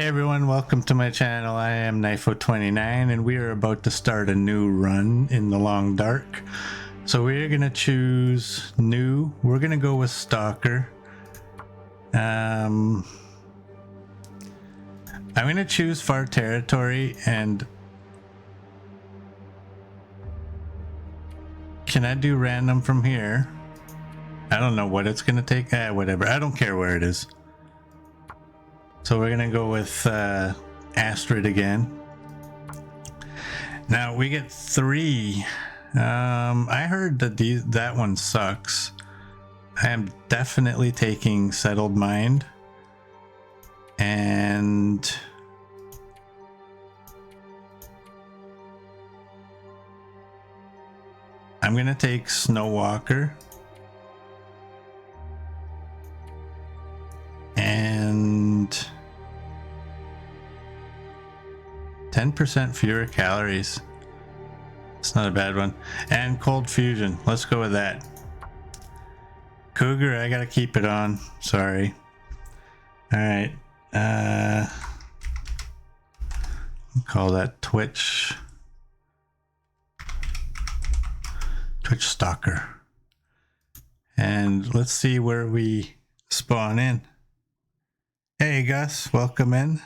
Hey everyone, welcome to my channel. I am Knifo29 and we are about to start a new run in the long dark. So we're gonna choose new. We're gonna go with Stalker. I'm gonna choose far territory, and can I do random from here? I don't know what it's gonna take. Whatever, I don't care where it is. So we're gonna go with Astrid again. Now we get 3. I heard that that one sucks. I am definitely taking Settled Mind, and I'm gonna take Snowwalker, and 10% fewer calories. It's not a bad one. And Cold Fusion. Let's go with that. Cougar, I gotta keep it on. Sorry. Alright. Call that Twitch Stalker. And let's see where we spawn in. Hey Gus, welcome in.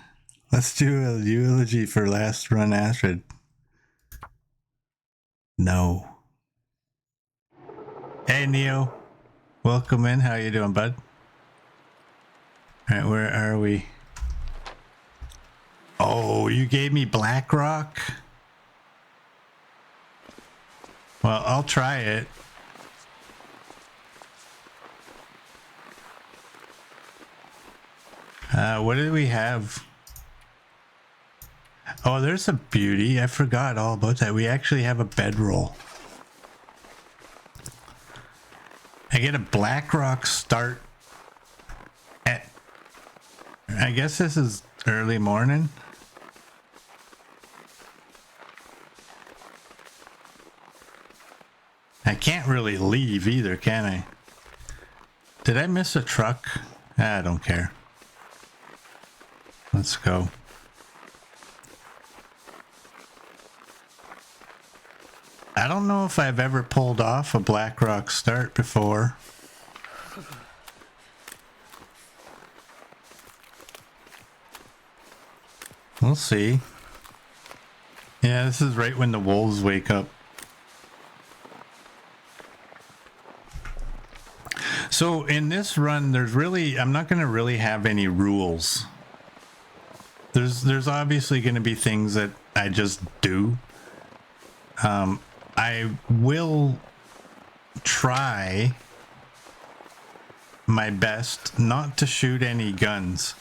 Let's do a eulogy for last run Astrid. No. Hey Neo, welcome in. How you doing, bud? All right, where are we? Oh, you gave me Blackrock? Well, I'll try it. What did we have? Oh, there's a beauty. I forgot all about that. We actually have a bedroll. I get a Blackrock start at, I guess this is early morning. I can't really leave either, can I? Did I miss a truck? I don't care. Let's go. I don't know if I've ever pulled off a Blackrock start before. We'll see. Yeah, this is right when the wolves wake up. So in this run, I'm not going to really have any rules. There's obviously going to be things that I just do. I will try my best not to shoot any guns.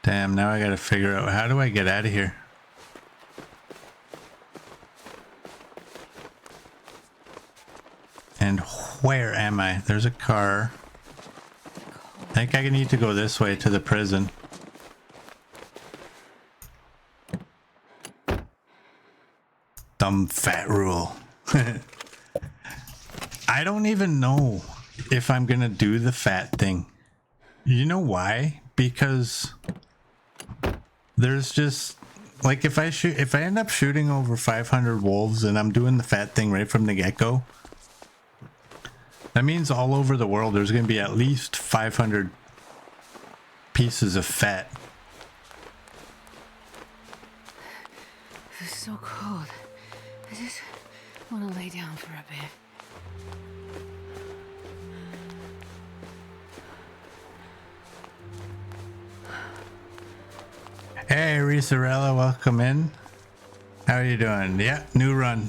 Damn, now I gotta figure out, how do I get out of here? And where am I? There's a car. I think I need to go this way to the prison. Dumb fat rule. I don't even know if I'm gonna do the fat thing. You know why? Because there's just, like, if I end up shooting over 500 wolves and I'm doing the fat thing right from the get-go, that means all over the world there's going to be at least 500 pieces of fat. It's so cold. I just want to lay down for a bit. Hey, Risarella, welcome in. How are you doing? Yeah, new run.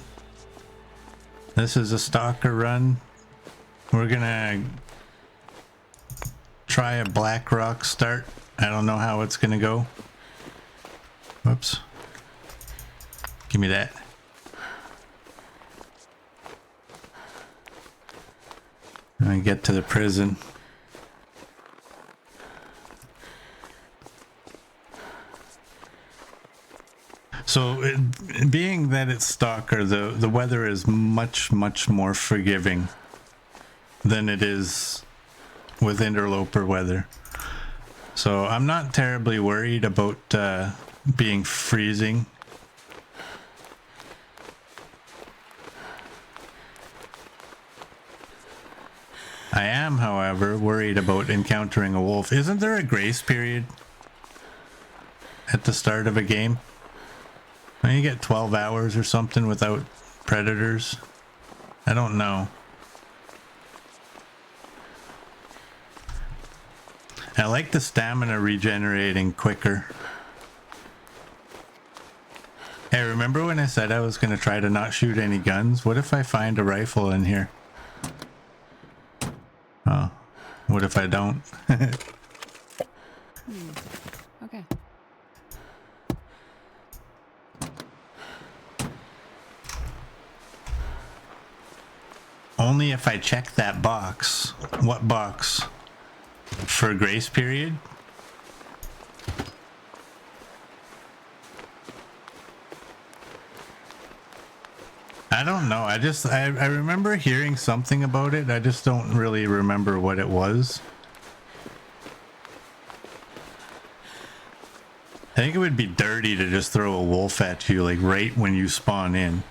This is a Stalker run. We're gonna try a Blackrock start. I don't know how it's gonna go. Whoops. Give me that. I'm gonna get to the prison. So, being that it's Stalker, the weather is much more forgiving than it is with interloper weather. So I'm not terribly worried about being freezing. I am, however, worried about encountering a wolf. Isn't there a grace period at the start of a game? You get 12 hours or something without predators? I don't know. I like the stamina regenerating quicker. Hey, remember when I said I was going to try to not shoot any guns? What if I find a rifle in here? Oh, what if I don't? Okay. Only if I check that box. What box? For grace period? I don't know. I remember hearing something about it. I just don't really remember what it was. I think it would be dirty to just throw a wolf at you, like right when you spawn in.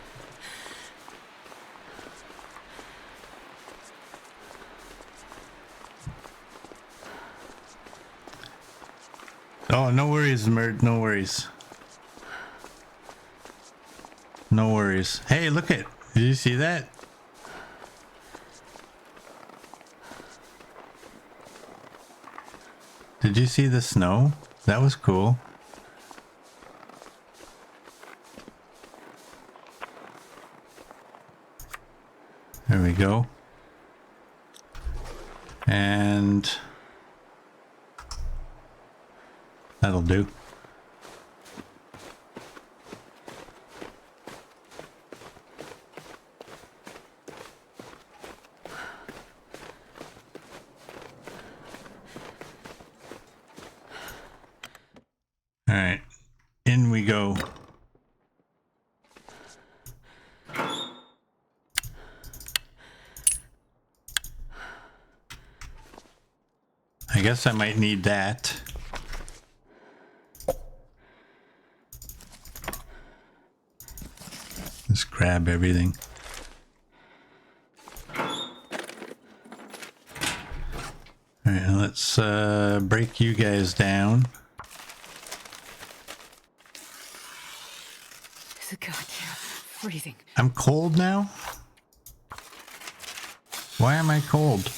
Oh, no worries, Merd. No worries. No worries. Hey, look it. Did you see that? Did you see the snow? That was cool. There we go. And that'll do. All right, in we go. I guess I might need that. Just grab everything. All right, let's break you guys down. God, yeah, freezing. I'm cold now? Why am I cold?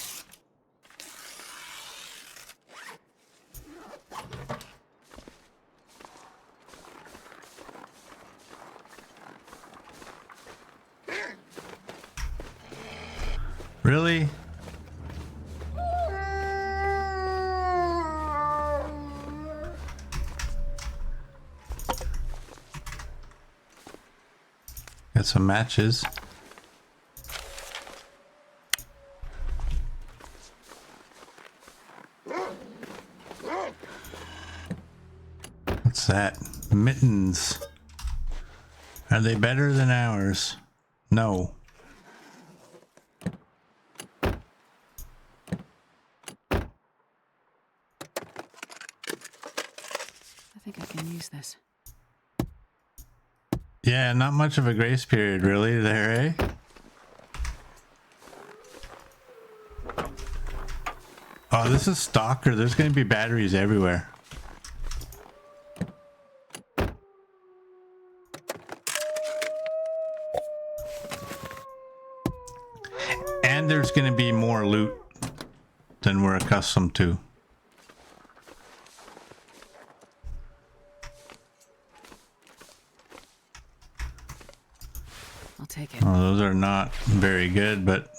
Really? Got some matches. What's that? Mittens. Are they better than ours? No. I think I can use this. Yeah, not much of a grace period really there, eh? Oh, this is Stalker. There's going to be batteries everywhere. And there's going to be more loot than we're accustomed to. I'll take it. Oh, those are not very good, but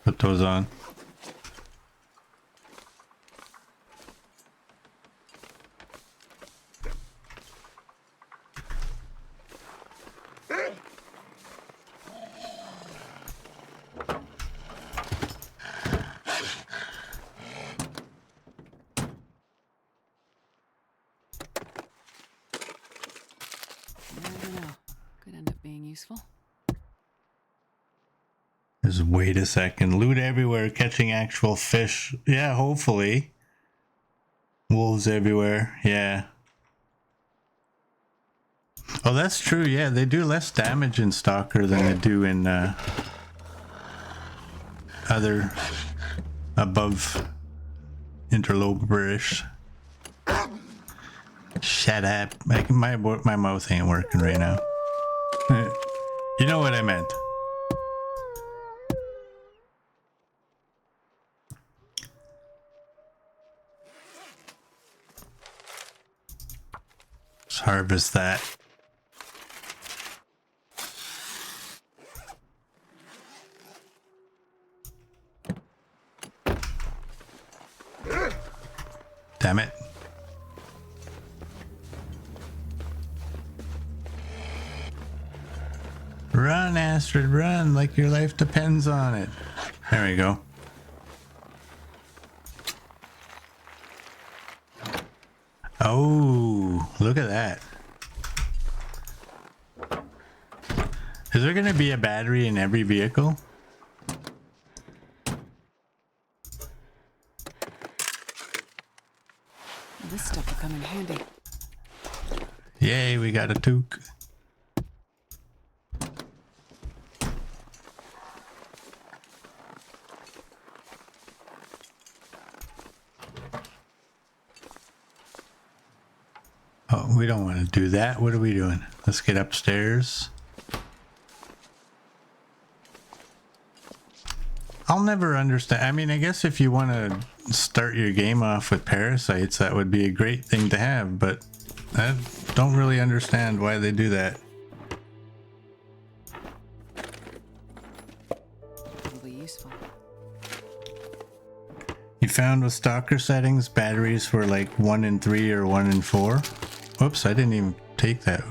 put those on. useful. Just wait a second. Loot everywhere, catching actual fish. Yeah, hopefully. Wolves everywhere. Yeah. Oh, that's true. Yeah, they do less damage in Stalker than they do in other above interloperish. Shut up. My mouth ain't working right now. You know what I meant. Let's harvest that. Damn it. Run, Astrid, run like your life depends on it. There we go. Oh, look at that. Is there going to be a battery in every vehicle? This stuff will come in handy. Yay, we got a toque. Oh, we don't want to do that. What are we doing? Let's get upstairs. I'll never understand. I mean, I guess if you want to start your game off with parasites, that would be a great thing to have, but I don't really understand why they do that. Probably useful. You found with Stalker settings, batteries were like 1 in 3 or 1 in 4. Whoops, I didn't even take that.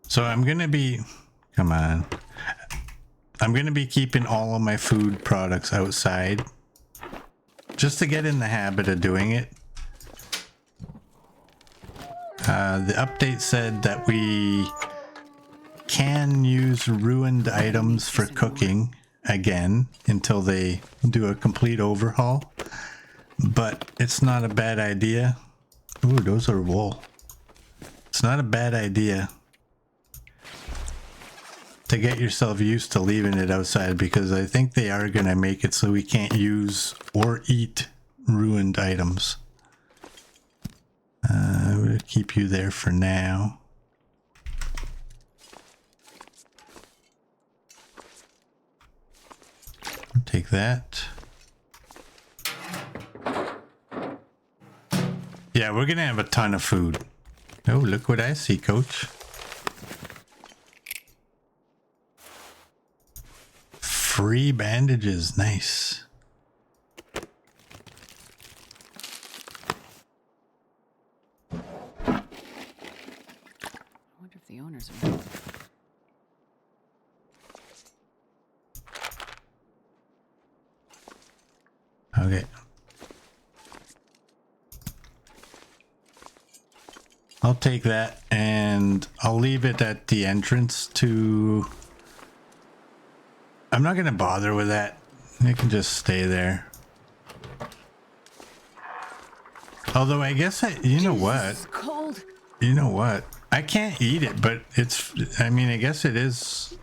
So I'm going to be, come on. I'm going to be keeping all of my food products outside just to get in the habit of doing it. The update said that we can use ruined items for cooking again until they do a complete overhaul, but it's not a bad idea. Ooh, those are wool. It's not a bad idea to get yourself used to leaving it outside, because I think they are going to make it so we can't use or eat ruined items. We'll keep you there for now. Take that. Yeah, we're gonna have a ton of food. Oh, look what I see, Coach. Free bandages, nice. I wonder if the owners are around. Okay. I'll take that and I'll leave it at the entrance to... I'm not going to bother with that. It can just stay there. Although I guess you know what? It's cold. You know what? I can't eat it, but it's, I mean, I guess it is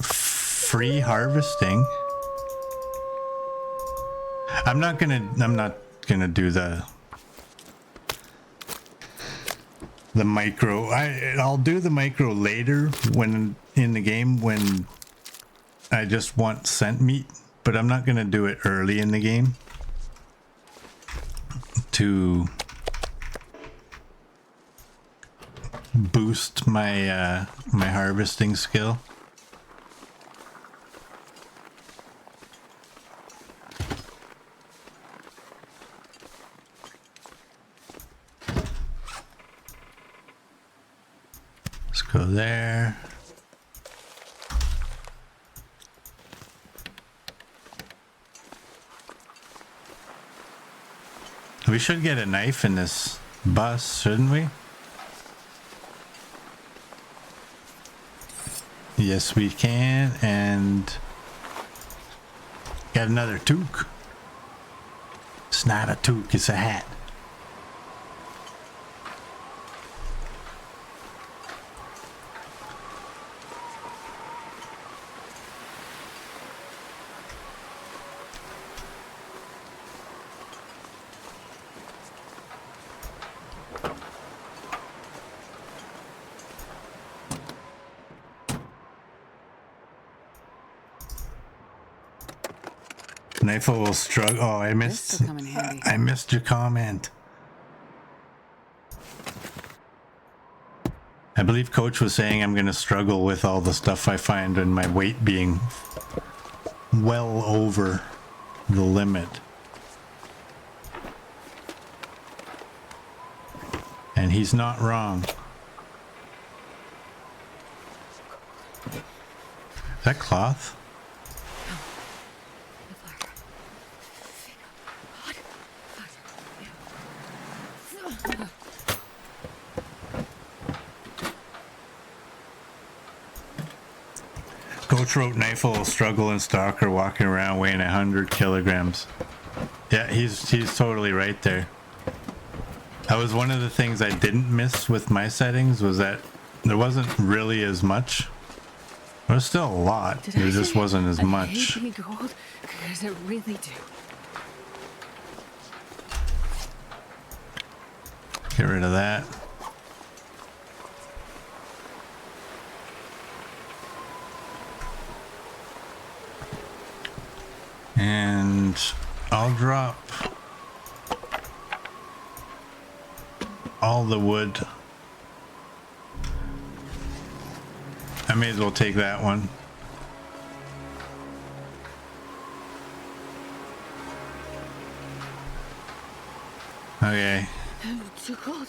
free harvesting. I'm not gonna do the micro. I'll do the micro later when in the game when I just want scent meat, but I'm not gonna do it early in the game to boost my my harvesting skill. Let's go there. We should get a knife in this bus, shouldn't we? Yes, we can. And got another toque. It's not a toque, it's a hat. Knifel will struggle. Oh, I missed. This'll come in handy. I missed your comment. I believe Coach was saying I'm going to struggle with all the stuff I find and my weight being well over the limit. And he's not wrong. Is that cloth? Coach wrote Knifel will struggle in Stalker walking around weighing 100 kilograms. Yeah, he's totally right there. That was one of the things I didn't miss with my settings, was that there wasn't really as much. There was still a lot. There just wasn't as much. Hate being gold, because I really do. Get rid of that. And I'll drop all the wood. I may as well take that one. Okay. Too cold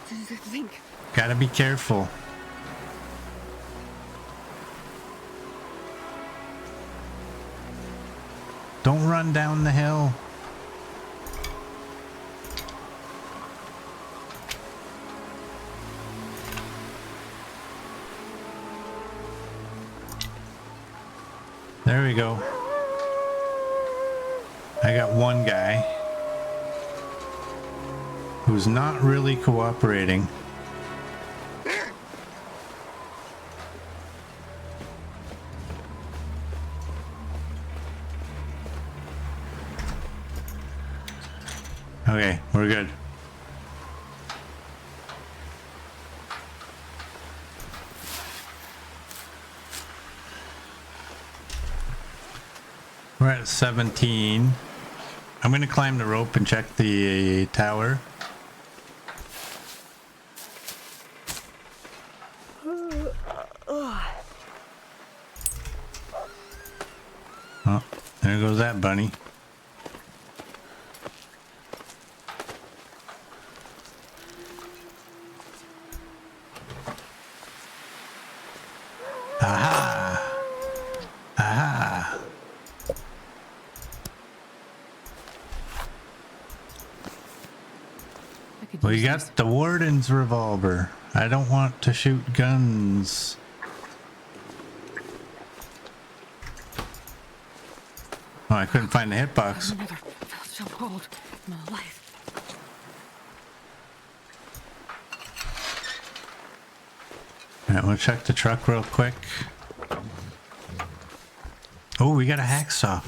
to think. Gotta be careful. Don't run down the hill. There we go. I got one guy who's not really cooperating. Okay, we're good. We're at 17. I'm gonna climb the rope and check the tower. Oh, there goes that bunny. Aha! Aha! I could We use got this. the warden's revolver. I don't want to shoot guns. Oh, I couldn't find the hitbox. I've never felt so cold in my life. Alright, we'll check the truck real quick. Oh, we got a hacksaw.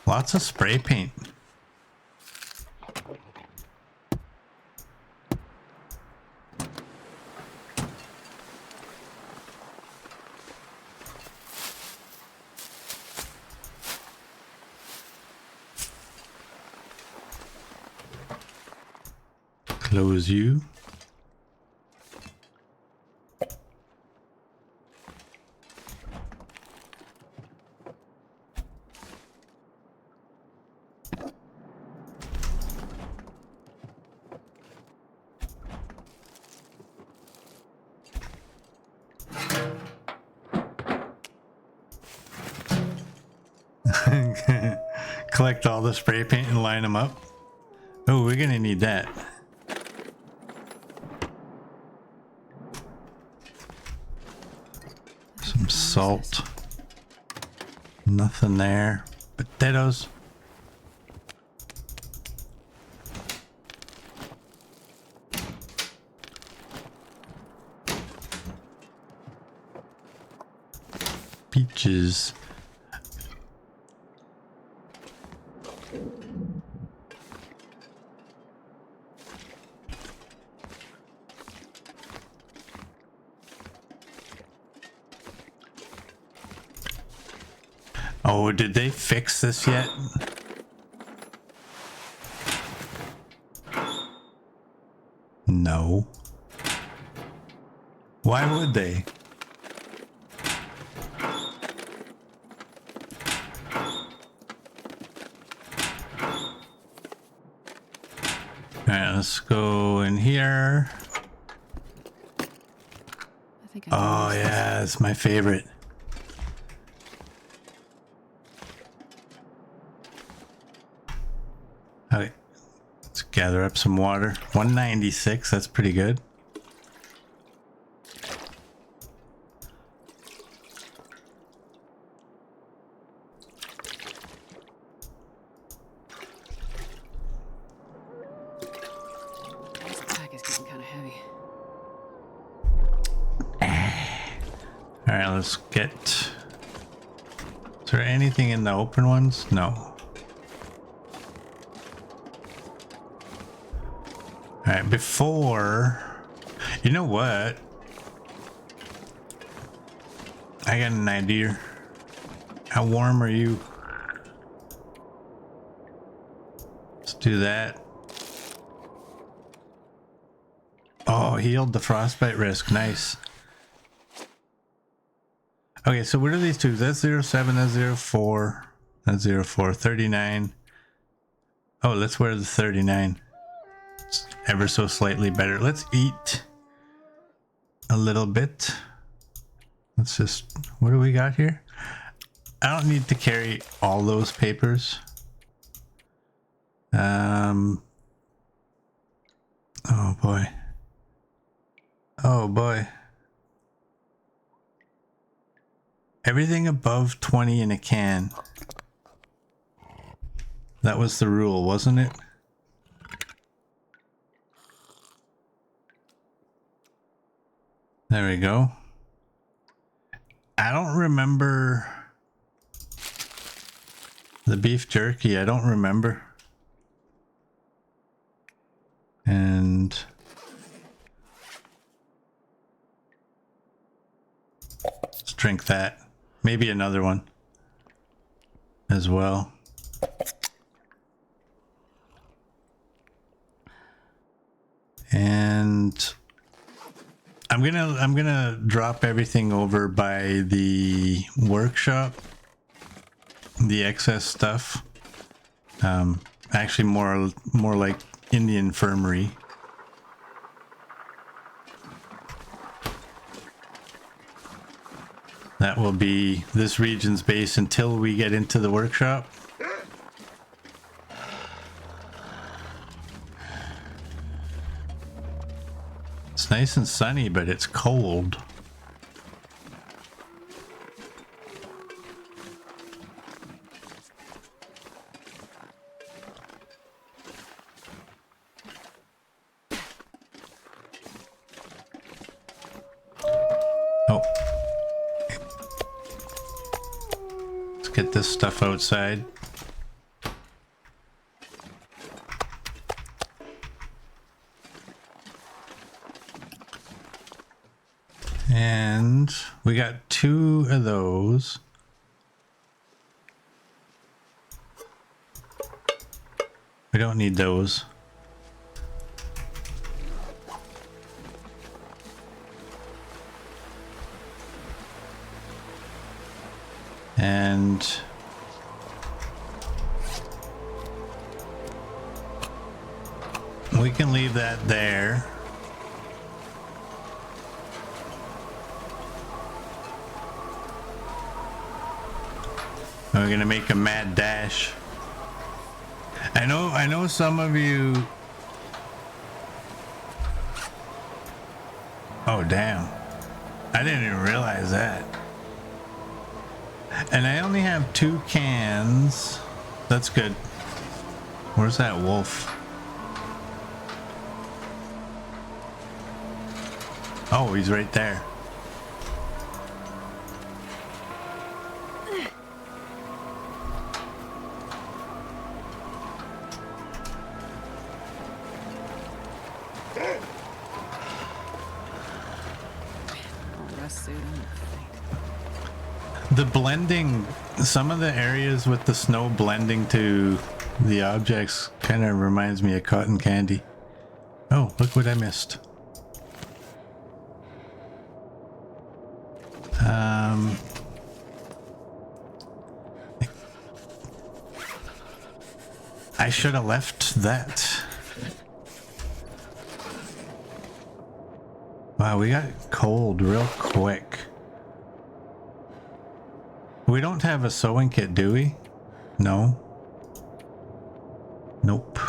Lots of spray paint. Close you. Collect all the spray paint and line them up. Oh, we're gonna need that. Some salt. Nothing there. Potatoes. Peaches. Oh, did they fix this yet? No. Why would they? Alright, let's go in here. I think I Oh yeah, it's my favorite. Okay, let's gather up some water. 196, that's pretty good. This pack is getting kind of heavy. All right, let's get. Is there anything in the open ones? No. All right, before. You know what? I got an idea. How warm are you? Let's do that. Oh, healed the frostbite risk. Nice. Okay, so what are these two? That's 07, that's 04, that's 04, 39. Oh, let's wear the 39. It's ever so slightly better. Let's eat a little bit. Let's just, what do we got here? I don't need to carry all those papers. Oh boy. Oh boy. Everything above 20 in a can. That was the rule, wasn't it? There we go. I don't remember the beef jerky. I don't remember. And let's drink that. Maybe another one as well. And I'm gonna drop everything over by the workshop, the excess stuff. Actually more like in the infirmary. That will be this region's base until we get into the workshop. It's nice and sunny, but it's cold. Oh. Let's get this stuff outside. And we got 2 of those. We don't need those. And we can leave that there. We're gonna make a mad dash. I know some of you. Oh damn. I didn't even realize that. And I only have 2 cans. That's good. Where's that wolf? Oh, he's right there. The blending, some of the areas with the snow blending to the objects kind of reminds me of cotton candy. Oh, look what I missed. I should have left that. Wow, we got cold real quick. We don't have a sewing kit, do we? No. Nope.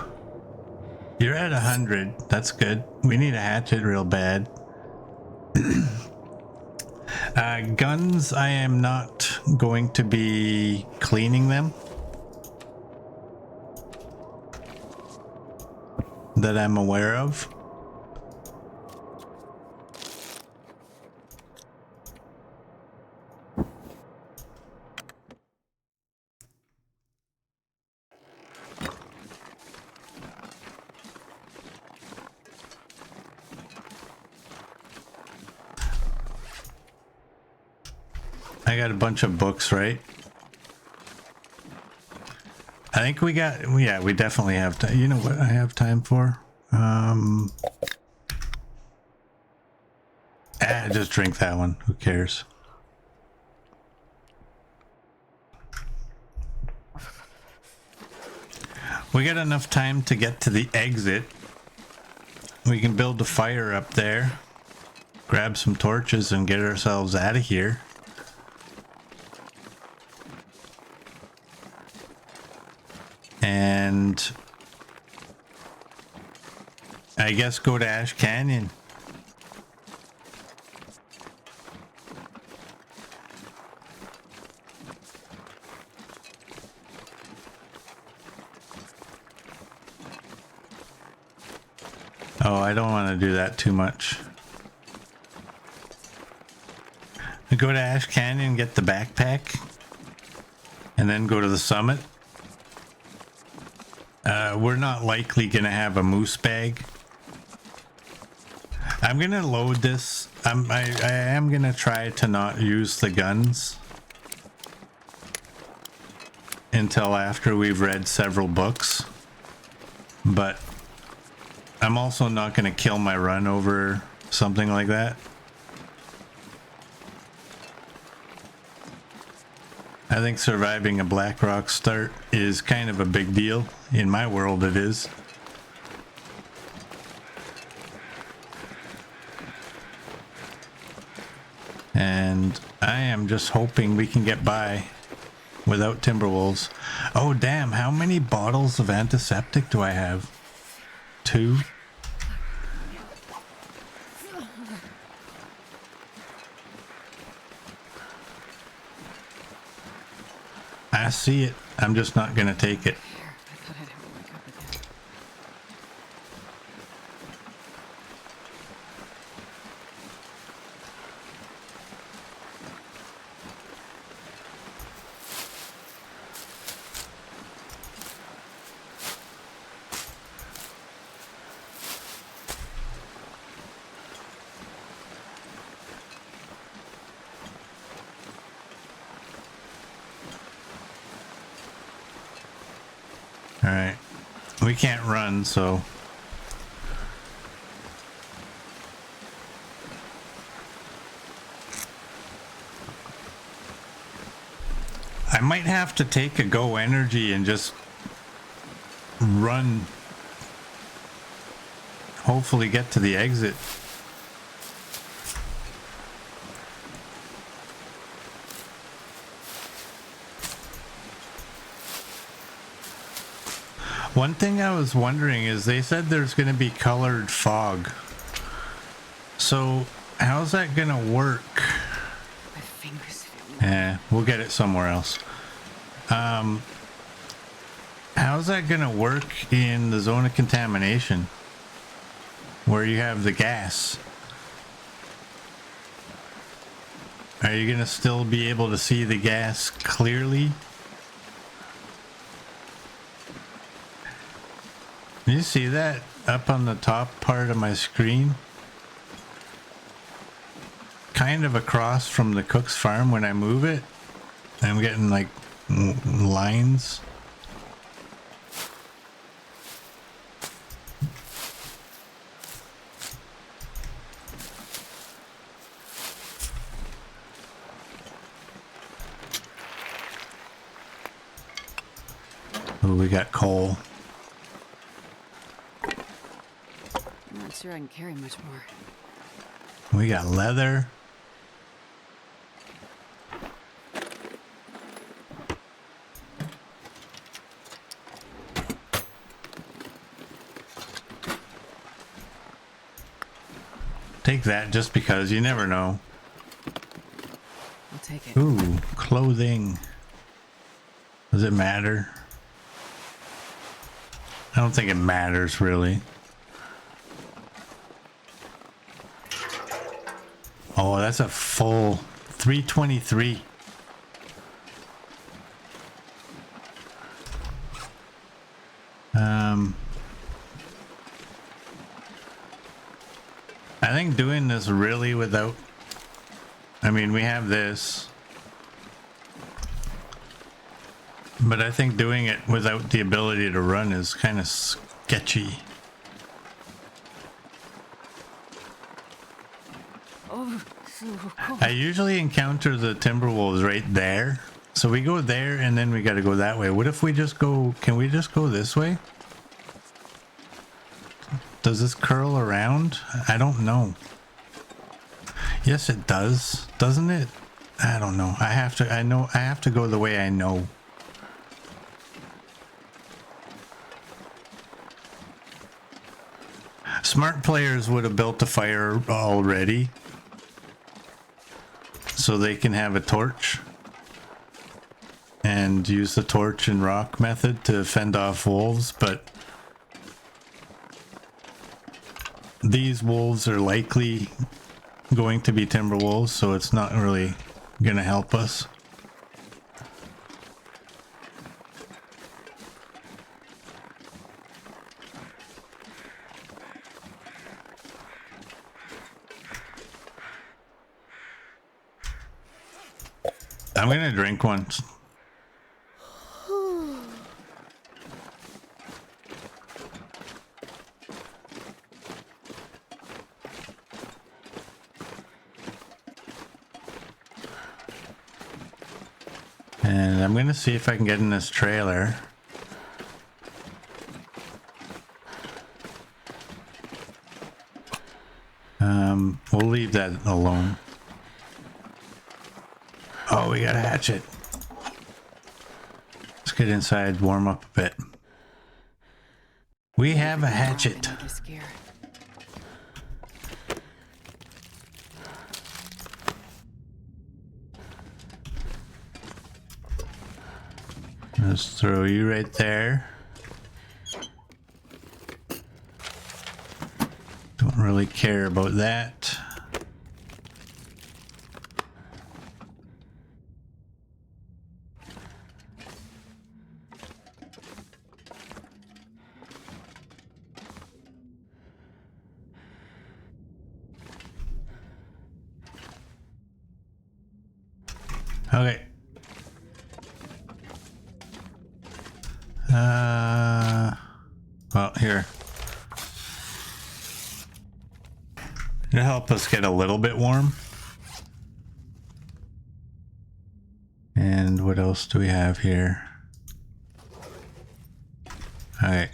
You're at 100. That's good. We need a hatchet real bad. Guns, I am not going to be cleaning them. That I'm aware of. I got a bunch of books, right? I think we got, yeah, we definitely have time. You know what I have time for? Just drink that one. Who cares? We got enough time to get to the exit. We can build a fire up there, grab some torches and get ourselves out of here. And I guess go to Ash Canyon. Oh, I don't want to do that too much. Go to Ash Canyon, get the backpack, and then go to the summit. We're not likely going to have a moose bag. I'm going to load this. I am going to try to not use the guns until after we've read several books. But I'm also not going to kill my run over something like that. I think surviving a Blackrock start is kind of a big deal. In my world, it is. And I am just hoping we can get by without Timberwolves. Oh, damn. How many bottles of antiseptic do I have? 2? I see it. I'm just not going to take it. Alright. We can't run, so... I might have to take a Go Energy and just run. Hopefully get to the exit. One thing I was wondering is they said there's going to be colored fog. So how's that going to work? My fingers. Yeah, we'll get it somewhere else. How's that going to work in the zone of contamination where you have the gas? Are you going to still be able to see the gas clearly? Can you see that up on the top part of my screen? Kind of across from the cook's farm when I move it. I'm getting like lines. Oh, we got coal. I'm not sure I can carry much more. We got leather. Take that just because you never know. I'll take it. Ooh, clothing. Does it matter? I don't think it matters really. Oh, that's a full 323. I think doing this really without, I mean, we have this, but I think doing it without the ability to run is kind of sketchy. Oh, so cool. I usually encounter the Timberwolves right there. So we go there and then we got to go that way. What if we just go, can we just go this way? Does this curl around? I don't know. Yes, it does. Doesn't it? I don't know. I have to go the way I know. Smart players would have built a fire already. So they can have a torch. And use the torch and rock method to fend off wolves, but these wolves are likely going to be timber wolves, so it's not really going to help us. I'm going to drink one. And I'm gonna see if I can get in this trailer. We'll leave that alone. Oh, we got a hatchet. Let's get inside, warm up a bit. We have a hatchet. Let's throw you right there. Don't really care about that. Okay. Well, here. It'll help us get a little bit warm. And what else do we have here? All right.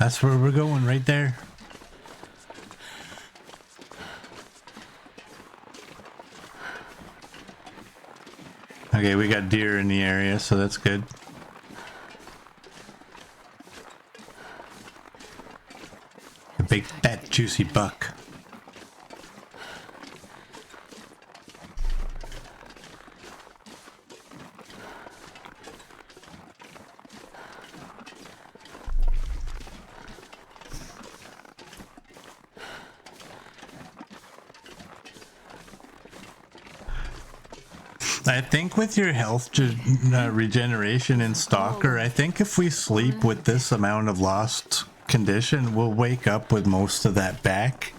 That's where we're going, right there. Okay, we got deer in the area, so that's good. A big, fat, juicy buck. I think with your health regeneration in Stalker, I think if we sleep with this amount of lost condition, we'll wake up with most of that back.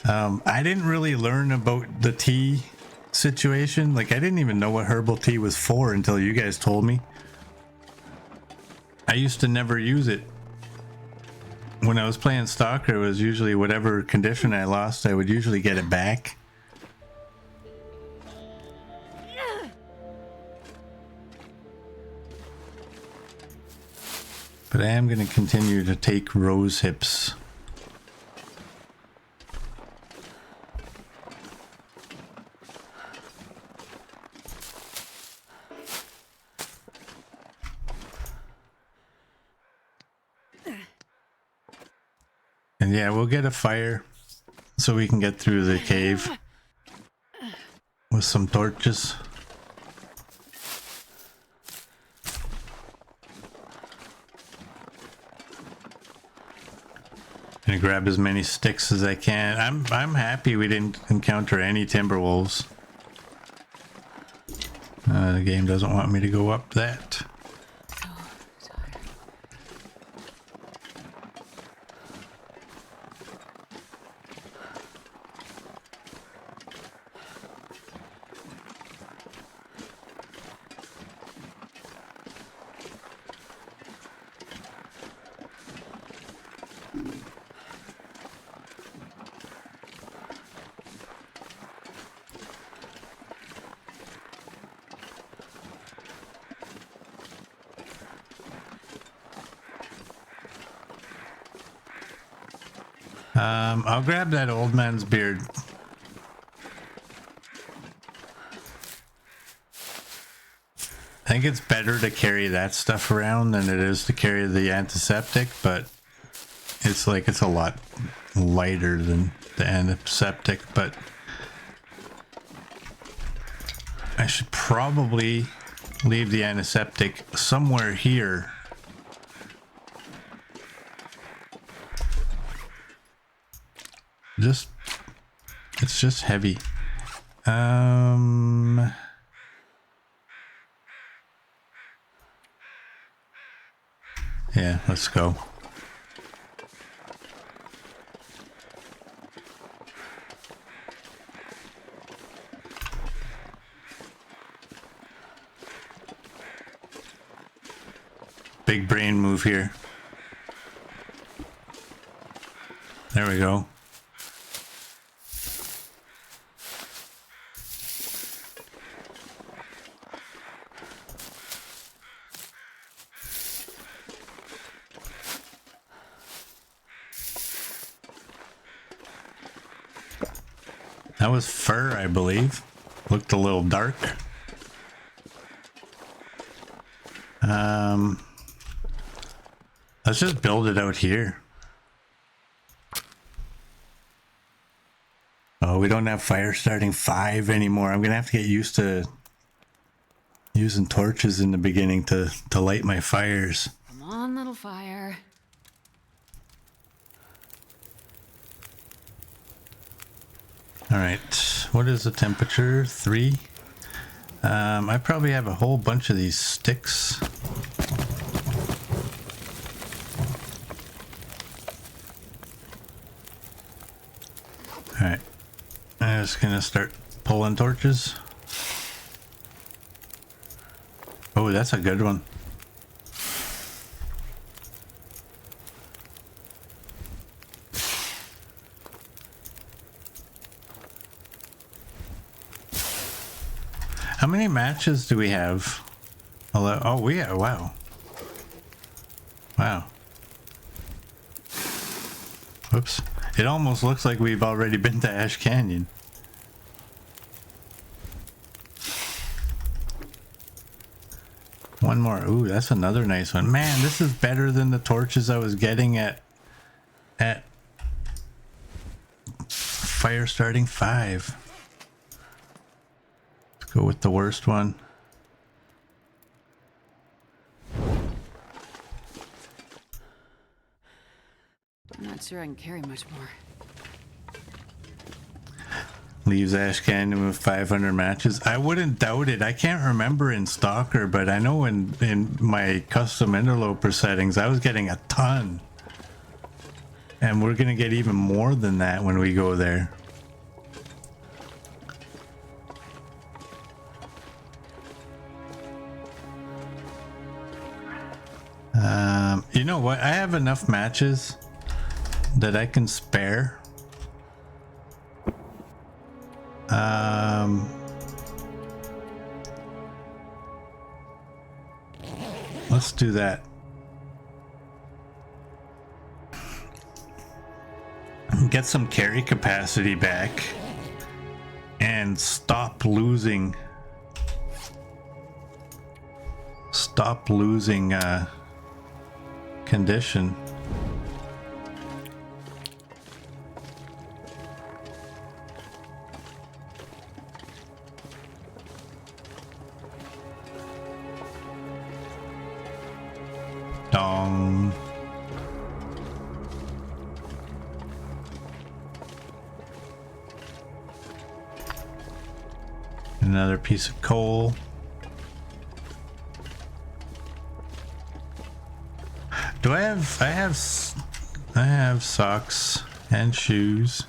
I didn't really learn about the tea situation. Like, I didn't even know what herbal tea was for until you guys told me. I used to never use it. When I was playing Stalker, it was usually whatever condition I lost, I would usually get it back. But I am going to continue to take rose hips. And yeah, we'll get a fire so we can get through the cave with some torches. And grab as many sticks as I can. I'm happy we didn't encounter any timber wolves. The game doesn't want me to go up that. I'll grab that old man's beard. I think it's better to carry that stuff around than it is to carry the antiseptic, but it's like it's a lot lighter than the antiseptic, but I should probably leave the antiseptic somewhere here. It's just heavy. Yeah, let's go. Big brain move here. There we go. That was fur, I believe. Looked a little dark. Let's just build it out here. Oh, we don't have fire starting 5 anymore. I'm gonna have to get used to using torches in the beginning to light my fires. Come on, little fire. All right, what is the temperature? 3. I probably have a whole bunch of these sticks. All right, I'm just gonna start pulling torches. Oh, that's a good one. How many matches do we have? Oh, we have, wow. Wow. Whoops. It almost looks like we've already been to Ash Canyon. One more. Ooh, that's another nice one. Man, this is better than the torches I was getting at Fire Starting 5. Let's go with the worst one. I'm not sure I can carry much more. Leaves Ash Canyon with 500 matches. I wouldn't doubt it. I can't remember in Stalker, but I know in my custom interloper settings, I was getting a ton. And we're going to get even more than that when we go there. You know what? I have enough matches that I can spare. Let's do that. Get some carry capacity back and stop losing condition. Dong. Another piece of coal. Do I have socks and shoes.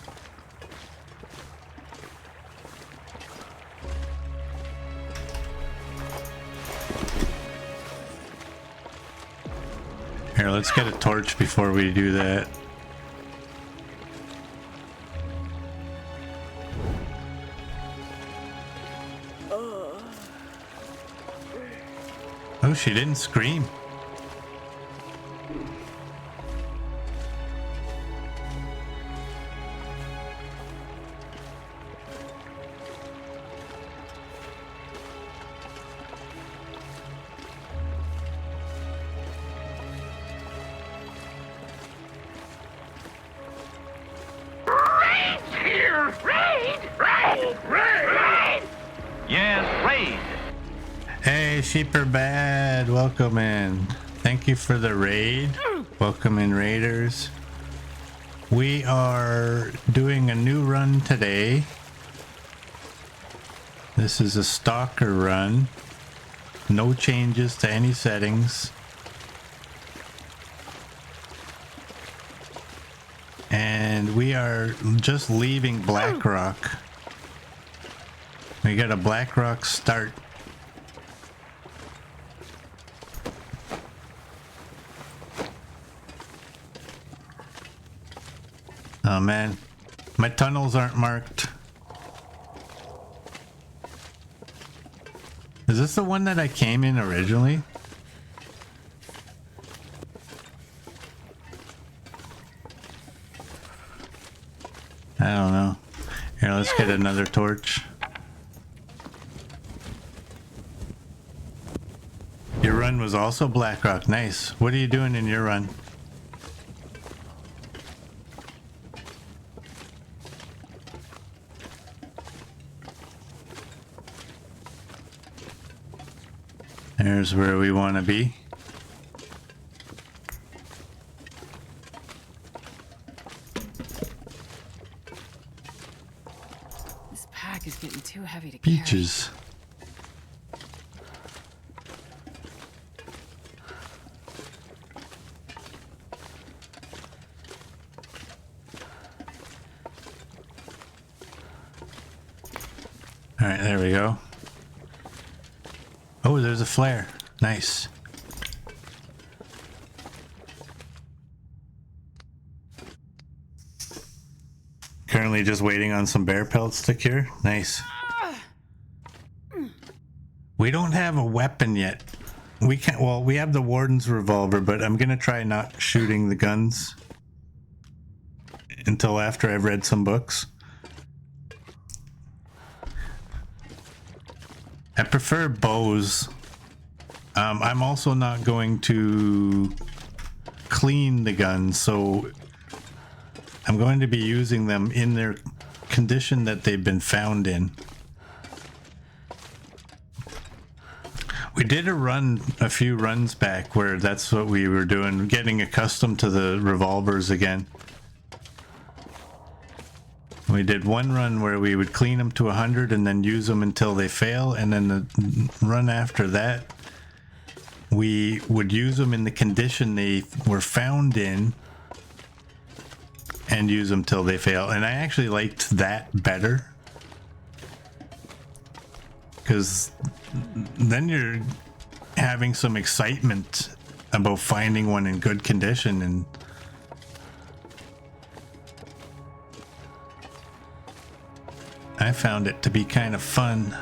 Here, let's get a torch before we do that. Oh, she didn't scream. Hey, sheep are bad. Welcome in. Thank you for the raid. Welcome in, raiders. We are doing a new run today. This is a Stalker run. No changes to any settings. And we are just leaving Blackrock. We got a Blackrock start. Oh man, my tunnels aren't marked. Is this the one that I came in originally? I don't know. Here, let's get another torch. Your run was also Blackrock. Nice. What are you doing in your run? There's where we want to be. This pack is getting too heavy to carry. Beaches. All right, there we go. Oh, there's a flare. Nice. Currently just waiting on some bear pelts to cure. Nice. We don't have a weapon yet. We can't, well, we have the warden's revolver, but I'm gonna try not shooting the guns. until after I've read some books. I prefer bows. I'm also not going to clean the guns, so I'm going to be using them in their condition that they've been found in. We did a few runs back where that's what we were doing, getting accustomed to the revolvers again. We did one run where we would clean them to 100 and then use them until they fail, and then the run after that we would use them in the condition they were found in and use them till they fail. And I actually liked that better, because then you're having some excitement about finding one in good condition. And I found it to be kind of fun.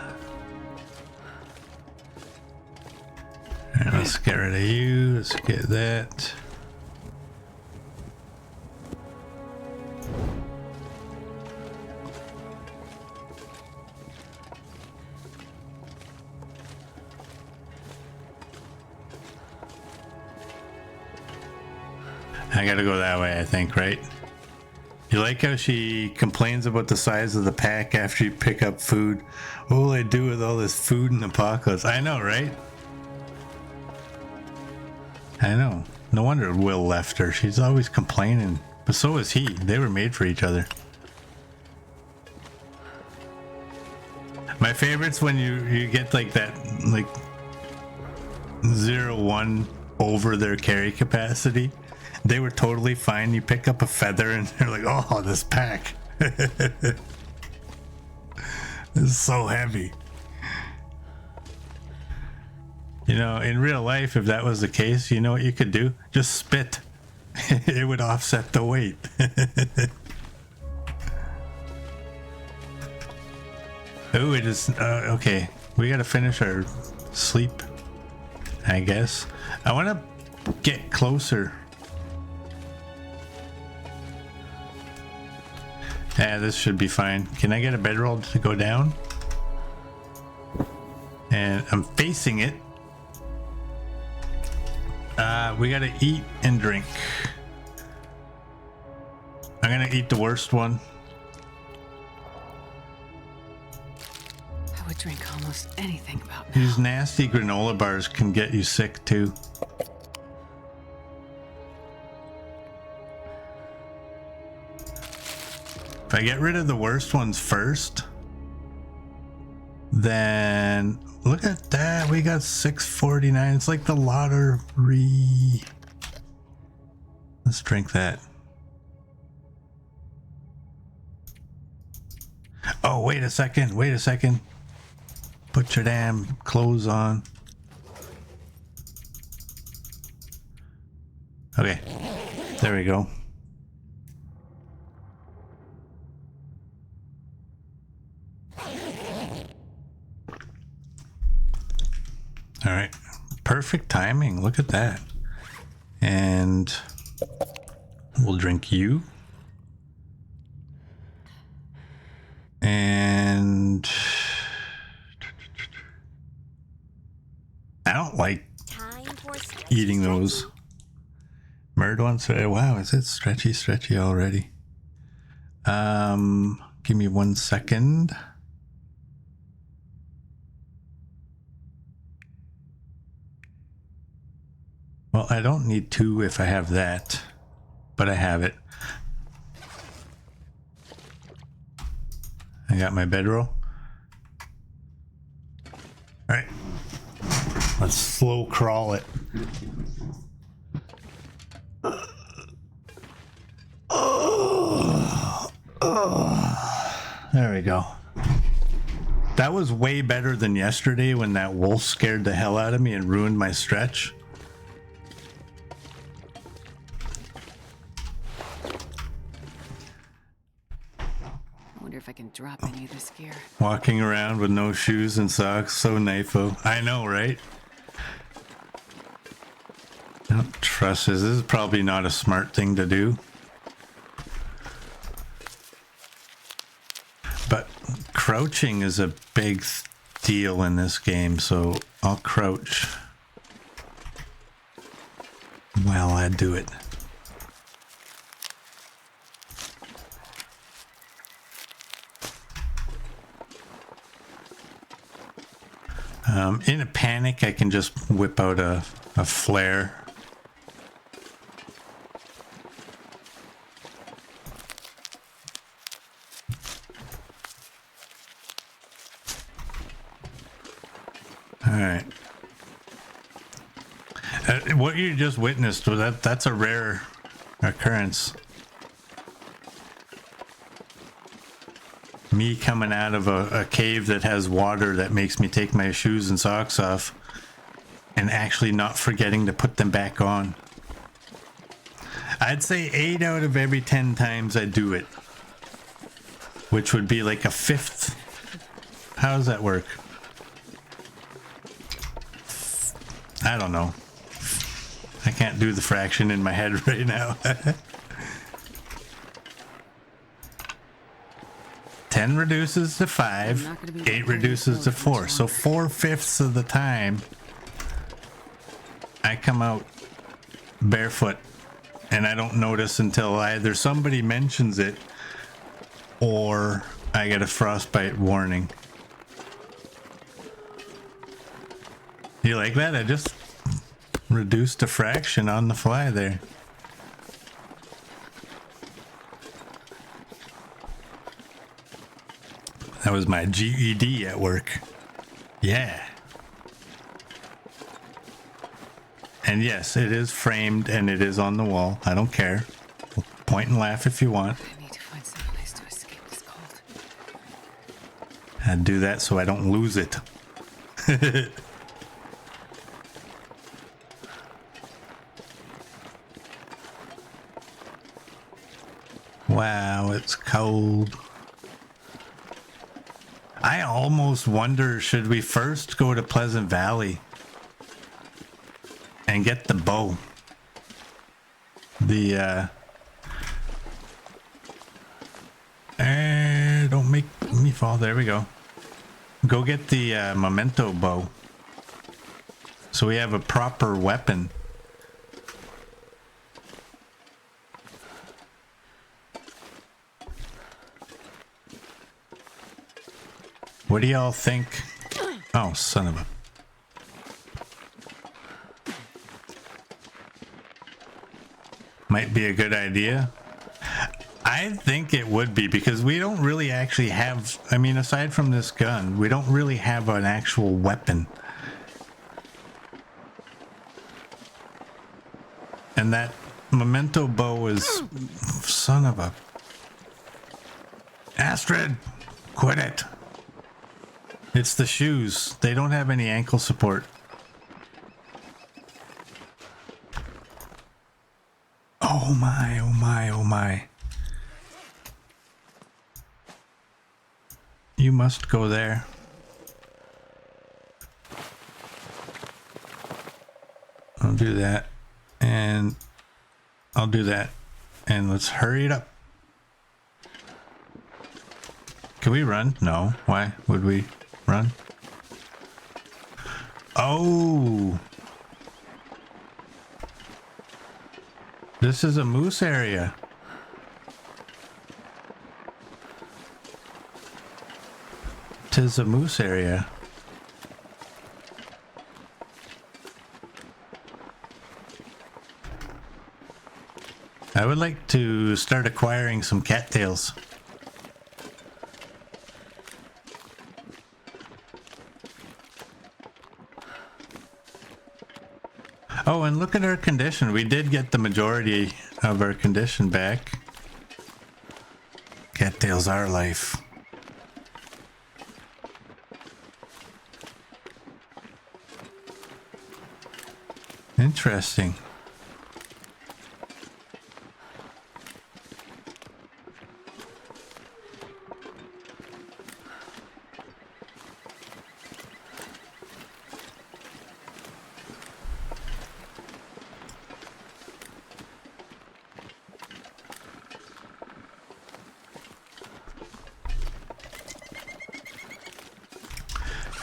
All right, let's get rid of you. Let's get that. I gotta go that way, I think, right? You like how she complains about the size of the pack after you pick up food? What will I do with all this food in the apocalypse? I know, right? I know. No wonder Will left her. She's always complaining. But so is he. They were made for each other. My favorite's when you get like that, like 0-1 over their carry capacity. They were totally fine. You pick up a feather and they're like, oh, this pack. This is so heavy. You know, in real life, if that was the case, you know what you could do? Just spit. It would offset the weight. Oh, it is. Okay, we gotta finish our sleep, I guess. I want to get closer. Yeah, this should be fine. Can I get a bedroll to go down? And I'm facing it. We gotta eat and drink. I'm gonna eat the worst one. I would drink almost anything about now. These nasty granola bars can get you sick too. If I get rid of the worst ones first, then look at that. We got 649. It's like the lottery. Let's drink that. Oh, wait a second. Wait a second. Put your damn clothes on. Okay. There we go. All right, perfect timing. Look at that. And we'll drink you. And I don't like eating those. Murd wants to, wow, is it stretchy already? Give me 1 second. Well, I don't need 2 if I have that, but I have it. I got my bedroll. All right, let's slow crawl it. There we go. That was way better than yesterday when that wolf scared the hell out of me and ruined my stretch. If I can drop any of this gear. Walking around with no shoes and socks, so knifo. I know, right? I don't trust this. This is probably not a smart thing to do. crouching is a big deal in this game, so I'll crouch while I do it. In a panic, I can just whip out a flare. All right. What you just witnessed, that's a rare occurrence. Me coming out of a cave that has water that makes me take my shoes and socks off and actually not forgetting to put them back on. I'd say 8 out of every 10 times I do it, which would be like a fifth. How does that work? I don't know. I can't do the fraction in my head right now. 10 reduces to 5, 8 reduces to 4. So 4/5 of the time, I come out barefoot and I don't notice until either somebody mentions it or I get a frostbite warning. You like that? I just reduced a fraction on the fly there. That was my GED at work. Yeah. And yes, it is framed and it is on the wall. I don't care. Point and laugh if you want. I need to find some place to escape this cold. I'd do that so I don't lose it. Wow, it's cold. I almost wonder, should we first go to Pleasant Valley and get the bow? Don't make me fall. There we go. Go get the memento bow. So we have a proper weapon. What do y'all think? Oh, son of a... Might be a good idea. I think it would be, because we don't really actually have... I mean, aside from this gun, we don't really have an actual weapon. And that memento bow is... Son of a... Astrid! Quit it! It's the shoes. They don't have any ankle support. Oh my, oh my, oh my. You must go there. I'll do that. And I'll do that. And let's hurry it up. Can we run? No. Why would we run? Oh. This is a moose area. Tis a moose area. I would like to start acquiring some cattails. Oh, and look at our condition. We did get the majority of our condition back. Cattails are life. Interesting.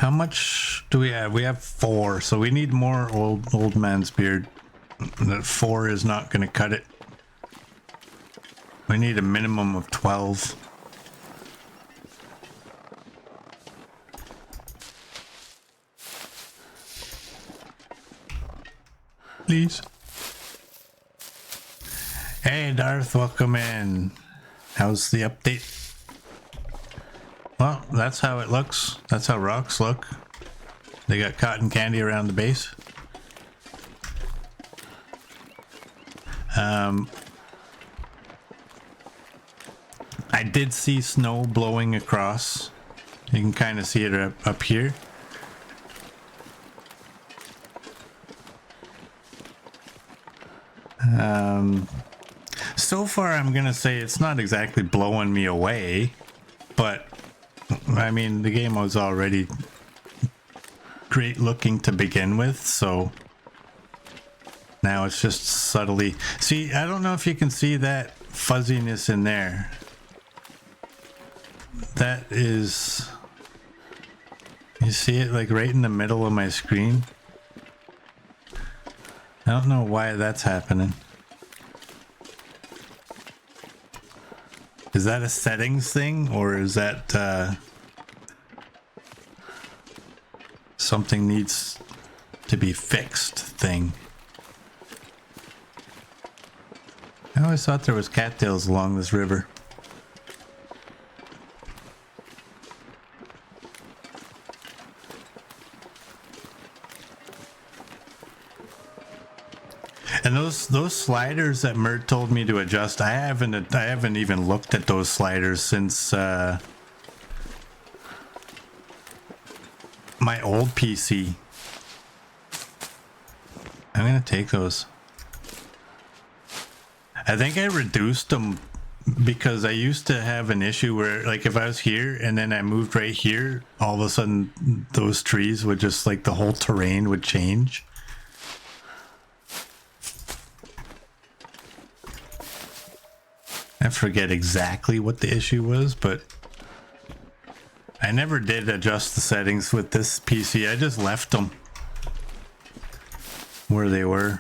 How much do we have? We have 4, so we need more old man's beard. That 4 is not going to cut it. We need a minimum of 12. Please. Hey Darth, welcome in. How's the update? Well, that's how it looks. That's how rocks look. They got cotton candy around the base. I did see snow blowing across. You can kind of see it up here. So far I'm gonna say it's not exactly blowing me away, but I mean the game was already great looking to begin with, so now it's just subtly. See, I don't know if you can see that fuzziness in there. That is, you see it like right in the middle of my screen. I don't know why that's happening. Is that a settings thing, or is that something needs to be fixed thing? I always thought there was cattails along this river. And those sliders that Mert told me to adjust, I haven't even looked at those sliders since my old PC. I'm gonna take those. I think I reduced them because I used to have an issue where, like, if I was here and then I moved right here, all of a sudden those trees would just, like, the whole terrain would change. I forget exactly what the issue was, but I never did adjust the settings with this PC. I just left them where they were.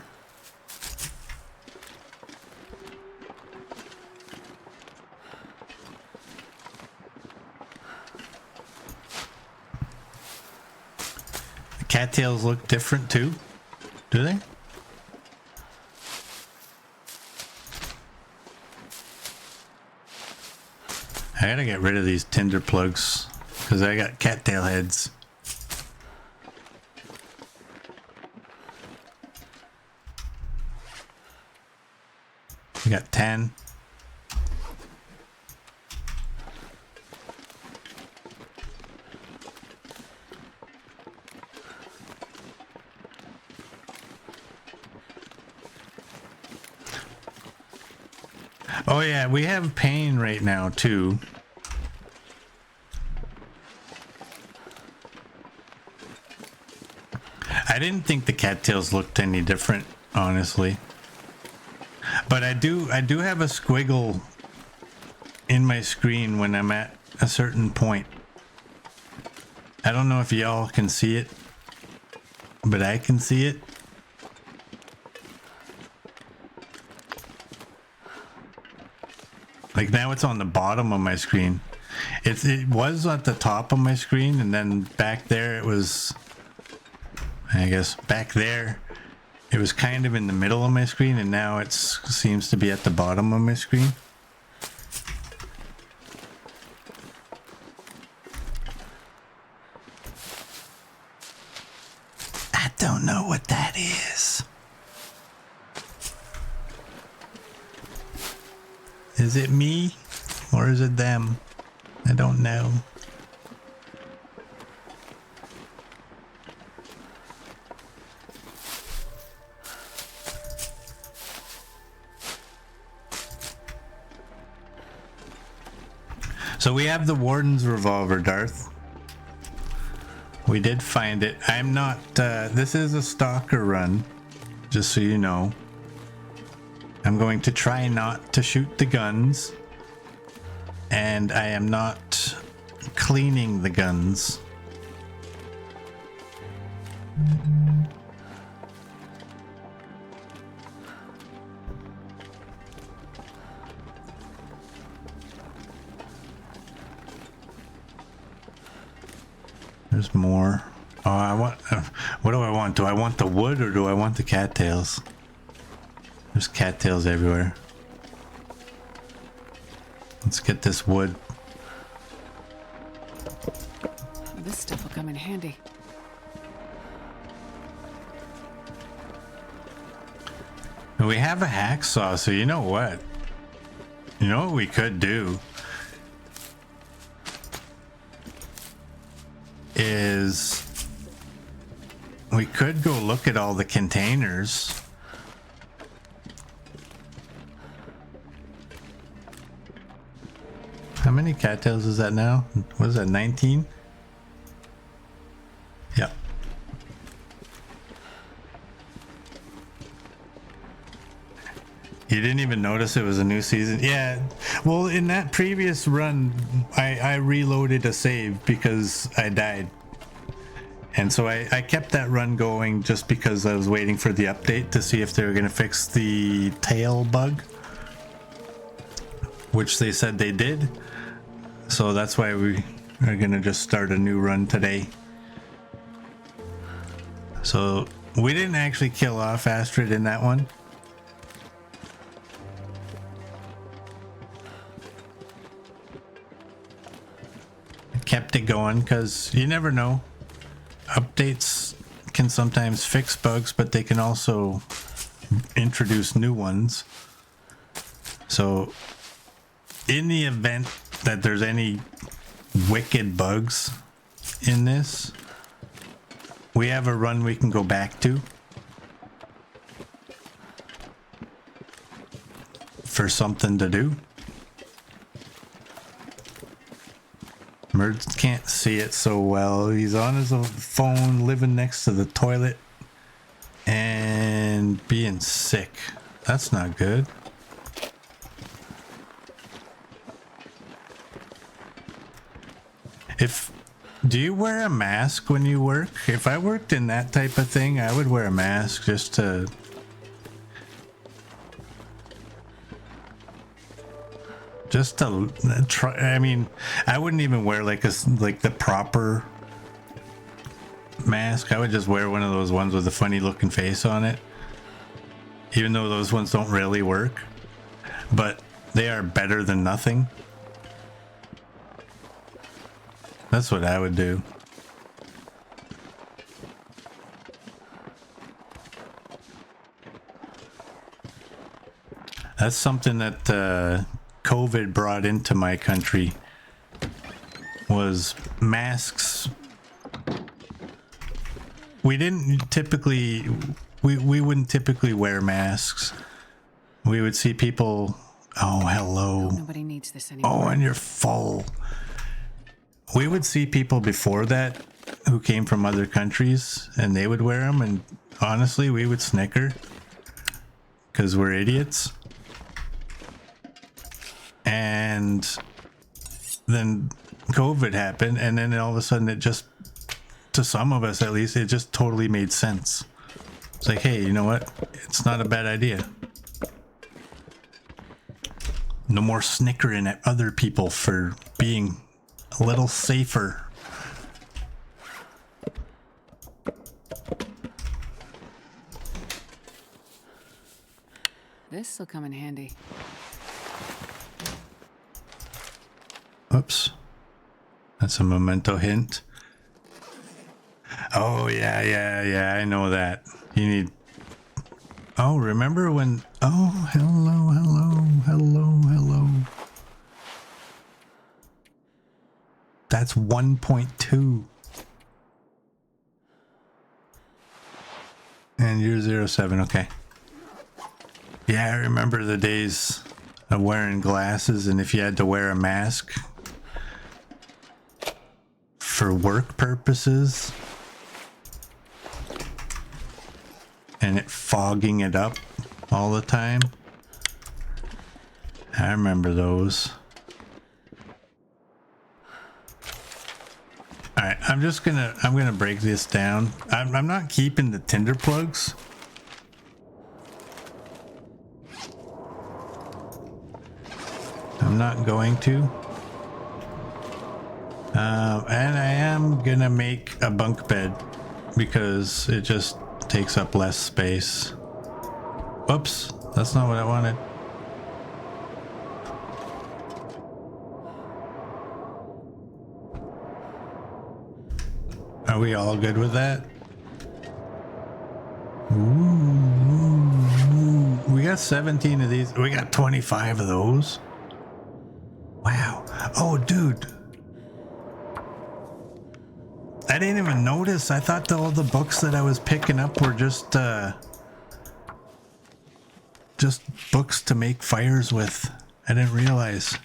The cattails look different too, do they? I gotta get rid of these tinder plugs because I got cattail heads. We got 10. Oh yeah, we have pain right now too. I didn't think the cattails looked any different, honestly. But I do have a squiggle in my screen when I'm at a certain point. I don't know if y'all can see it, but I can see it. Like now it's on the bottom of my screen. It was at the top of my screen, and then back there it was, I guess back there it was kind of in the middle of my screen, and now it seems to be at the bottom of my screen. I don't know what that is. Is it me or is it them? I don't know. So we have the Warden's revolver, Darth. We did find it. I'm not, this is a Stalker run, just so you know. I'm going to try not to shoot the guns, and I am not cleaning the guns. There's more. Oh, I want... what do I want? Do I want the wood or do I want the cattails? There's cattails everywhere. Let's get this wood. This stuff will come in handy. And we have a hacksaw, so you know what? You know what we could do? Is we could go look at all the containers. How many cattails is that now? What is that, 19? Yeah. You didn't even notice it was a new season? Yeah. Well, in that previous run, I reloaded a save because I died. And so I kept that run going just because I was waiting for the update to see if they were going to fix the tail bug, which they said they did. So that's why we are going to just start a new run today. So we didn't actually kill off Astrid in that one. I kept it going because you never know. Updates can sometimes fix bugs, but they can also introduce new ones. So in the event that there's any wicked bugs in this, we have a run we can go back to for something to do. Merz can't see it so well. He's on his own phone, living next to the toilet and being sick. That's not good. Do you wear a mask when you work? If I worked in that type of thing, I would wear a mask just to try. I mean, I wouldn't even wear like the proper mask. I would just wear one of those ones with a funny looking face on it, even though those ones don't really work, but they are better than nothing. That's what I would do. That's something that COVID brought into my country, was masks. We wouldn't typically wear masks. We would see people, oh, hello. Nobody needs this anymore. Oh, and you're full. We would see people before that who came from other countries and they would wear them, and honestly we would snicker because we're idiots. And then COVID happened, and then all of a sudden it just, to some of us at least, it just totally made sense. It's like, hey, you know what? It's not a bad idea. No more snickering at other people for being a little safer. This'll come in handy. Oops. That's a memento hint. Oh, yeah, I know that. You need... Oh, remember when... Oh, hello. That's 1.2. And you're 07, okay. Yeah, I remember the days of wearing glasses, and if you had to wear a mask for work purposes and it fogging it up all the time. I remember those. All right, I'm gonna break this down. I'm not keeping the tinder plugs. I'm not going to. And I am gonna make a bunk bed because it just takes up less space. Whoops, that's not what I wanted. Are we all good with that? Ooh, we got 17 of these. We got 25 of those. Wow. Oh, dude. I didn't even notice. I thought all the books that I was picking up were just books to make fires with. I didn't realize.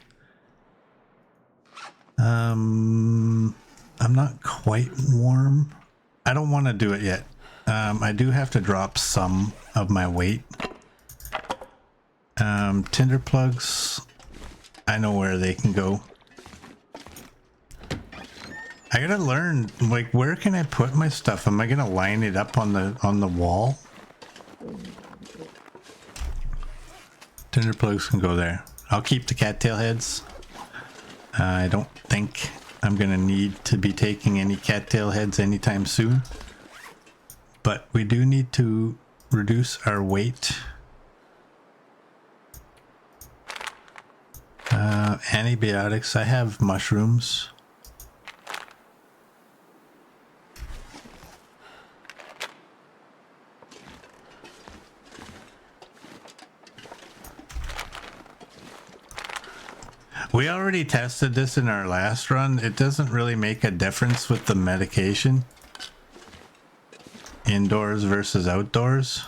I'm not quite warm. I don't want to do it yet. I do have to drop some of my weight. Tinder plugs, I know where they can go. I gotta learn, like, where can I put my stuff? Am I gonna line it up on the wall? Tinder plugs can go there. I'll keep the cattail heads. I don't think I'm gonna need to be taking any cattail heads anytime soon. But we do need to reduce our weight. Antibiotics. I have mushrooms. We already tested this in our last run. It doesn't really make a difference with the medication. Indoors versus outdoors.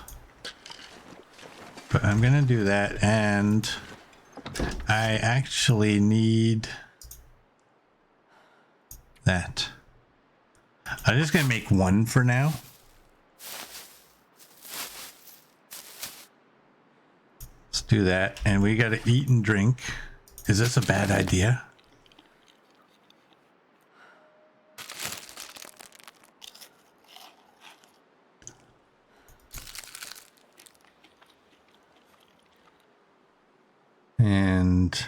But I'm gonna do that, and I actually need that. I'm just gonna make one for now. Let's do that, and we gotta eat and drink. Is this a bad idea? And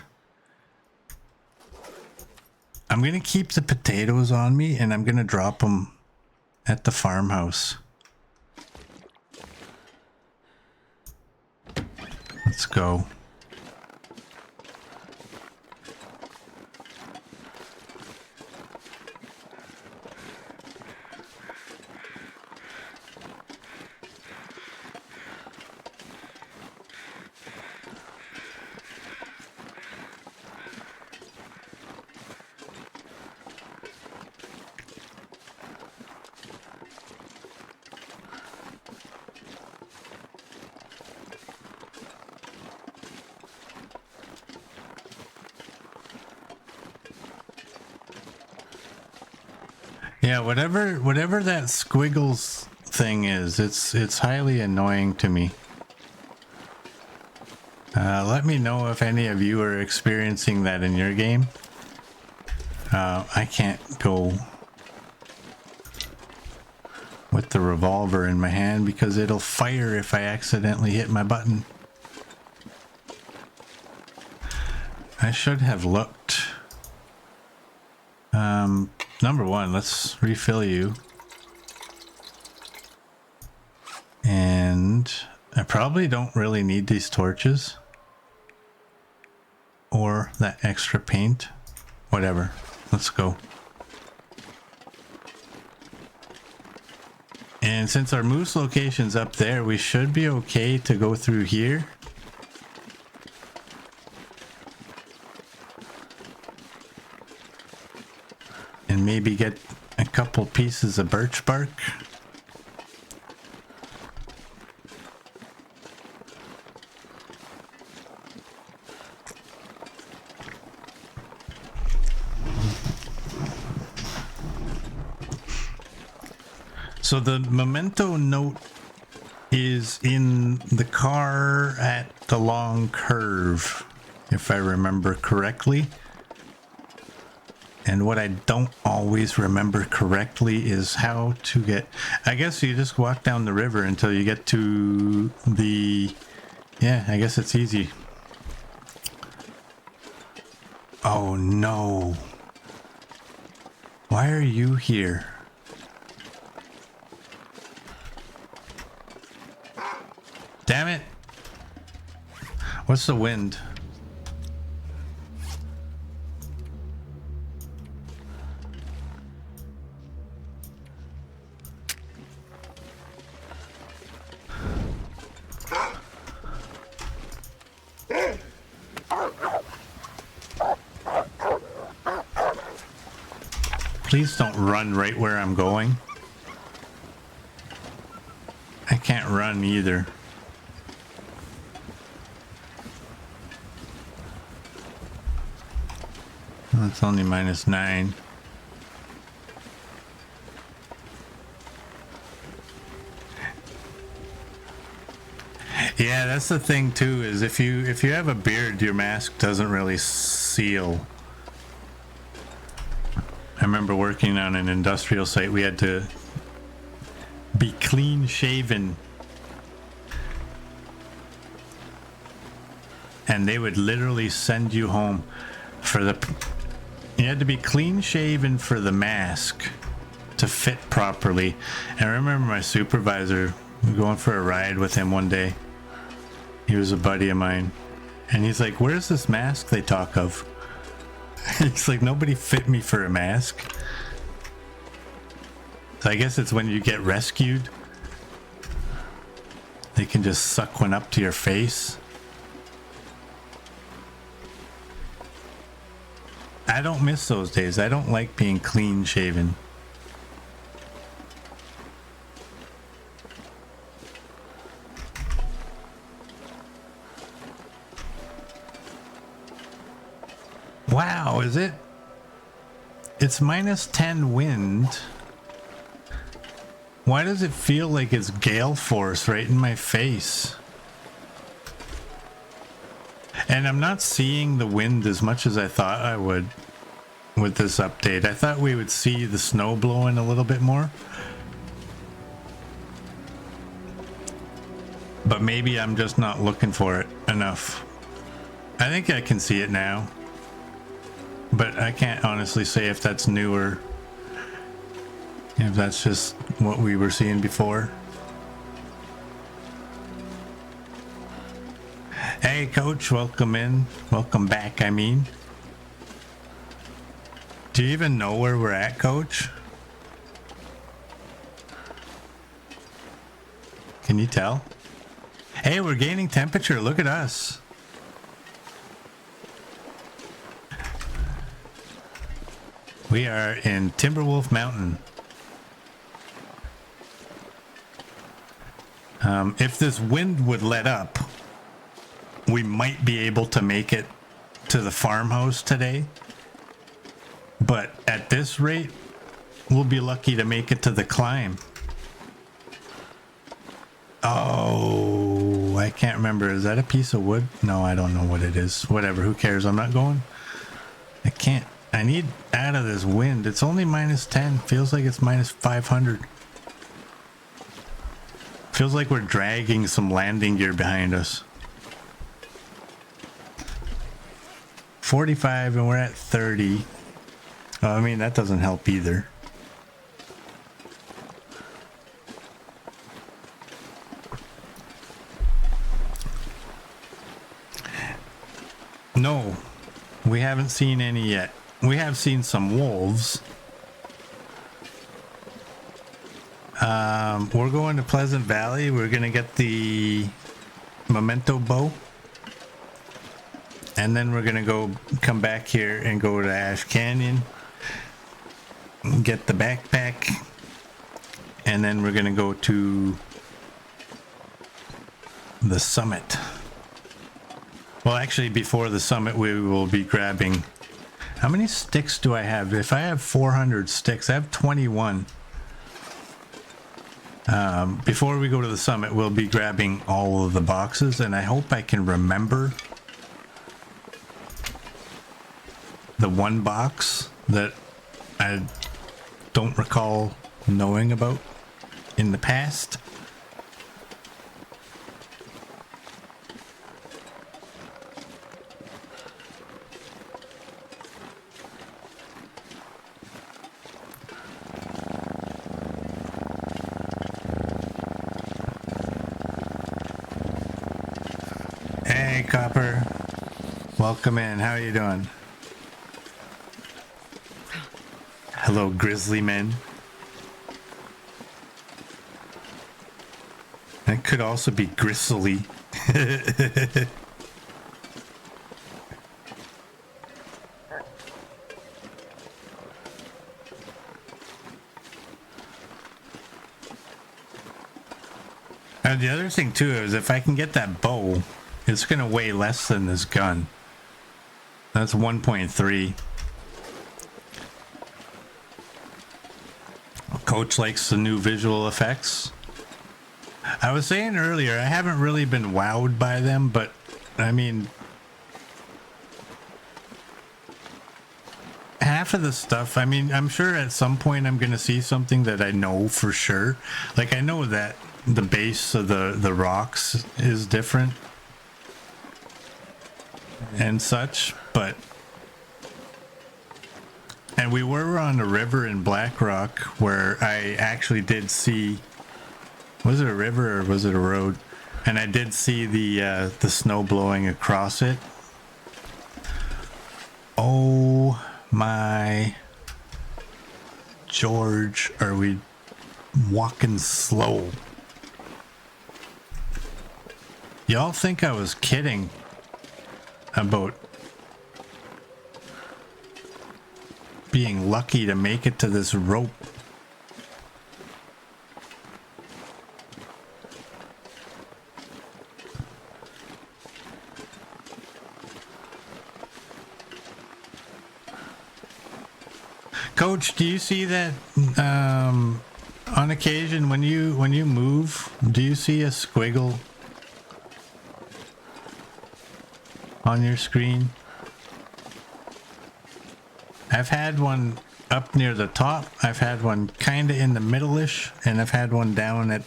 I'm going to keep the potatoes on me, and I'm going to drop them at the farmhouse. Let's go. Yeah, whatever that squiggles thing is, it's highly annoying to me. Let me know if any of you are experiencing that in your game. I can't go with the revolver in my hand because it'll fire if I accidentally hit my button. I should have looked. Number one, let's refill you. And I probably don't really need these torches. Or that extra paint. Whatever. Let's go. And since our moose location's up there, we should be okay to go through here. And maybe get a couple pieces of birch bark. So the memento note is in the car at the long curve, if I remember correctly. And what I don't always remember correctly is how to get... I guess you just walk down the river until you get to the... Yeah, I guess it's easy. Oh no. Why are you here? Damn it. What's the wind? Please don't run right where I'm going. I can't run either. Oh, it's only -9. Yeah, that's the thing too, is if you have a beard, your mask doesn't really seal. I remember working on an industrial site, we had to be clean shaven. And they would literally send you home for the... You had to be clean shaven for the mask to fit properly. And I remember my supervisor going for a ride with him one day. He was a buddy of mine. And he's like, where's this mask they talk of? It's like, nobody fit me for a mask. So I guess it's when you get rescued, they can just suck one up to your face. I don't miss those days. I don't like being clean shaven. Wow, is it? It's -10 wind. Why does it feel like it's gale force right in my face? And I'm not seeing the wind as much as I thought I would with this update. I thought we would see the snow blowing a little bit more. But maybe I'm just not looking for it enough. I think I can see it now. But I can't honestly say if that's new or if that's just what we were seeing before. Hey coach, welcome in. Welcome back, I mean. Do you even know where we're at, coach? Can you tell? Hey, we're gaining temperature. Look at us. We are in Timberwolf Mountain. If this wind would let up, we might be able to make it to the farmhouse today. But at this rate, we'll be lucky to make it to the climb. Oh, I can't remember. Is that a piece of wood? No, I don't know what it is. Whatever, who cares? I'm not going. I can't. I need out of this wind. It's only -10. Feels like it's -500. Feels like we're dragging some landing gear behind us. 45 and we're at 30. Oh, I mean, that doesn't help either. No, we haven't seen any yet. We have seen some wolves. We're going to Pleasant Valley. We're going to get the memento bow. And then we're going to come back here and go to Ash Canyon. Get the backpack. And then we're going to go to the summit. Well, actually, before the summit, we will be grabbing... How many sticks do I have? If I have 400 sticks, I have 21. Before we go to the summit, we'll be grabbing all of the boxes, and I hope I can remember the one box that I don't recall knowing about in the past. Hey, Copper. Welcome in. How are you doing? Hello, grizzly men. That could also be gristly. And the other thing too is if I can get that bow, it's gonna weigh less than this gun. That's 1.3. Coach likes the new visual effects. I was saying earlier, I haven't really been wowed by them, but I mean, half of the stuff, I mean, I'm sure at some point I'm going to see something that I know for sure. Like, I know that the base of the rocks is different and such, but... And we were on a river in Blackrock where I actually did see... Was it a river or was it a road? And I did see the snow blowing across it. Oh my George, are we walking slow? Y'all think I was kidding about being lucky to make it to this rope? Coach, do you see that on occasion when you move, do you see a squiggle on your screen? I've had one up near the top, I've had one kind of in the middle-ish, and I've had one down at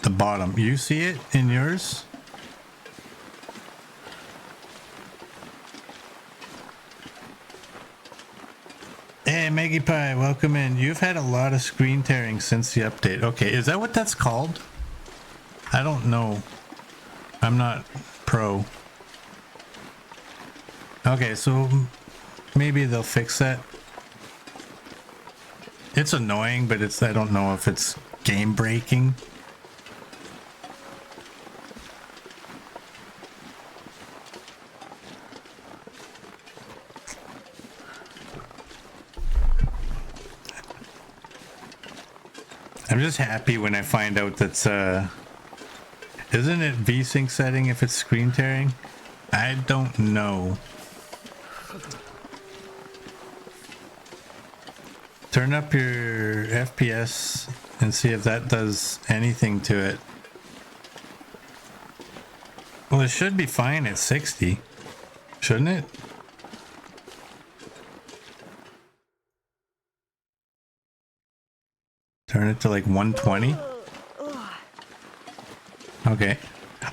the bottom. You see it in yours? Hey, Maggie Pie, welcome in. You've had a lot of screen tearing since the update. Okay, is that what that's called? I don't know. I'm not pro. Okay, so maybe they'll fix that. It's annoying, but I don't know if it's game breaking. I'm just happy when I find out that's, isn't it VSync setting if it's screen tearing? I don't know. Turn up your FPS and see if that does anything to it. Well, it should be fine at 60, shouldn't it? Turn it to like 120. Okay.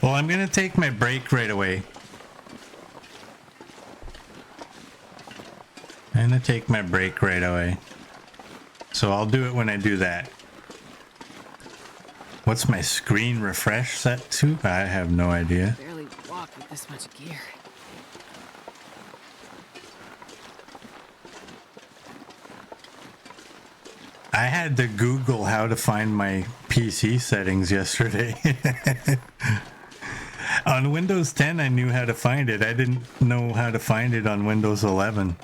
Well, I'm gonna take my break right away. I'm gonna take my break right away. So I'll do it when I do that. What's my screen refresh set to? I have no idea. Barely walk with this much gear. I had to Google how to find my PC settings yesterday. On Windows 10, I knew how to find it. I didn't know how to find it on Windows 11.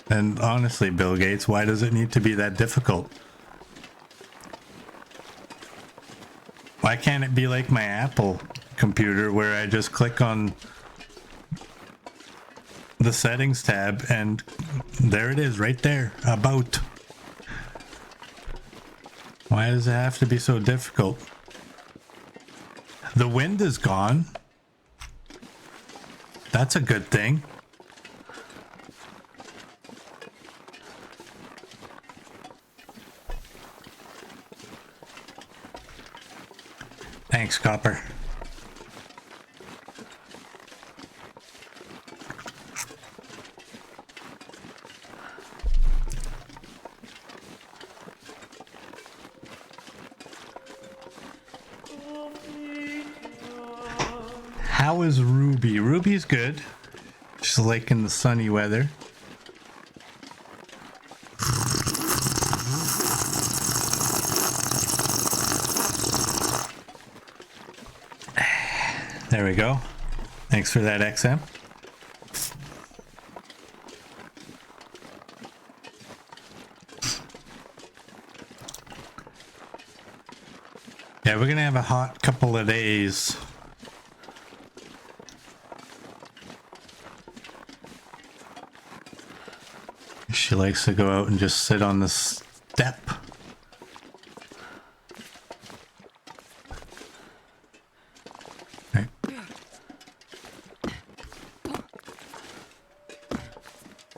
And honestly, Bill Gates, why does it need to be that difficult? Why can't it be like my Apple computer where I just click on the settings tab and there it is right there, about. Why does it have to be so difficult? The wind is gone. That's a good thing. Thanks, Copper. How is Ruby? Ruby's good. She's liking the sunny weather. There we go. Thanks for that, XM. Yeah, we're gonna have a hot couple of days. She likes to go out and just sit on the step. Right.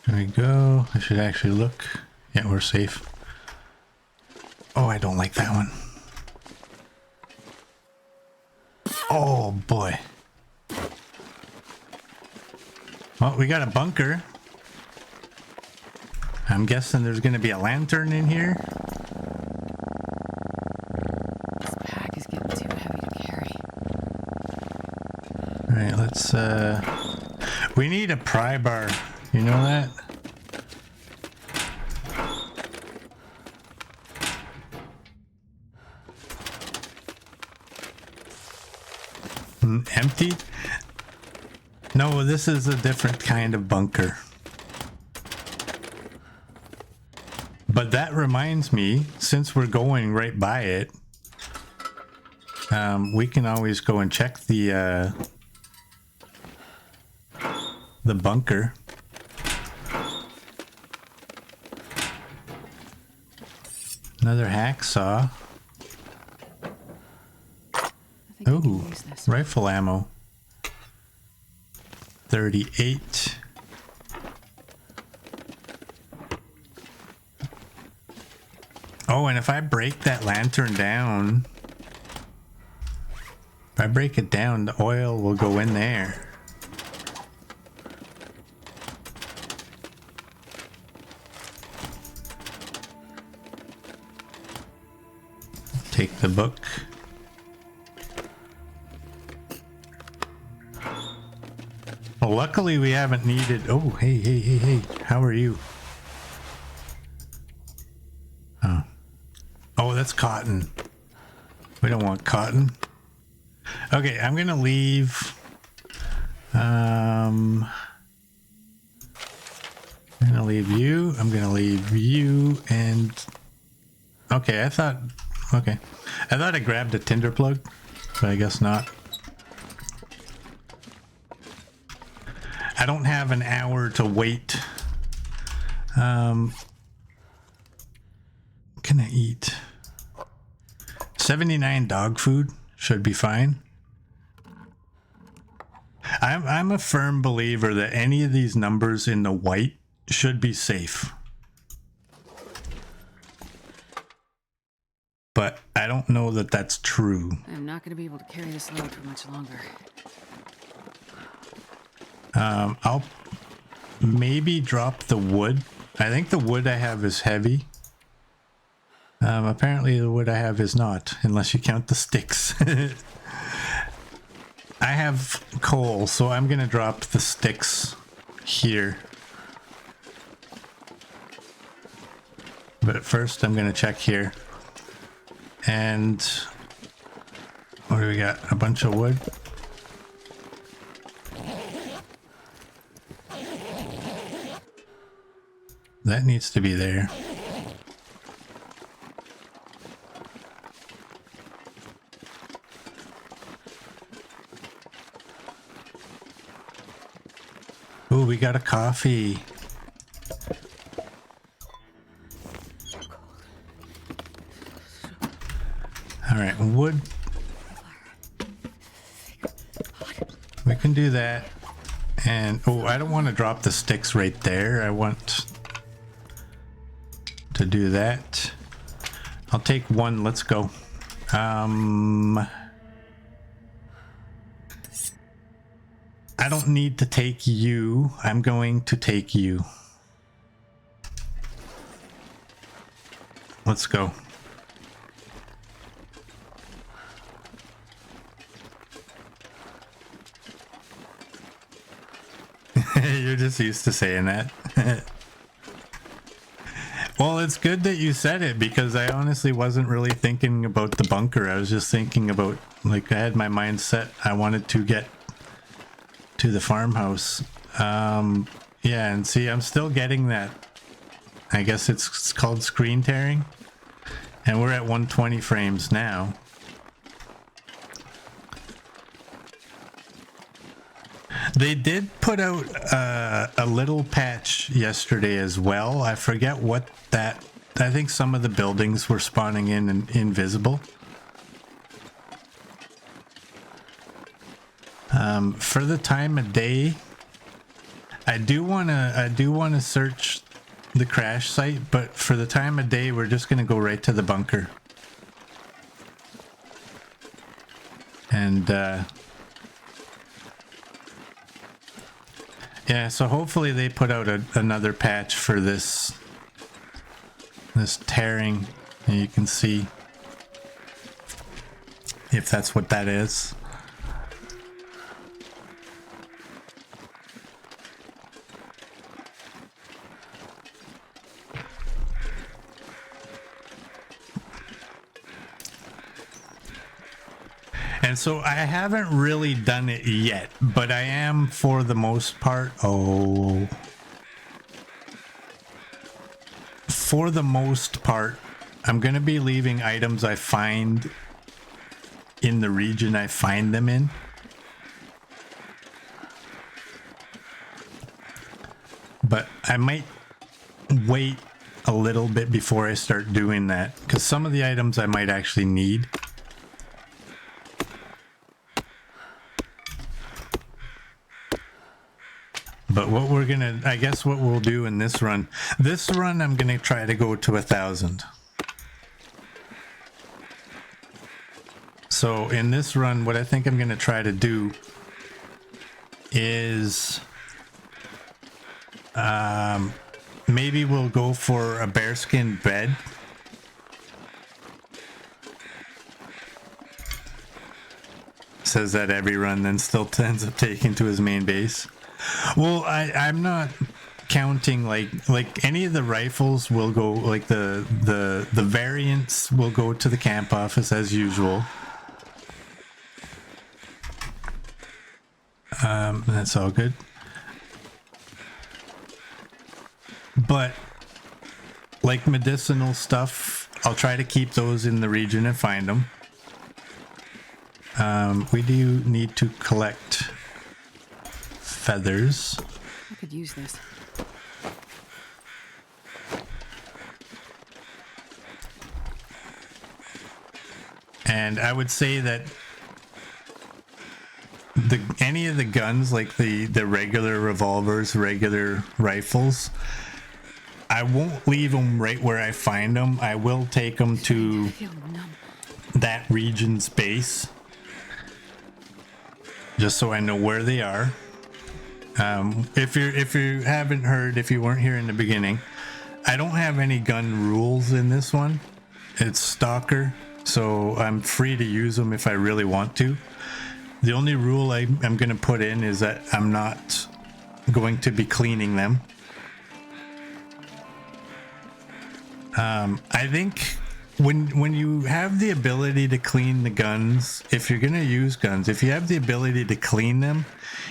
There we go. I should actually look. Yeah, we're safe. Oh, I don't like that one. Oh boy. Well, we got a bunker. I'm guessing there's going to be a lantern in here. This pack is getting too heavy to carry. All right, let's we need a pry bar. You know that? Empty? No, this is a different kind of bunker. But that reminds me, since we're going right by it, we can always go and check the bunker. Another hacksaw. Oh, rifle ammo. 38. Oh, and if I break that lantern down, if I break it down, the oil will go in there. Take the book. Well, luckily we haven't needed... Oh, hey. How are you? Oh. Oh, that's cotton. We don't want cotton. Okay, I'm gonna leave. I'm gonna leave you. I'm gonna leave you and... Okay, I thought I grabbed a tinder plug, but I guess not. I don't have an hour to wait. What can I eat? 79 dog food should be fine. I'm a firm believer that any of these numbers in the white should be safe. But I don't know that that's true. I'm not going to be able to carry this load for much longer. I'll maybe drop the wood. I think the wood I have is heavy. Apparently the wood I have is not, unless you count the sticks. I have coal, so I'm gonna drop the sticks here. But first I'm gonna check here. And what do we got? A bunch of wood. That needs to be there. Ooh, we got a coffee. All right, wood. We can do that. And, oh, I don't want to drop the sticks right there. I want to do that. I'll take one. Let's go. I don't need to take you. I'm going to take you. Let's go. You're just used to saying that. Well, it's good that you said it because I honestly wasn't really thinking about the bunker. I was just thinking about, like, I had my mind set. I wanted to get to the farmhouse. Yeah, and see, I'm still getting that. I guess it's called screen tearing. And we're at 120 frames now. They did put out a little patch yesterday as well. I forget what that... I think some of the buildings were spawning in and invisible. For the time of day, I do wanna search the crash site, but for the time of day, we're just gonna go right to the bunker. And yeah, so hopefully they put out another patch for this tearing, and you can see if that's what that is. And so I haven't really done it yet, but I am for the most part. Oh. For the most part, I'm going to be leaving items I find in the region I find them in. But I might wait a little bit before I start doing that, because some of the items I might actually need. But what we're gonna, I guess what we'll do in this run, I'm gonna try to go to 1,000. So in this run, what I think I'm gonna try to do is maybe we'll go for a bearskin bed. Says that every run, then still ends up taking to his main base. Well, I'm not counting like any of the rifles will go, like the variants will go to the camp office as usual. That's all good. But like medicinal stuff, I'll try to keep those in the region and find them. We do need to collect feathers. I could use this. And I would say that any of the guns, like the regular revolvers, regular rifles, I won't leave them right where I find them. I will take them to that region's base, just so I know where they are. If you haven't heard, if you weren't here in the beginning, I don't have any gun rules in this one. It's Stalker, so I'm free to use them if I really want to. The only rule I'm going to put in is that I'm not going to be cleaning them. I think when you have the ability to clean the guns, if you're going to use guns, if you have the ability to clean them,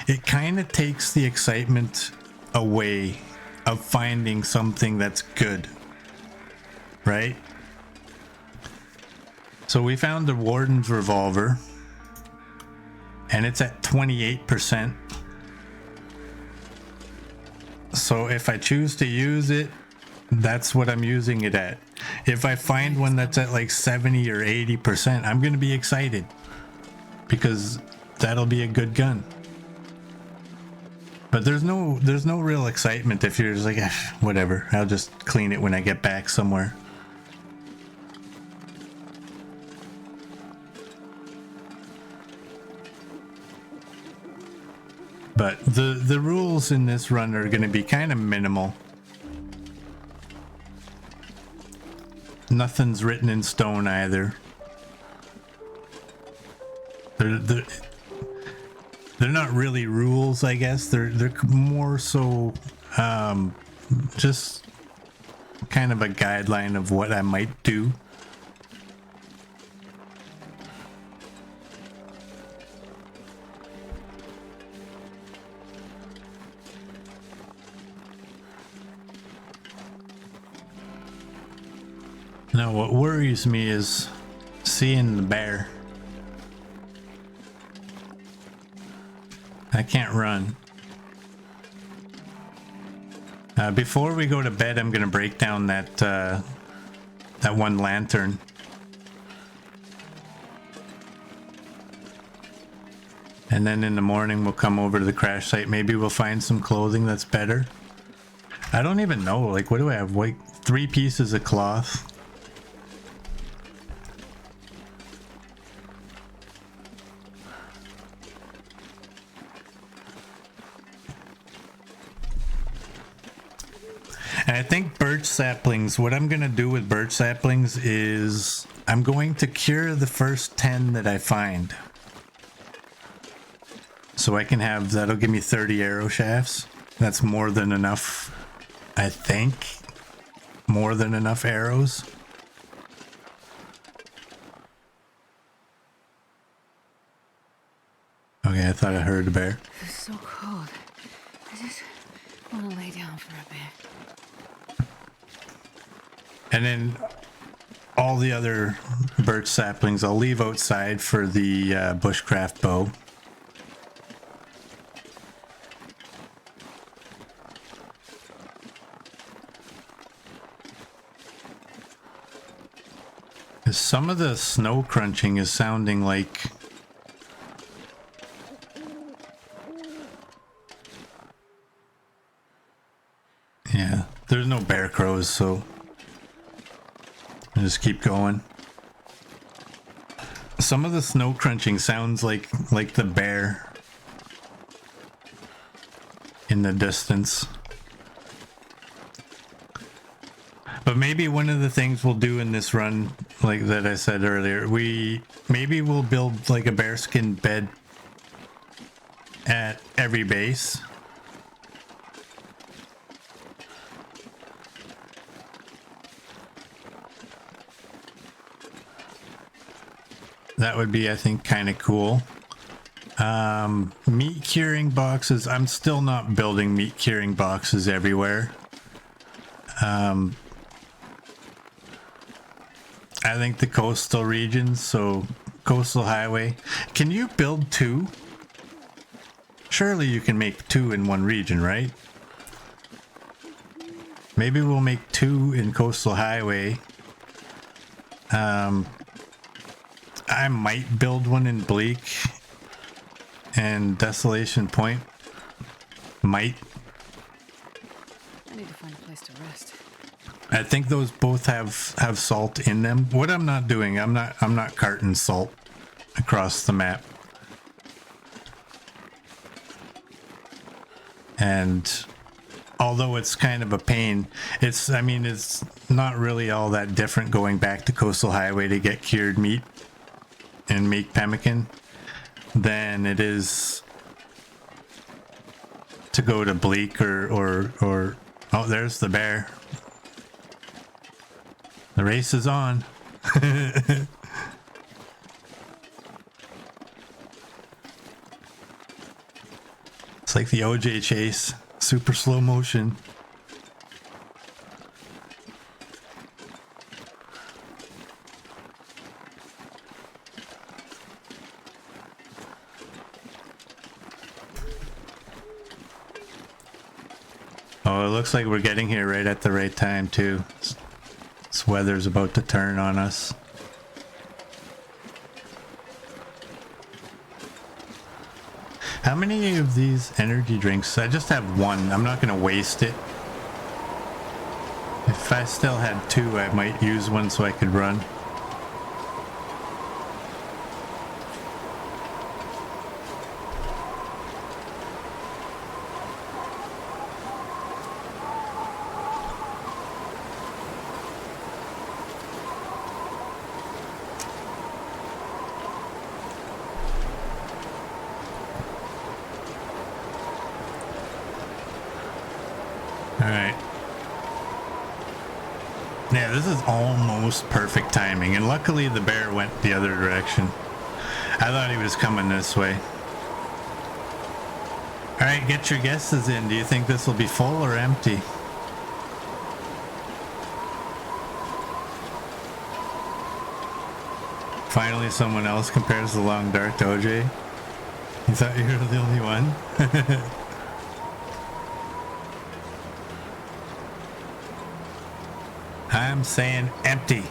it kind of takes the excitement away of finding something that's good, right? So we found the Warden's revolver, and it's at 28%. So if I choose to use it, that's what I'm using it at. If I find one that's at like 70 or 80%, I'm going to be excited because that'll be a good gun. But there's no real excitement if you're just like, whatever, I'll just clean it when I get back somewhere. But the rules in this run are going to be kind of minimal. Nothing's written in stone either. They're not really rules, I guess. They're more so just kind of a guideline of what I might do. Now, what worries me is seeing the bear. I can't run. Before we go to bed, I'm gonna break down that one lantern. And then in the morning, we'll come over to the crash site. Maybe we'll find some clothing that's better. I don't even know. Like, what do I have? Like 3 pieces of cloth. And I think birch saplings, what I'm going to do with birch saplings is I'm going to cure the first 10 that I find. So I can have, that'll give me 30 arrow shafts. That's more than enough, I think. More than enough arrows. Okay, I thought I heard a bear. It's so cold. I just want to lay down for a bit. And then all the other birch saplings I'll leave outside for the bushcraft bow. Some of the snow crunching is sounding like yeah, there's no bear crows, so I'll just keep going. Some of the snow crunching sounds like the bear in the distance. But maybe one of the things we'll do in this run, like that I said earlier, maybe we'll build like a bearskin bed at every base. That would be, I think, kind of cool. Meat curing boxes. I'm still not building meat curing boxes everywhere. I think the coastal regions, so coastal highway. Can you build 2? Surely you can make 2 in one region, right? Maybe we'll make 2 in coastal highway. I might build one in Bleak and Desolation Point. Might. I need to find a place to rest. I think those both have salt in them. What I'm not doing, I'm not carting salt across the map. And although it's kind of a pain, it's not really all that different going back to Coastal Highway to get cured meat and make pemmican than it is to go to Bleak or oh, there's the bear. The race is on. It's like the OJ chase, super slow motion. Oh, it looks like we're getting here right at the right time too. This weather's about to turn on us. How many of these energy drinks? I just have 1. I'm not going to waste it. If I still had 2, I might use one so I could run. All right. Yeah, this is almost perfect timing, and luckily the bear went the other direction. I thought he was coming this way. All right, get your guesses in. Do you think this will be full or empty? Finally, someone else compares the long dark to OJ. You thought you were the only one? I'm saying empty,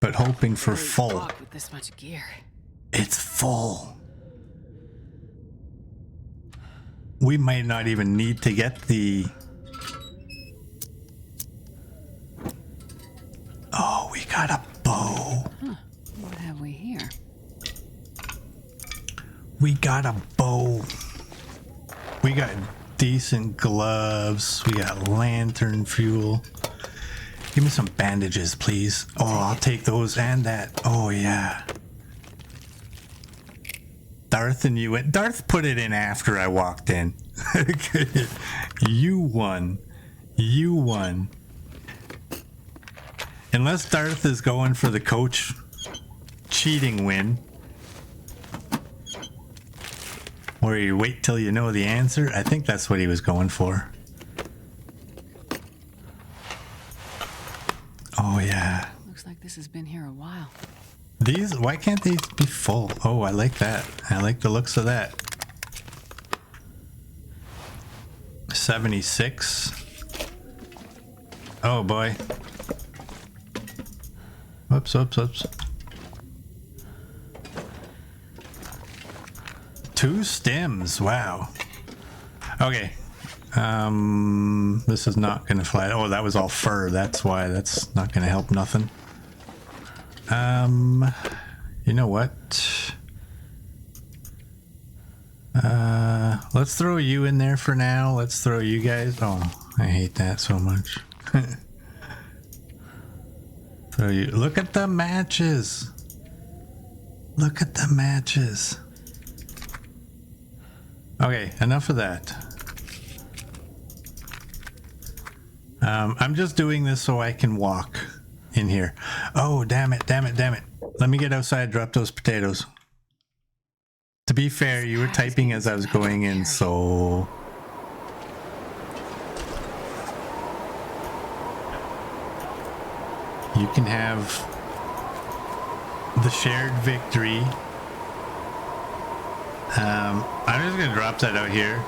but hoping for full. With this much gear. It's full. We might not even need to get the... Oh, we got a bow. Huh. What have we here? We got a bow. We got decent gloves. We got lantern fuel. Give me some bandages, please. Oh, I'll take those and that. Oh, yeah. Darth and you went. Darth put it in after I walked in. You won. You won. Unless Darth is going for the coach cheating win. Or you wait till you know the answer. I think that's what he was going for. Oh, yeah. Looks like this has been here a while. These, why can't these be full? Oh, I like that. I like the looks of that. 76. Oh boy. Whoops, whoops, whoops. 2 stems, wow. Okay. This is not gonna fly. Oh, that was all fur. That's why. That's not gonna help nothing. You know what? Let's throw you in there for now. Let's throw you guys. Oh, I hate that so much. Throw you. Look at the matches. Look at the matches. Okay, enough of that. I'm just doing this so I can walk in here. Oh, damn it, damn it, damn it. Let me get outside, drop those potatoes. To be fair, you were typing as I was going in, so... You can have the shared victory. I'm just gonna drop that out here.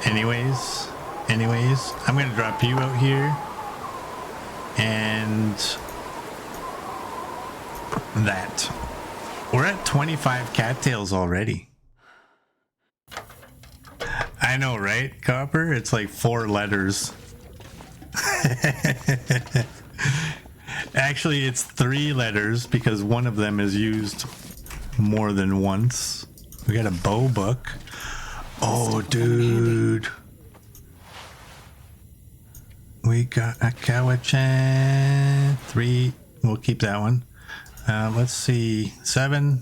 Anyways, I'm gonna drop you out here. And... that. We're at 25 cattails already. I know, right, Copper? It's like 4 letters. Actually, it's 3 letters because one of them is used more than once. We got a bow book. Oh, dude. We got a Kawachan. 3. We'll keep that one. Let's see. 7.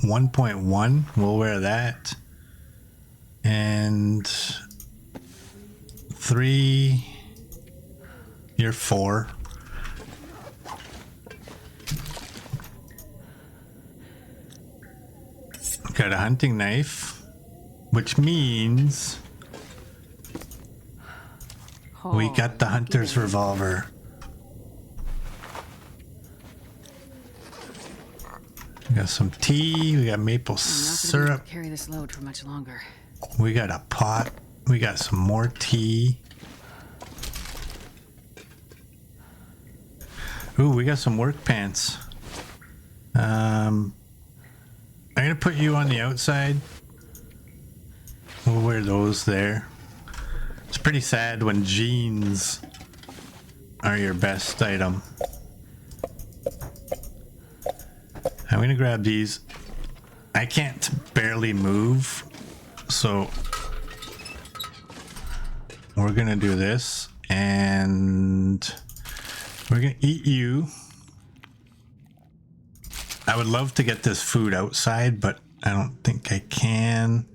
1.1. We'll wear that. And 3. You're 4. Got a hunting knife, which means we got the hunter's revolver. We got some tea. We got maple syrup. Carry this load for much longer. We got a pot. We got some more tea. Ooh, we got some work pants. I'm gonna put you on the outside. We'll wear those there. It's pretty sad when jeans are your best item. I'm gonna grab these. I can't barely move, so we're gonna do this, and we're gonna eat you. I would love to get this food outside, but I don't think I can.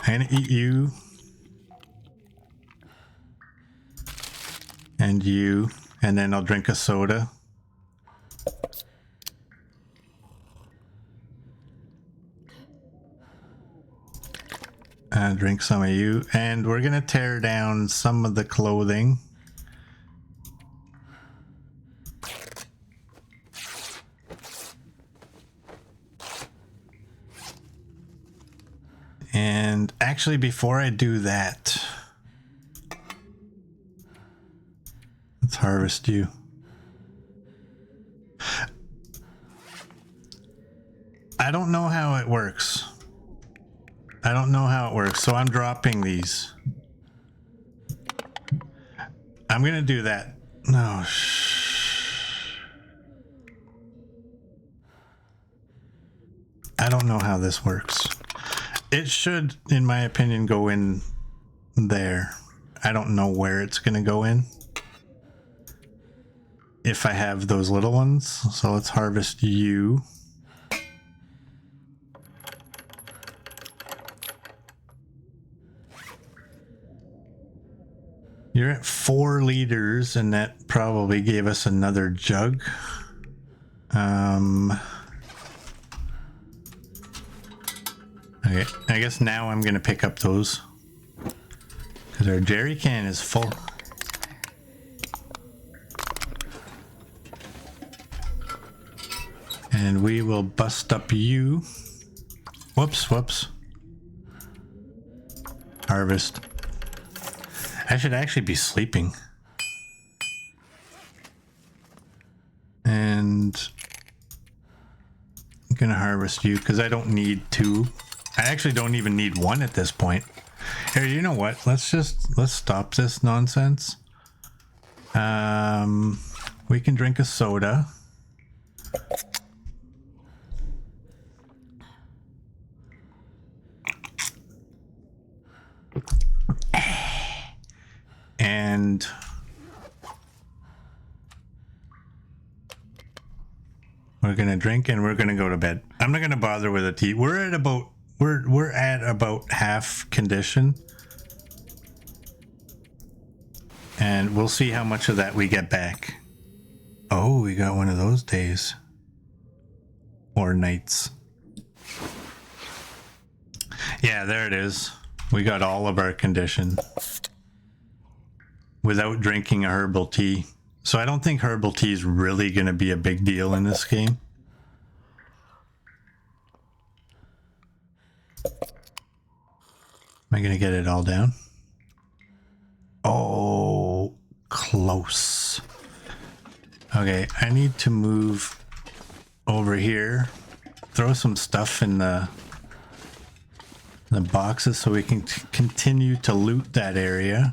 I'm gonna eat you. And you. And then I'll drink a soda. Drink some of you. And we're gonna tear down some of the clothing. And actually, before I do that, let's harvest you. I don't know how it works. I don't know how it works, so I'm dropping these. I'm gonna do that. No, I don't know how this works. It should, in my opinion, go in there. I don't know where it's gonna go in. If I have those little ones. So let's harvest you. You're at 4 liters, and that probably gave us another jug. Okay, I guess now I'm gonna pick up those because our jerry can is full. And we will bust up you. Whoops. Harvest. I should actually be sleeping. And I'm gonna harvest you because I don't need 2. I actually don't even need 1 at this point. Here, you know what? Let's stop this nonsense. We can drink a soda. And we're gonna drink and we're gonna go to bed. I'm not gonna bother with a tea. We're at about half condition, and we'll see how much of that we get back. Oh, we got one of those days or nights. Yeah, there it is. We got all of our condition without drinking a herbal tea. So I don't think herbal tea is really going to be a big deal in this game. Am I going to get it all down? Oh, close. Okay, I need to move over here. Throw some stuff in the boxes so we can continue to loot that area.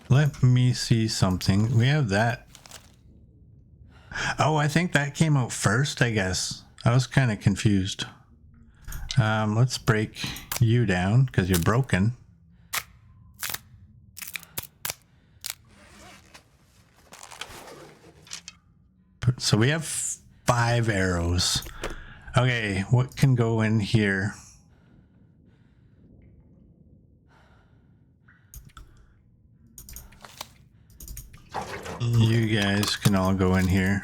Let me see something. We have that. Oh, I think that came out first, I guess. I was kind of confused. Let's break you down because you're broken. So we have 5 arrows. Okay, what can go in here? You guys can all go in here.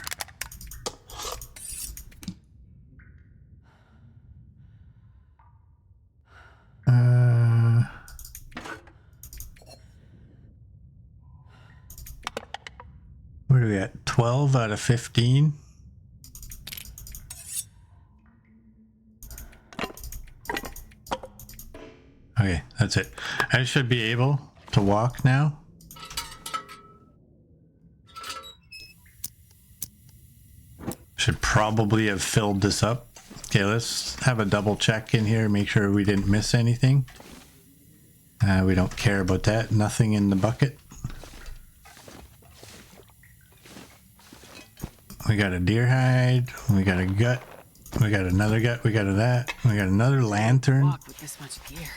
Where are we at? 12 out of 15. Okay, that's it. I should be able to walk now. Should probably have filled this up. Okay, let's have a double check in here, make sure we didn't miss anything. We don't care about that. Nothing in the bucket. We got a deer hide. We got a gut. We got another gut. We got that. We got another lantern. Walk with this much gear.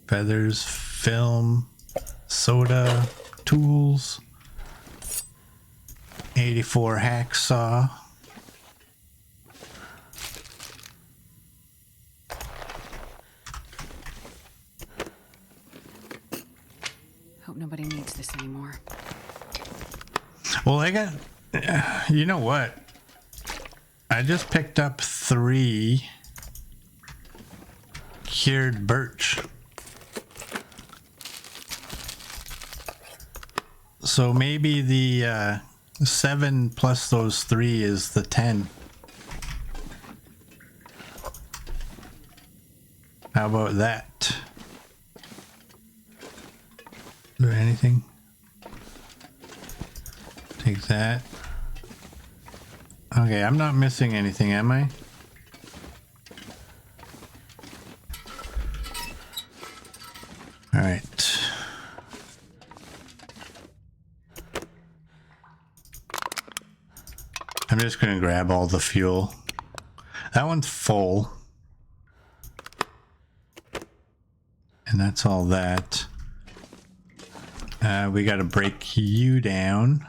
Feathers, film, soda, tools. 84 hacksaw. Hope nobody needs this anymore. Well, I got, you know what? I just picked up 3 cured birch. So maybe the 7 plus those 3 is the 10. How about that? Is there anything? Take that. Okay, I'm not missing anything, am I? All right. I'm just gonna grab all the fuel. That one's full. And that's all that. We gotta break you down.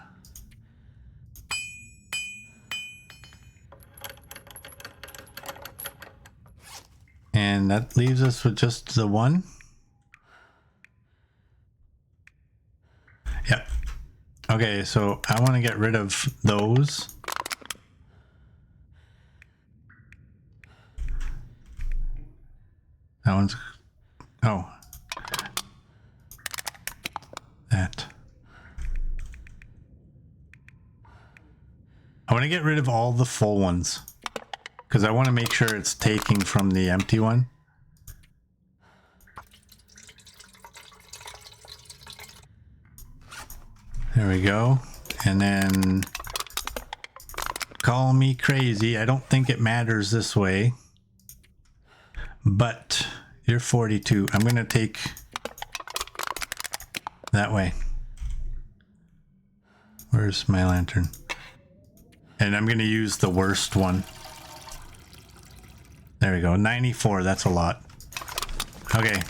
And that leaves us with just the one. Yep. Okay, so I want to get rid of those. That one's... Oh. That. I want to get rid of all the full ones. Because I want to make sure it's taking from the empty one. There we go. And then... Call me crazy. I don't think it matters this way. But you're 42. I'm going to take that way. Where's my lantern? And I'm going to use the worst one. There we go. 94. That's a lot. Okay.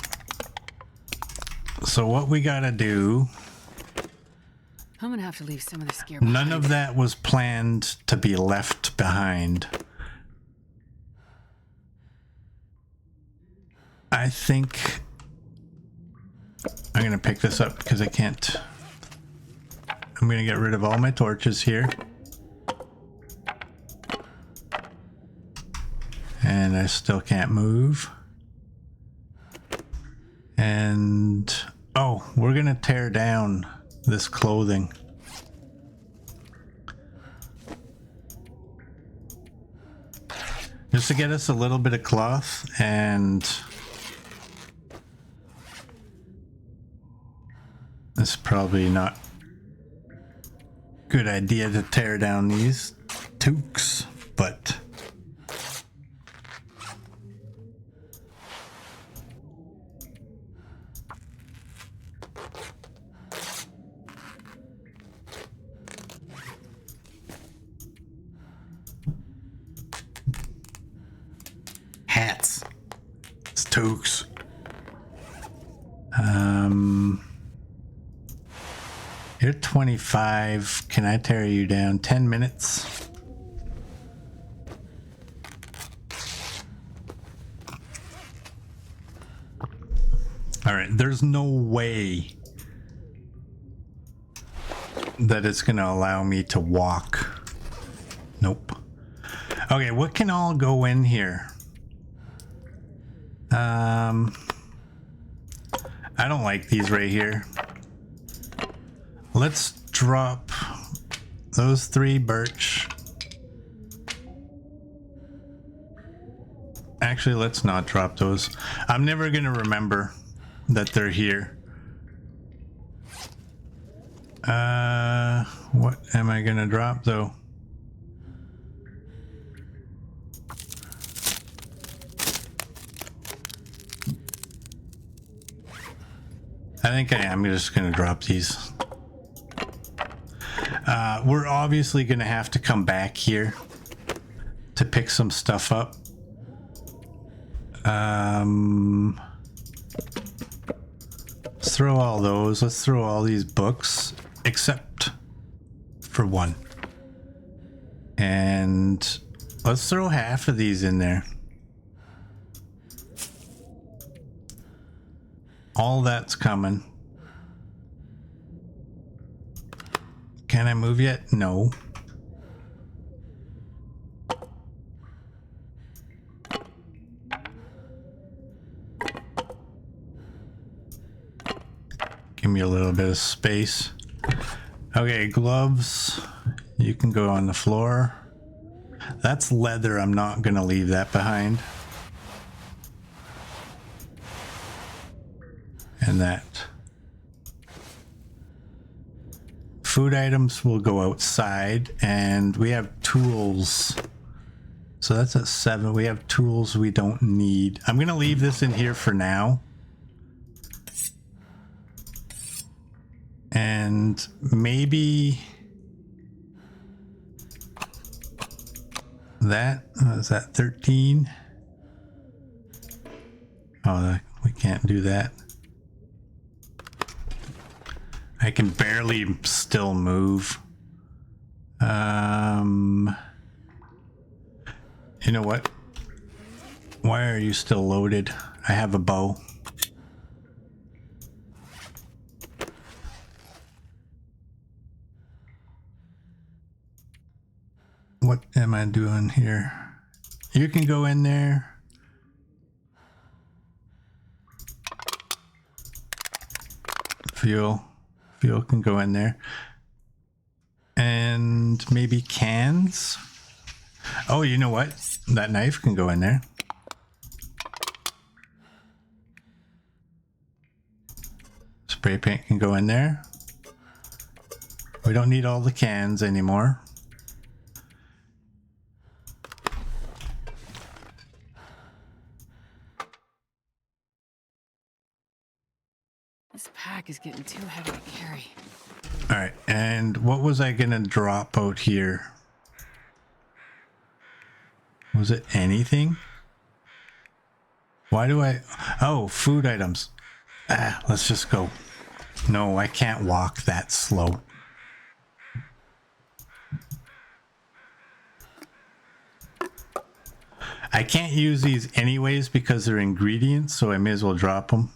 So what we got to do... I'm gonna have to leave some of this gear behind. None of that was planned to be left behind. I think I'm going to pick this up because I can't. I'm going to get rid of all my torches here. And I still can't move. And oh, we're going to tear down this clothing. Just to get us a little bit of cloth and... It's probably not a good idea to tear down these toques, but hats. It's toques. You're 25. Can I tear you down? 10 minutes. All right. There's no way that it's going to allow me to walk. Nope. Okay. What can all go in here? I don't like these right here. Let's drop those 3 birch. Actually, let's not drop those. I'm never going to remember that they're here. What am I going to drop though? I think I am just going to drop these. We're obviously going to have to come back here to pick some stuff up. Let's throw all those. Let's throw all these books, except for one. And let's throw half of these in there. All that's coming. Can I move yet? No. Give me a little bit of space. Okay, gloves. You can go on the floor. That's leather. I'm not going to leave that behind. And that. Food items will go outside, and we have tools. So that's at 7. We have tools we don't need. I'm going to leave this in here for now. And maybe that, is that 13? Oh, we can't do that. I can barely still move. You know what? Why are you still loaded? I have a bow. What am I doing here? You can go in there. Fuel can go in there. And maybe cans. Oh, you know what? That knife can go in there. Spray paint can go in there. We don't need all the cans anymore. This pack is getting too heavy to carry. All right, and what was I gonna drop out here? Was it anything? Why do I... Oh, food items. Let's just go. No, I can't walk that slow. I can't use these anyways because they're ingredients, so I may as well drop them.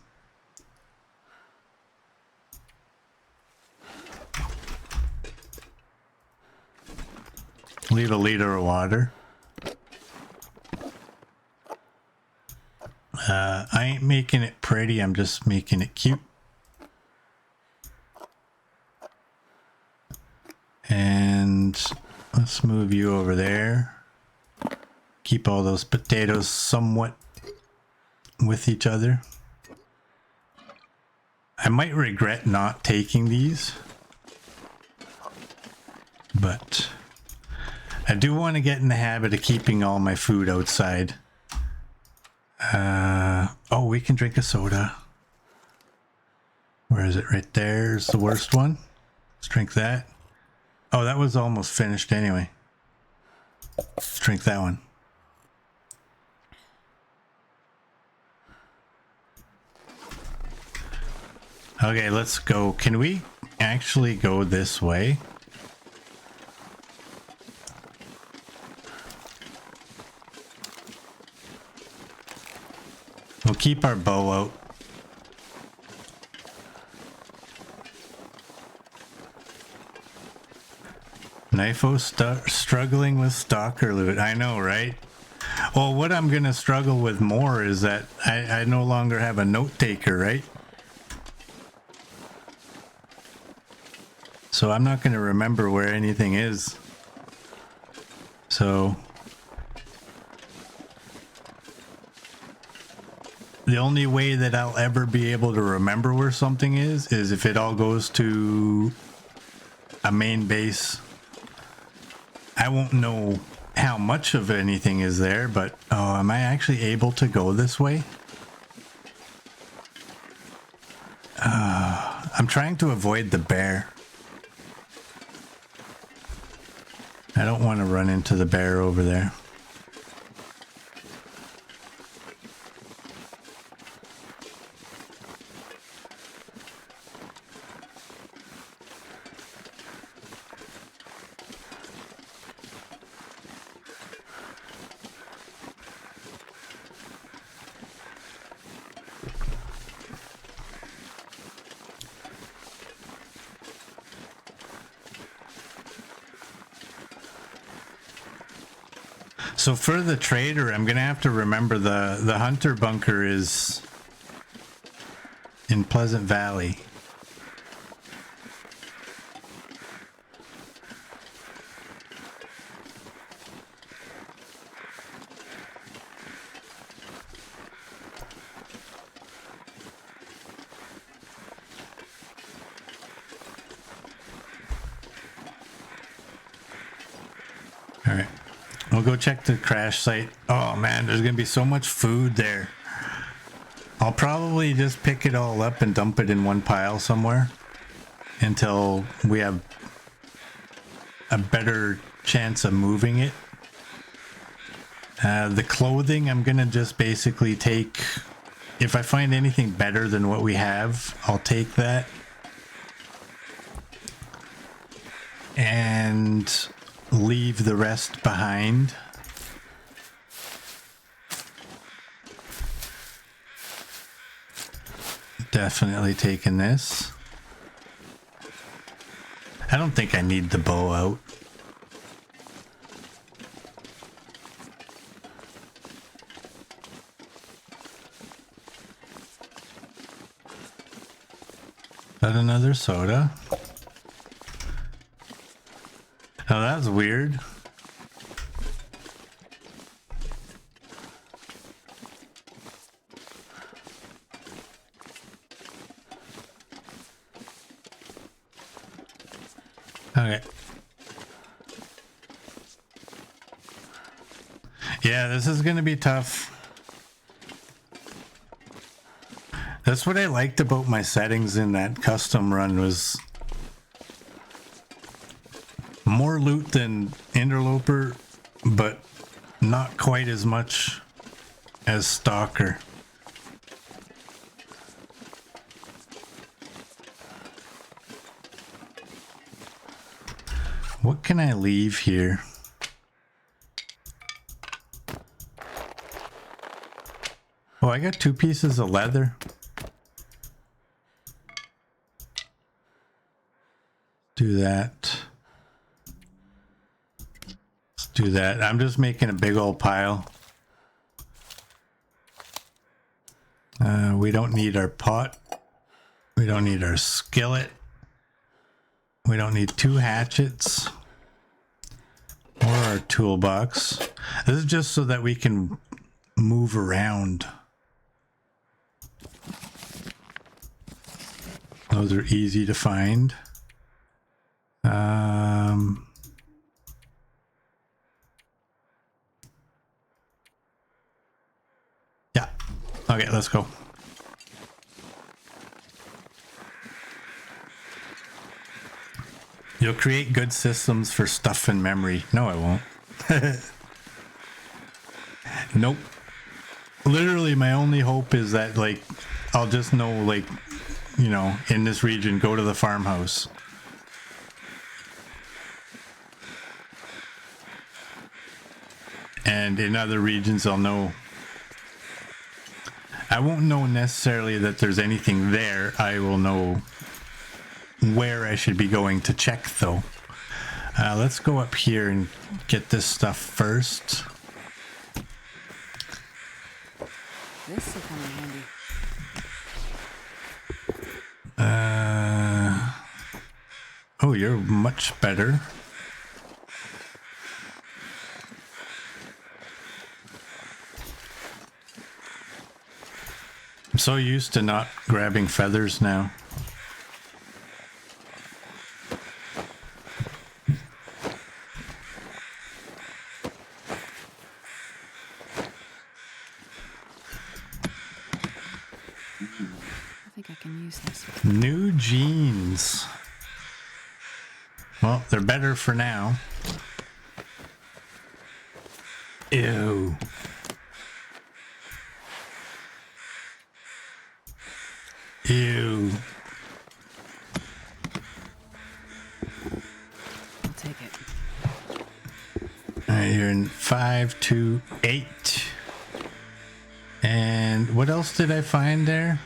Leave a liter of water. I ain't making it pretty, I'm just making it cute. And let's move you over there. Keep all those potatoes somewhat with each other. I might regret not taking these, but I do want to get in the habit of keeping all my food outside. Oh, we can drink a soda. Where is it? Right there's the worst one. Let's drink that. Oh, that was almost finished anyway. Let's drink that one. Okay, let's go. Can we actually go this way? We'll keep our bow out. Knifo struggling with stalker loot. I know, right? Well, what I'm gonna struggle with more is that I no longer have a note taker, right? So I'm not gonna remember where anything is. So the only way that I'll ever be able to remember where something is if it all goes to a main base. I won't know how much of anything is there, but oh, am I actually able to go this way? I'm trying to avoid the bear. I don't want to run into the bear over there. So for the trader, I'm gonna have to remember the hunter bunker is in Pleasant Valley. All right, we'll go check the crash site. Oh man, there's gonna be so much food there. I'll probably just pick it all up and dump it in one pile somewhere until we have a better chance of moving it. The clothing, I'm gonna just basically take, if I find anything better than what we have, I'll take that. And leave the rest behind. Definitely taking this. I don't think I need the bow out. Got another soda. Oh, that's weird. Okay. Yeah, this is gonna be tough. That's what I liked about my settings in that custom run was more loot than Interloper, but not quite as much as Stalker. What can I leave here? Oh, I got 2 pieces of leather. Do that. Let's do that. I'm just making a big old pile. We don't need our pot. We don't need our skillet. We don't need 2 hatchets or our toolbox. This is just so that we can move around. Those are easy to find. Yeah. Okay, let's go. You'll create good systems for stuff in memory. No, I won't. Nope. Literally, my only hope is that, like, I'll just know, like, you know, in this region, go to the farmhouse. And in other regions, I'll know. I won't know necessarily that there's anything there. I will know where I should be going to check, though. Let's go up here and get this stuff first. This will come in handy. Oh, you're much better. I'm so used to not grabbing feathers now. I think I can use this. New jeans. Well, they're better for now. Ew. Ew. I'll take it. Alright, you're in 5, 2, 8. And what else did I find there?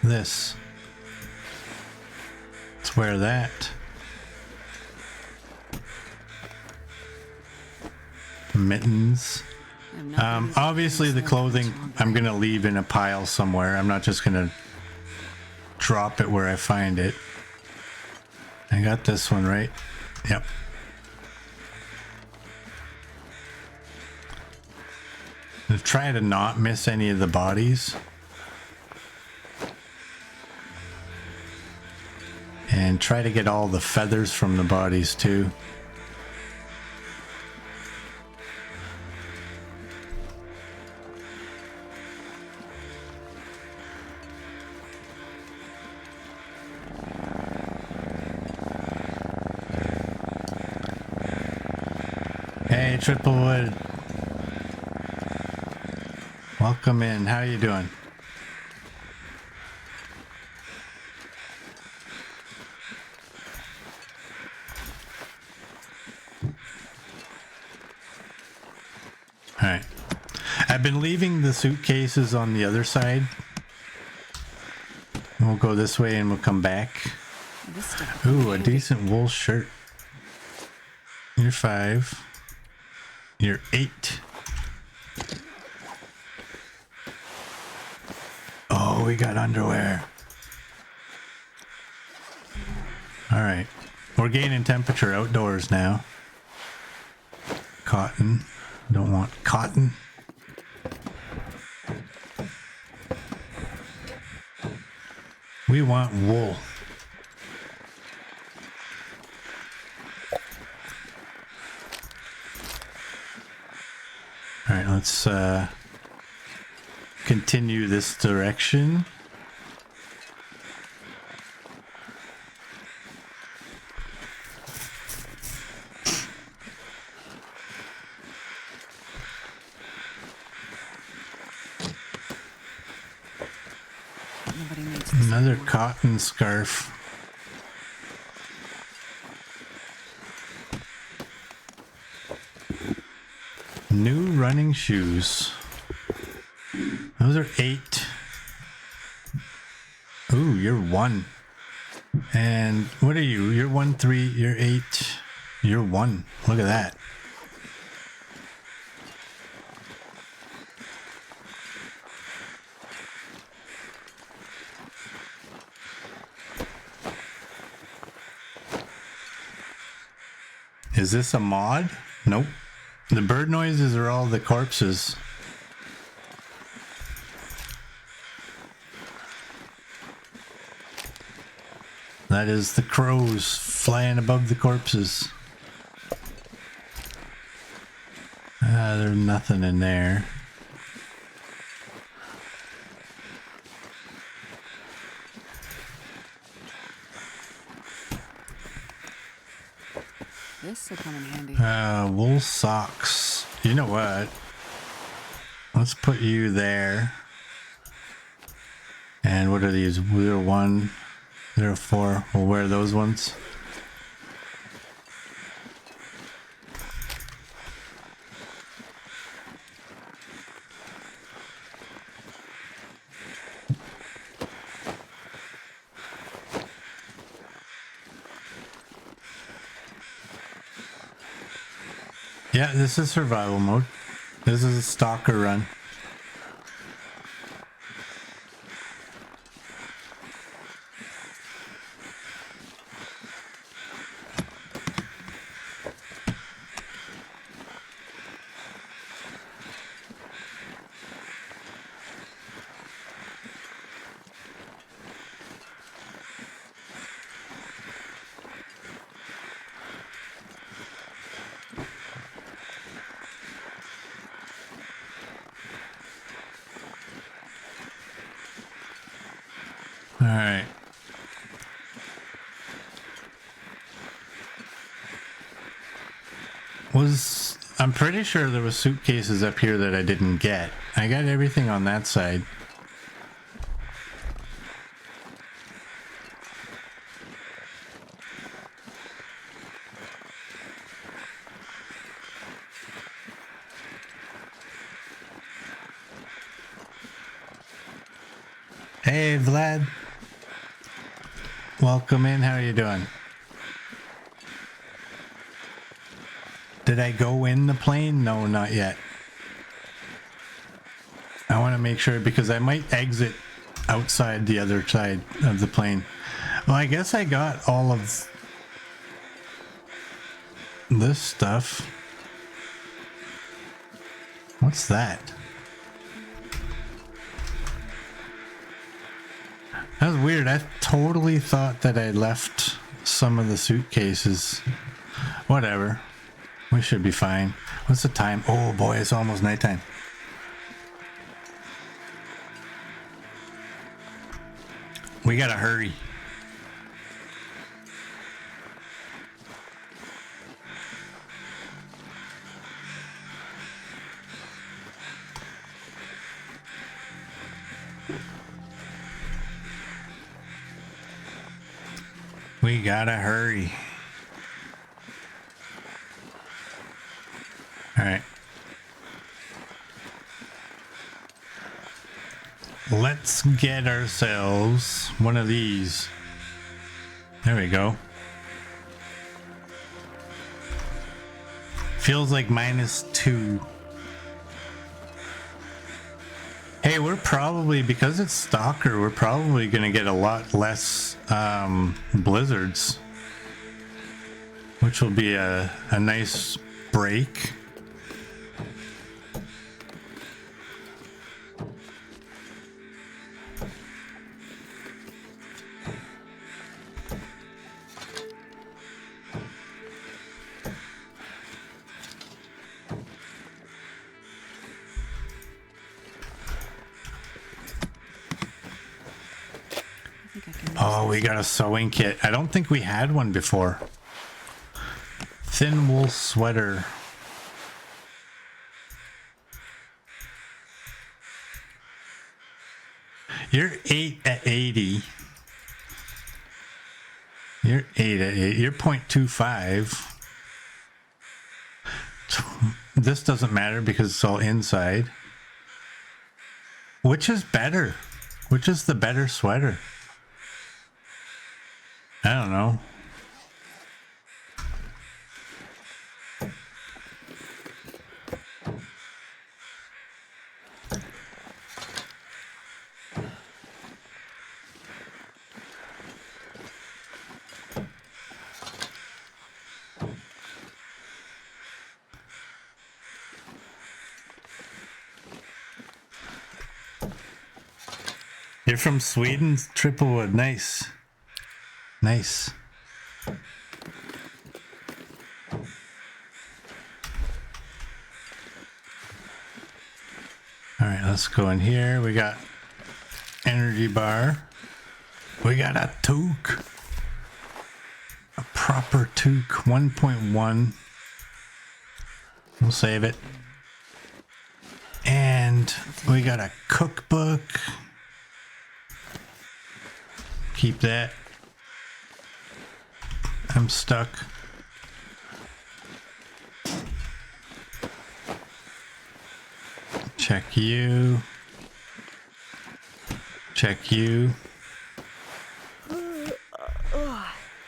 This. Let's wear that. Mittens. I'm not gonna use Obviously the things clothing much longer. I'm gonna leave in a pile somewhere. I'm not just gonna drop it where I find it. I got this one right. Yep. I'll try to not miss any of the bodies. And try to get all the feathers from the bodies too. Hey, Triplewood. Welcome in. How you doing? All right. I've been leaving the suitcases on the other side. We'll go this way and we'll come back. This stuff. Ooh, a decent wool shirt. You're 5. You're 8. Oh, we got underwear. All right. We're gaining temperature outdoors now. Cotton. Don't want cotton. We want wool. All right, let's continue this direction. Nobody needs this Another anymore. cotton scarf. New running shoes. Those are 8. Ooh, you're 1. And what are you? You're 1, 3, you're 8. You're 1. Look at that. Is this a mod? Nope. The bird noises are all the corpses. That is the crows flying above the corpses. There's nothing in there. This will come in handy. Wool socks. You know what? Let's put you there. And what are these? 01, 04. We'll wear those ones. Yeah, this is survival mode. This is a stalker run. All right. I'm pretty sure there was suitcases up here that I didn't get. I got everything on that side. Hey, Vlad. Welcome in. How are you doing? Did I go in the plane? No, not yet. I want to make sure because I might exit outside the other side of the plane. Well, I guess I got all of this stuff. What's that? That was weird. I totally thought that I left some of the suitcases. Whatever. We should be fine. What's the time? Oh boy, it's almost nighttime. We gotta hurry. We gotta hurry. All right. Let's get ourselves one of these. There we go. Feels like -2. Hey, we're probably, because it's Stalker, we're probably going to get a lot less blizzards, which will be a nice break. Oh, we got a sewing kit. I don't think we had one before. Thin wool sweater. You're 8 at 80. You're 8 at 8. You're 0.25. This doesn't matter because it's all inside. Which is better? Which is the better sweater? I don't know. You're from Sweden, Triplewood. Nice. Nice. All right, let's go in here. We got energy bar. We got a toque. A proper toque, 1.1. We'll save it. And we got a cookbook. Keep that. I'm stuck. Check you. Check you.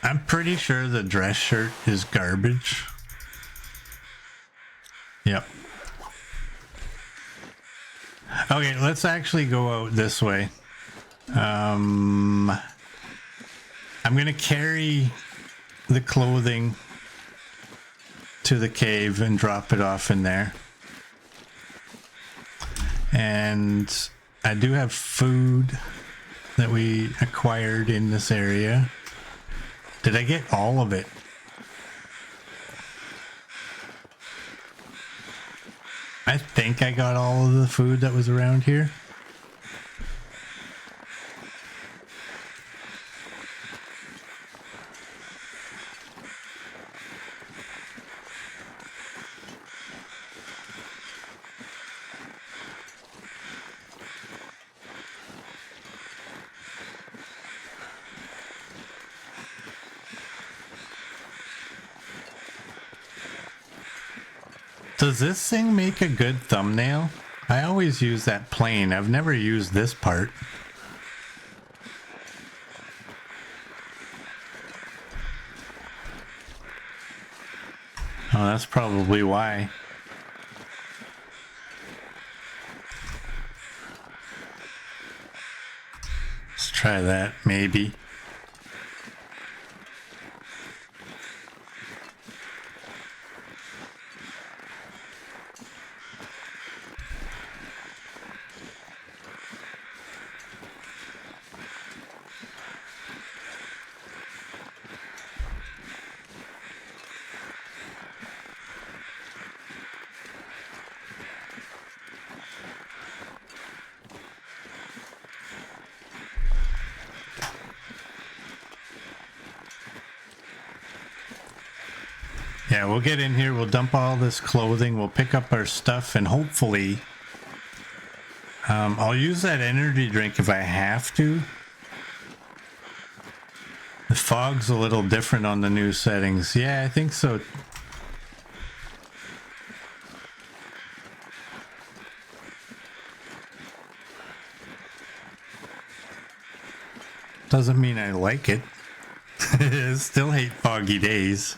I'm pretty sure the dress shirt is garbage. Yep. Okay, let's actually go out this way. I'm gonna carry the clothing to the cave and drop it off in there. And I do have food that we acquired in this area. Did I get all of it? I think I got all of the food that was around here. Does this thing make a good thumbnail? I always use that plane. I've never used this part. Oh, that's probably why. Let's try that, maybe. Yeah, we'll get in here, we'll dump all this clothing, we'll pick up our stuff, and hopefully I'll use that energy drink if I have to. The fog's a little different on the new settings. Yeah, I think so. Doesn't mean I like it. Still hate foggy days.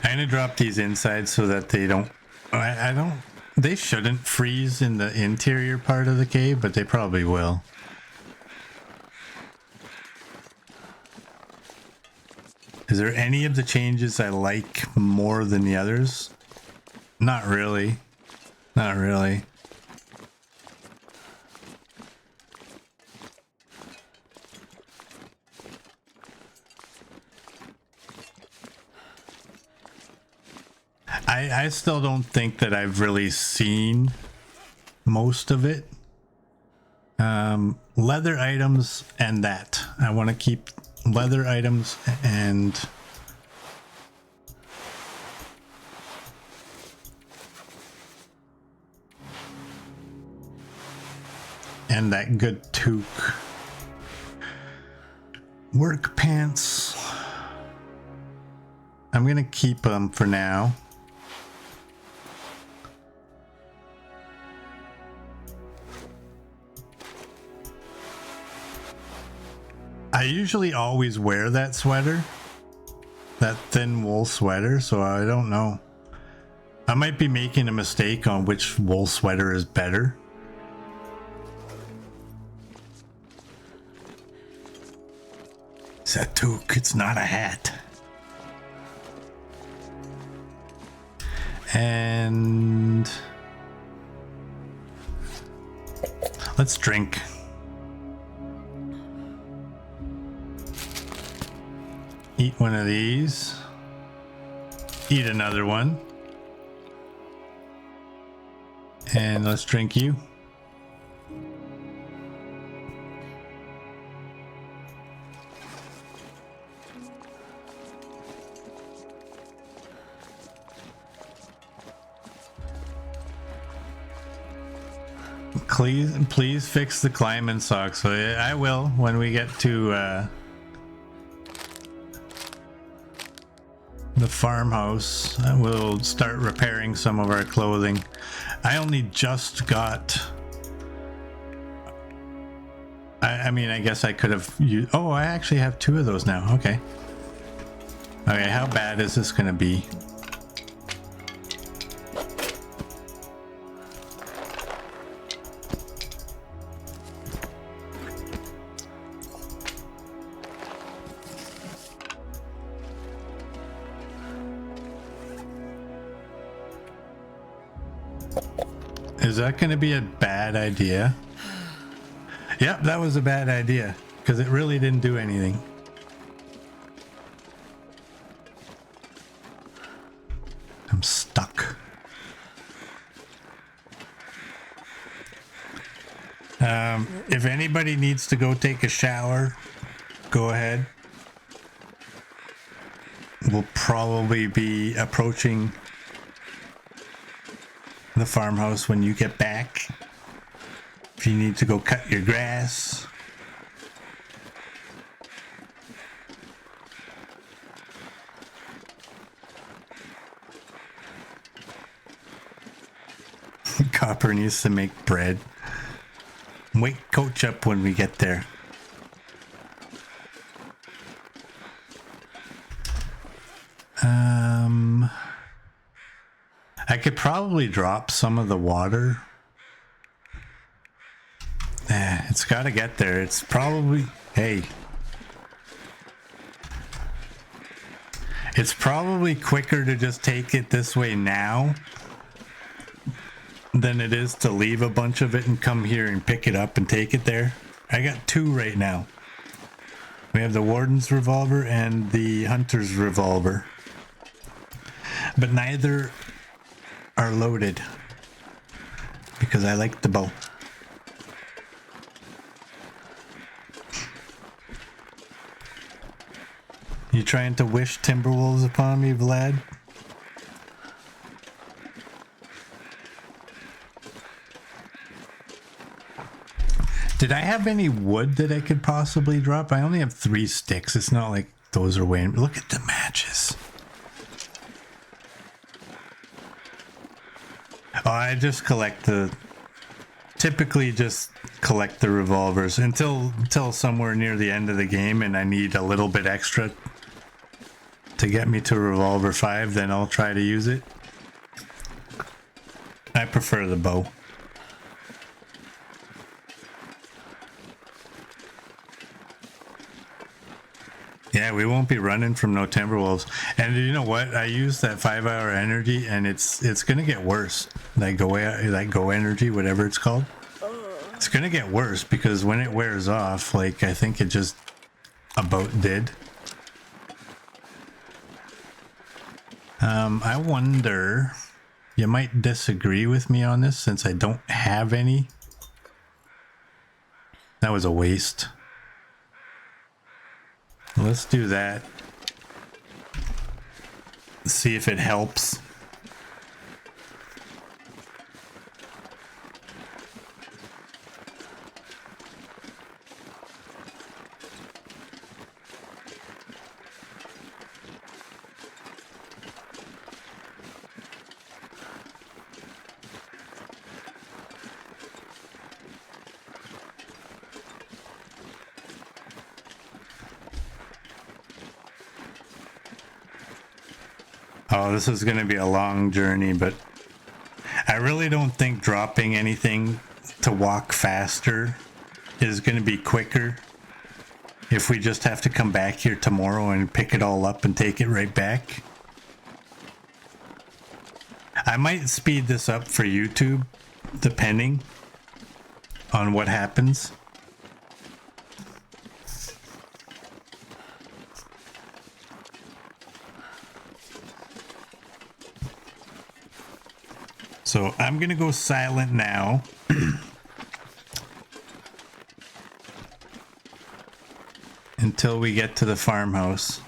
I'm gonna drop these inside so that they don't. I don't. They shouldn't freeze in the interior part of the cave, but they probably will. Is there any of the changes I like more than the others? Not really. Not really. I still don't think that I've really seen most of it. Leather items and that. I want to keep leather items and that good toque. Work pants. I'm gonna keep them for now. I usually always wear that sweater, that thin wool sweater, so I don't know. I might be making a mistake on which wool sweater is better. It's a toque, it's not a hat. And let's drink. Eat one of these. Eat another one. And let's drink you. Please fix the climbing socks. So I will when we get to the farmhouse. We'll start repairing some of our clothing. I only just got. I mean, I guess I could have used. Oh, I actually have 2 of those now. Okay. Okay, how bad is this going to be? Is that going to be a bad idea? Yep, that was a bad idea because it really didn't do anything. I'm stuck. If anybody needs to go take a shower, go ahead. We'll probably be approaching the farmhouse when you get back. If you need to go cut your grass. Copper needs to make bread. Wake Coach up when we get there. I could probably drop some of the water. It's got to get there. It's probably... Hey. It's probably quicker to just take it this way now than it is to leave a bunch of it and come here and pick it up and take it there. I got 2 right now. We have the Warden's revolver and the Hunter's revolver. But neither are loaded because I like the bow. You trying to wish Timberwolves upon me, Vlad? Did I have any wood that I could possibly drop? I only have 3 sticks. It's not like those are weighing. Look at the matches. Oh, I just collect the... Typically just collect the revolvers until somewhere near the end of the game and I need a little bit extra to get me to revolver 5, then I'll try to use it. I prefer the bow. Yeah, we won't be running from no Timberwolves. And you know what? I use that 5-hour energy and it's gonna get worse. That go energy, whatever it's called. It's gonna get worse because when it wears off, like I think it just about did. I wonder, you might disagree with me on this since I don't have any. That was a waste. Let's do that. See if it helps. Oh, this is going to be a long journey, but I really don't think dropping anything to walk faster is going to be quicker if we just have to come back here tomorrow and pick it all up and take it right back. I might speed this up for YouTube, depending on what happens. So I'm going to go silent now. Until we get to the farmhouse.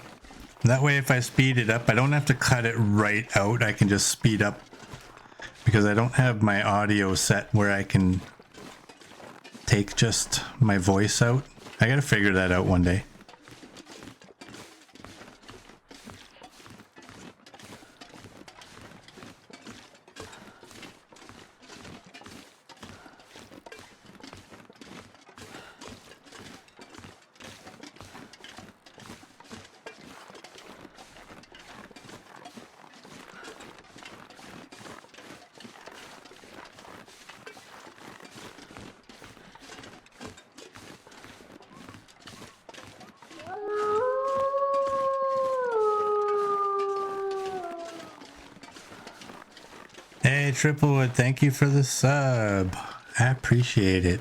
That way if I speed it up, I don't have to cut it right out. I can just speed up because I don't have my audio set where I can take just my voice out. I got to figure that out one day. Hey, Triplewood, thank you for the sub. I appreciate it.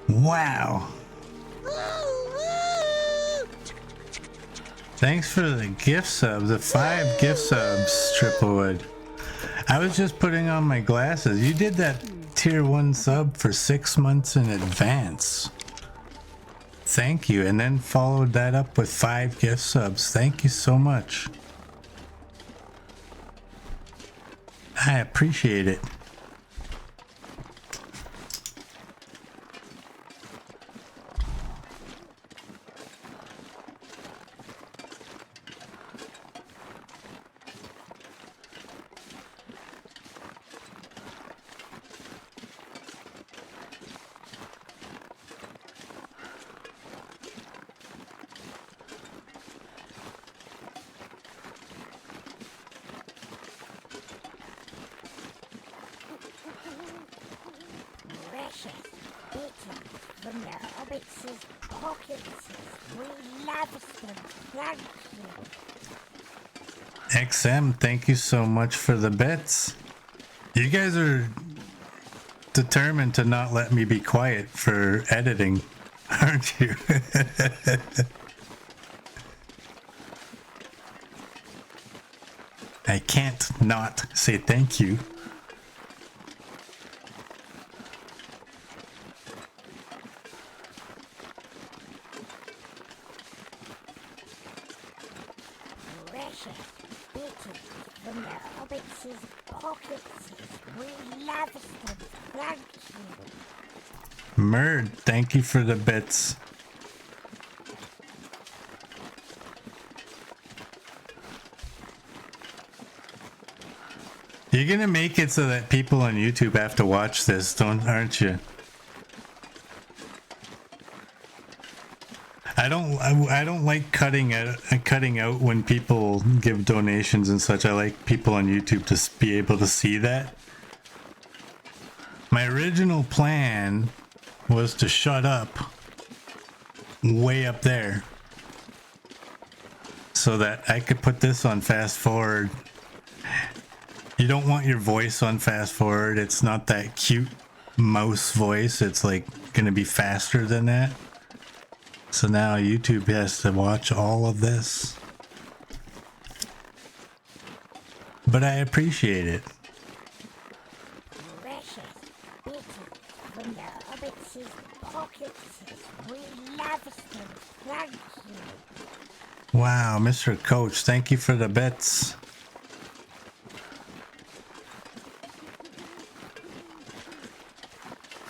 Wow. Thanks for the gift subs, the 5 gift subs, Triplewood. I was just putting on my glasses. You did that tier 1 sub for 6 months in advance. Thank you. And then followed that up with 5 gift subs. Thank you so much. I appreciate it. XM, thank you so much for the bits. You guys are determined to not let me be quiet for editing, aren't you? I can't not say thank you. Murd, thank you for the bits. You're gonna make it so that people on YouTube have to watch this, aren't you? I don't like cutting out when people give donations and such. I like people on YouTube to be able to see that. My original plan was to shut up way up there so that I could put this on fast forward. You don't want your voice on fast forward. It's not that cute mouse voice. It's like gonna be faster than that. So now YouTube has to watch all of this. But I appreciate it. Wow, Mr. Coach, thank you for the bits.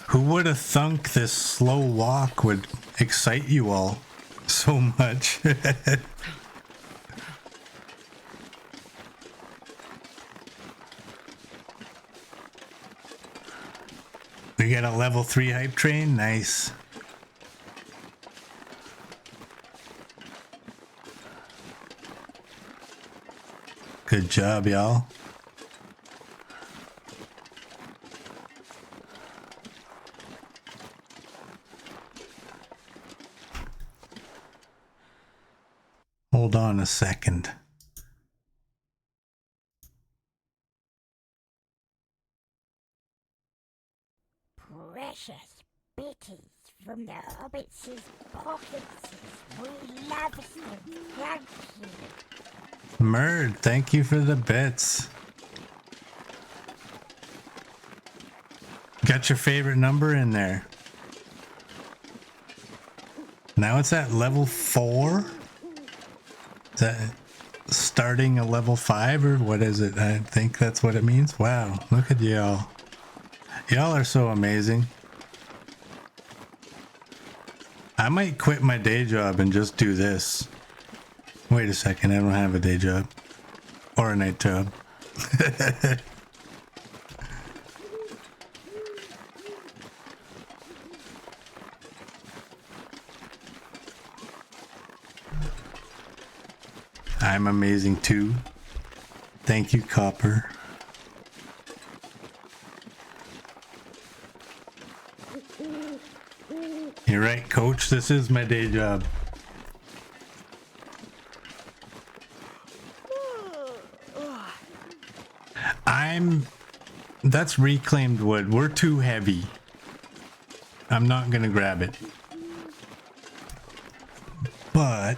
Who would have thunk this slow walk would excite you all so much? We got a level 3 hype train, nice. Good job, y'all. Hold on a second. Precious bitties from the hobbits' pockets. We love them. Thank you. Murd, thank you for the bits. Got your favorite number in there. Now it's at level 4? Is that starting a level 5 or what is it? I think that's what it means. Wow, look at y'all. Y'all are so amazing. I might quit my day job and just do this. Wait a second, I don't have a day job. Or a night job. I'm amazing too. Thank you, Copper. You're right, Coach. This is my day job. That's reclaimed wood. We're too heavy. I'm not gonna grab it. But...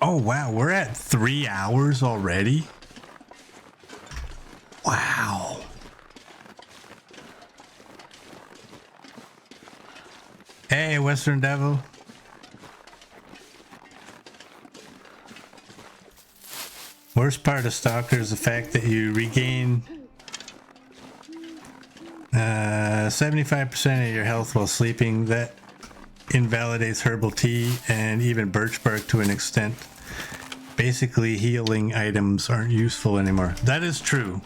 oh wow, we're at 3 hours already? Wow. Hey, Western Devil. Worst part of Stalker is the fact that you regain 75% of your health while sleeping. That invalidates herbal tea and even birch bark to an extent. Basically, healing items aren't useful anymore. That is true.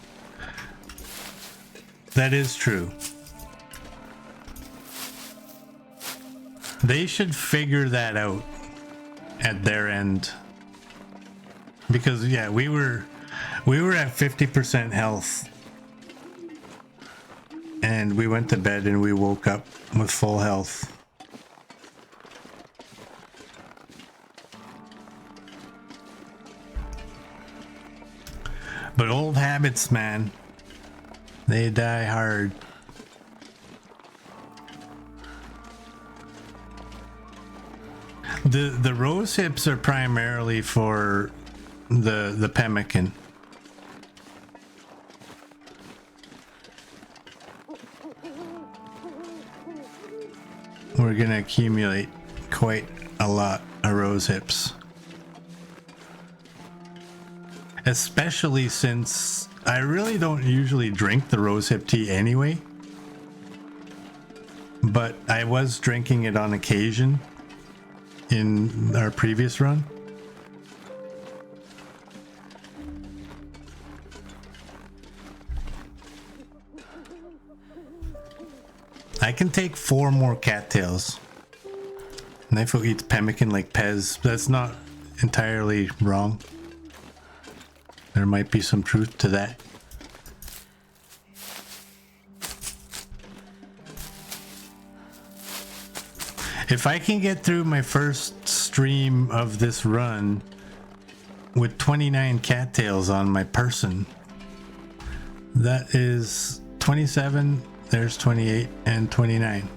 That is true. They should figure that out at their end. Because yeah, we were at 50% health. And we went to bed and we woke up with full health. But old habits, man, they die hard. The rose hips are primarily for the pemmican. We're gonna accumulate quite a lot of rose hips. Especially since I really don't usually drink the rosehip tea anyway. But I was drinking it on occasion in our previous run. I can take 4 more cattails. Knifo eats pemmican like Pez. That's not entirely wrong. There might be some truth to that. If I can get through my first stream of this run with 29 cattails on my person, that is 27, there's 28 and 29.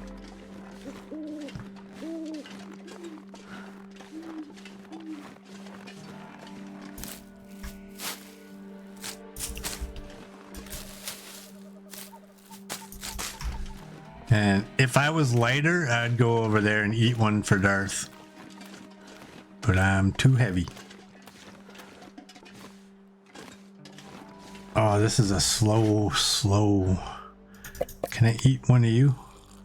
And if I was lighter, I'd go over there and eat one for Darth. But I'm too heavy. Oh, this is a slow. Can I eat one of you?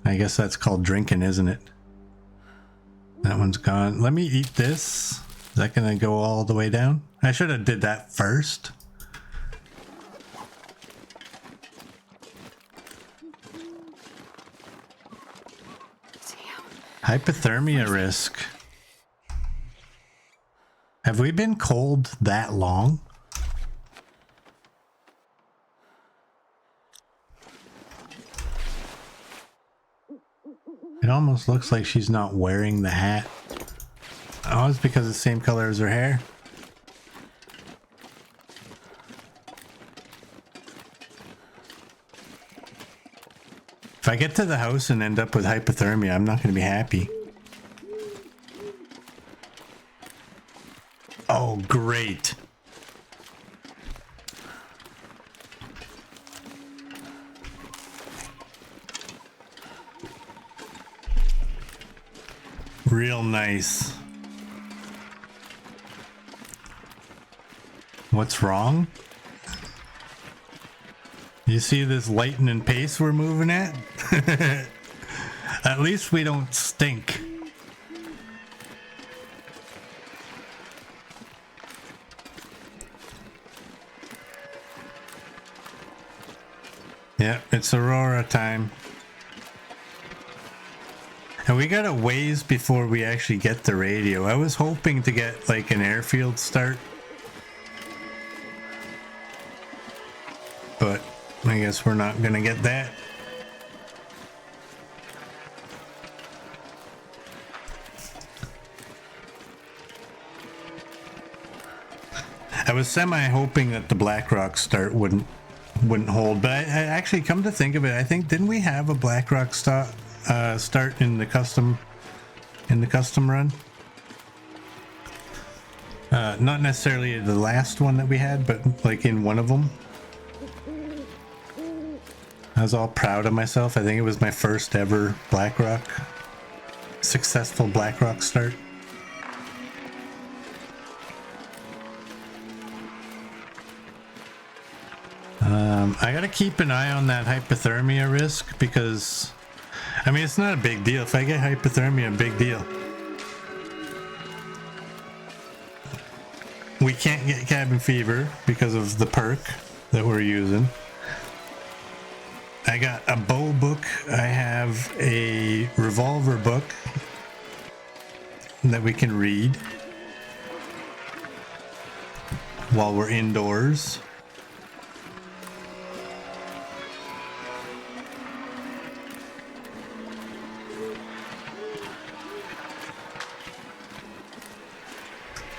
I guess that's called drinking, isn't it? That one's gone. Let me eat this. Is that gonna go all the way down? I should have did that first. Hypothermia risk. Have we been cold that long? It almost looks like she's not wearing the hat. Oh, it's because it's the same color as her hair. If I get to the house and end up with hypothermia, I'm not going to be happy. Oh, great. Real nice. What's wrong? You see this lightning pace we're moving at? At least we don't stink. Yeah, it's Aurora time. And we got a ways before we actually get the radio. I was hoping to get like an airfield start. But I guess we're not gonna get that. I was semi hoping that the Blackrock start wouldn't hold, but I actually, come to think of it, I think, didn't we have a Blackrock start in the custom run? Not necessarily the last one that we had, but like in one of them. I was all proud of myself. I think it was my first ever Blackrock. successful Blackrock start. I gotta keep an eye on that hypothermia risk because, I mean, it's not a big deal. If I get hypothermia, big deal. We can't get cabin fever because of the perk that we're using. I got a bow book. I have a revolver book that we can read while we're indoors.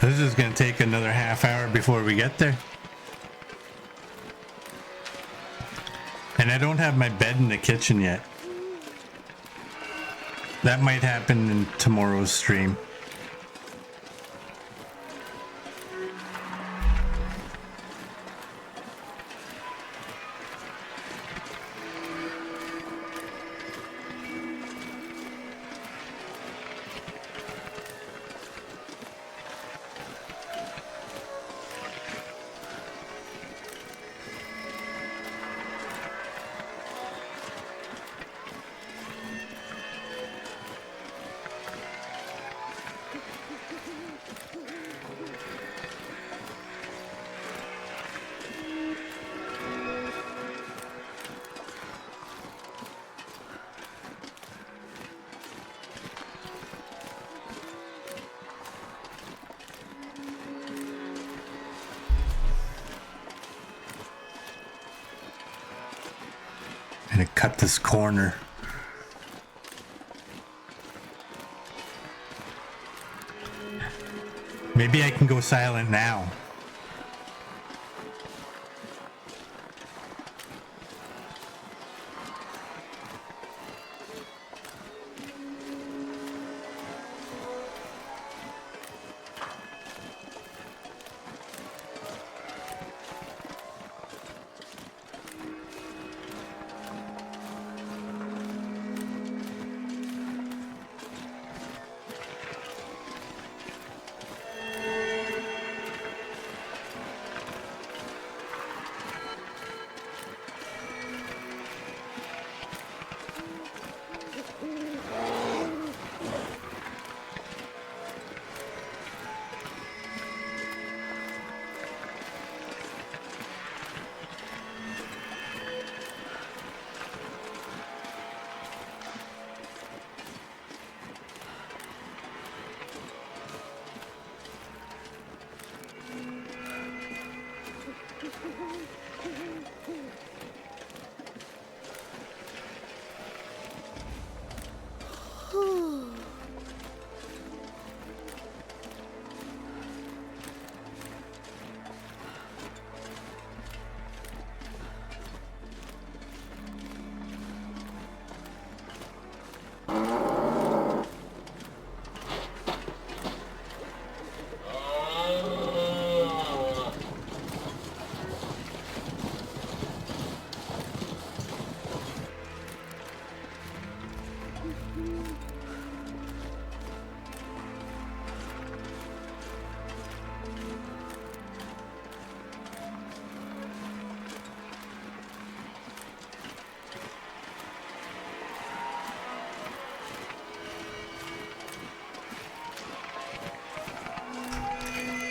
This is going to take another half hour before we get there. And I don't have my bed in the kitchen yet. That might happen in tomorrow's stream. Gonna cut this corner. Maybe I can go silent now.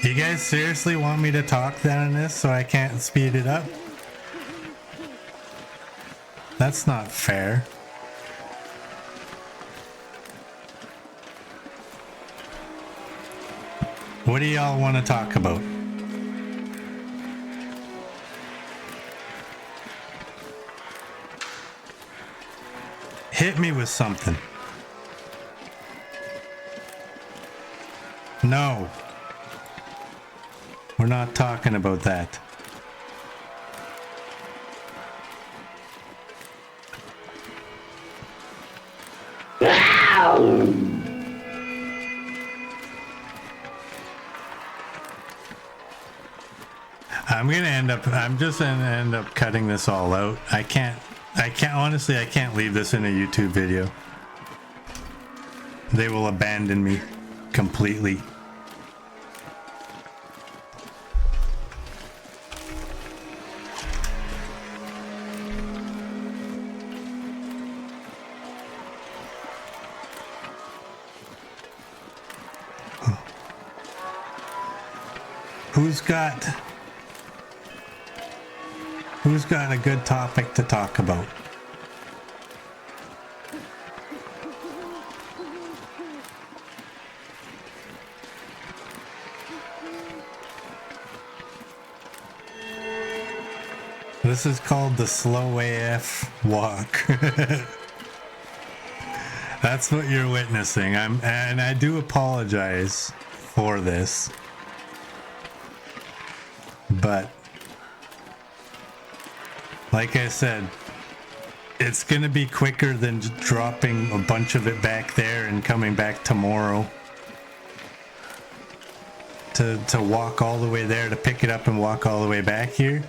You guys seriously want me to talk down this so I can't speed it up? That's not fair. What do y'all want to talk about? Hit me with something. No. We're not talking about that. I'm just gonna end up cutting this all out. I can't honestly, I can't leave this in a YouTube video. they will abandon me completely. Who's got a good topic to talk about? This is called the slow AF walk. That's what you're witnessing. And I do apologize for this. But like I said, it's going to be quicker than dropping a bunch of it back there and coming back tomorrow to walk all the way there to pick it up and walk all the way back here.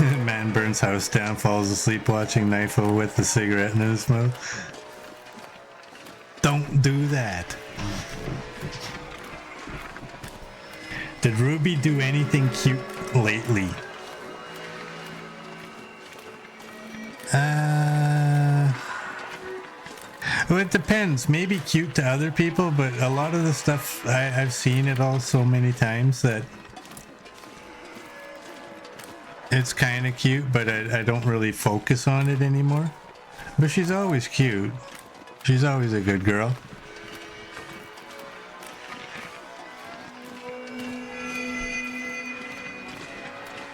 Man burns house down, falls asleep watching Knifo with a cigarette in his mouth. Don't do that. Did Ruby do anything cute lately? Well, it depends. Maybe cute to other people, but a lot of the stuff I've seen it all so many times that it's kind of cute, but I don't really focus on it anymore. But she's always cute. She's always a good girl.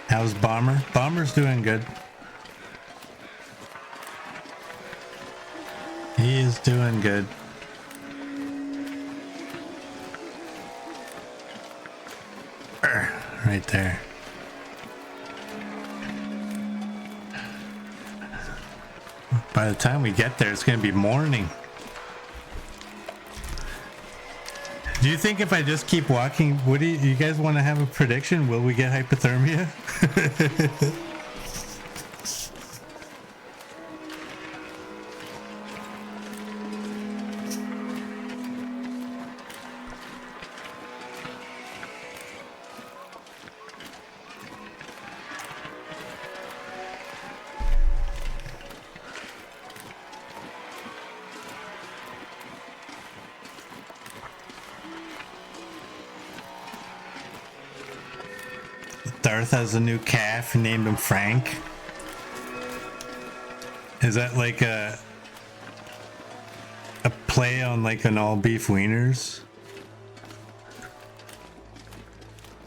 How's Bomber? Bomber's doing good. He is doing good. Right there. By the time we get there, it's going to be morning. Do you think if I just keep walking, would you guys want to have a prediction? Will we get hypothermia? Darth has a new calf, named him Frank. Is that like a play on like an all beef wieners?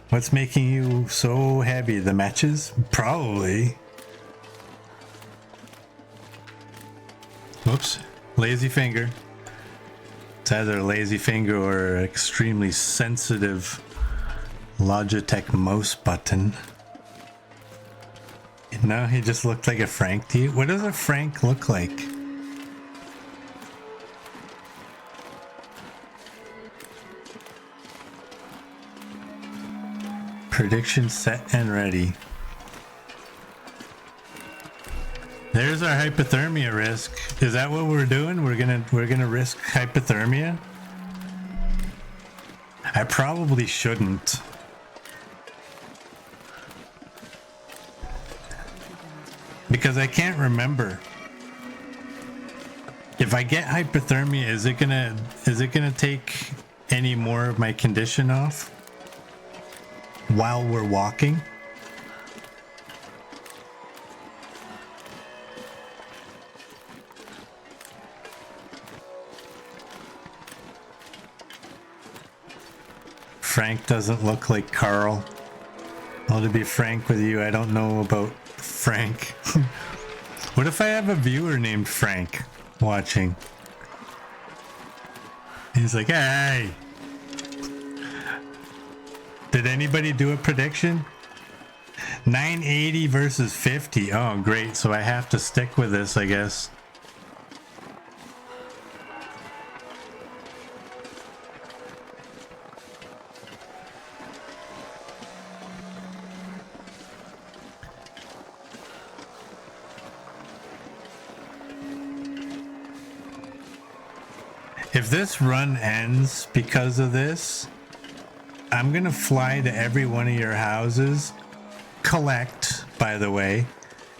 What's making you so heavy? The matches? Probably. Whoops. Lazy finger. It's either a lazy finger or an extremely sensitive Logitech mouse button. No, he just looked like a Frank to you. What does a Frank look like? Prediction set and ready. There's our hypothermia risk. Is that what we're doing? We're gonna risk hypothermia? I probably shouldn't. Because I can't remember. If I get hypothermia, is it gonna take any more of my condition off while we're walking? Frank doesn't look like Carl. Well, to be frank with you, I don't know about Frank. What if I have a viewer named Frank watching? He's like, hey. Did anybody do a prediction? 980 versus 50. Oh, great. So I have to stick with this, I guess. If this run ends because of this, I'm gonna fly to every one of your houses. Collect, by the way.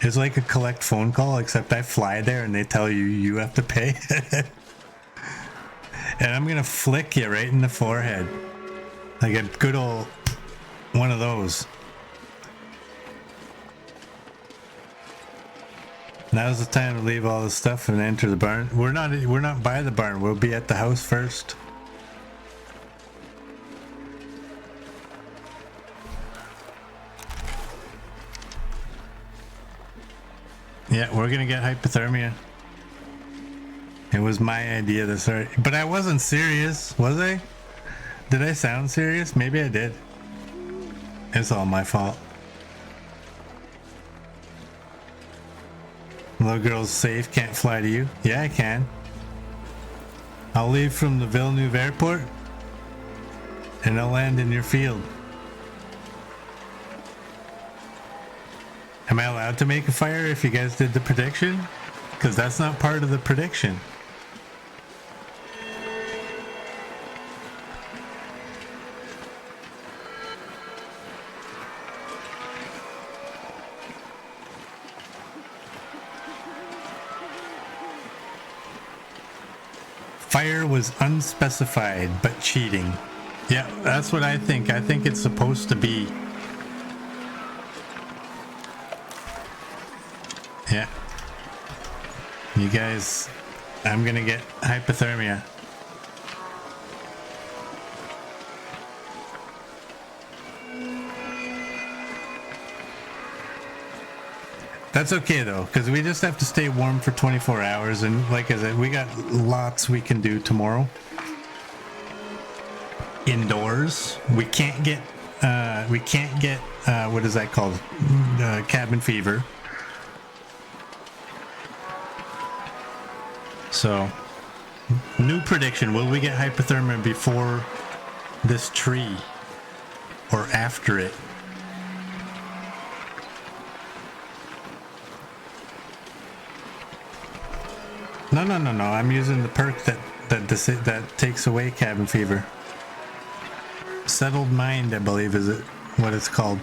It's like a collect phone call, except I fly there and they tell you you have to pay. And I'm gonna flick you right in the forehead. Like a good old one of those. Now's the time to leave all the stuff and enter the barn. We're not by the barn. We'll be at the house first. Yeah, we're gonna get hypothermia. It was my idea to start, but I wasn't serious, was I? Did I sound serious? Maybe I did. It's all my fault. Little girl's safe, can't fly to you. Yeah, I can. I'll leave from the Villeneuve airport and I'll land in your field. Am I allowed to make a fire if you guys did the prediction? Because that's not part of the prediction. Fire was unspecified, but cheating. Yeah, that's what I think. I think it's supposed to be. Yeah. You guys, I'm gonna get hypothermia. That's okay though, because we just have to stay warm for 24 hours, and like I said, we got lots we can do tomorrow. Indoors, we can't get what is that called? Cabin fever. So, new prediction: will we get hypothermia before this tree or after it? No. I'm using the perk that takes away cabin fever. Settled mind, I believe, is it what it's called.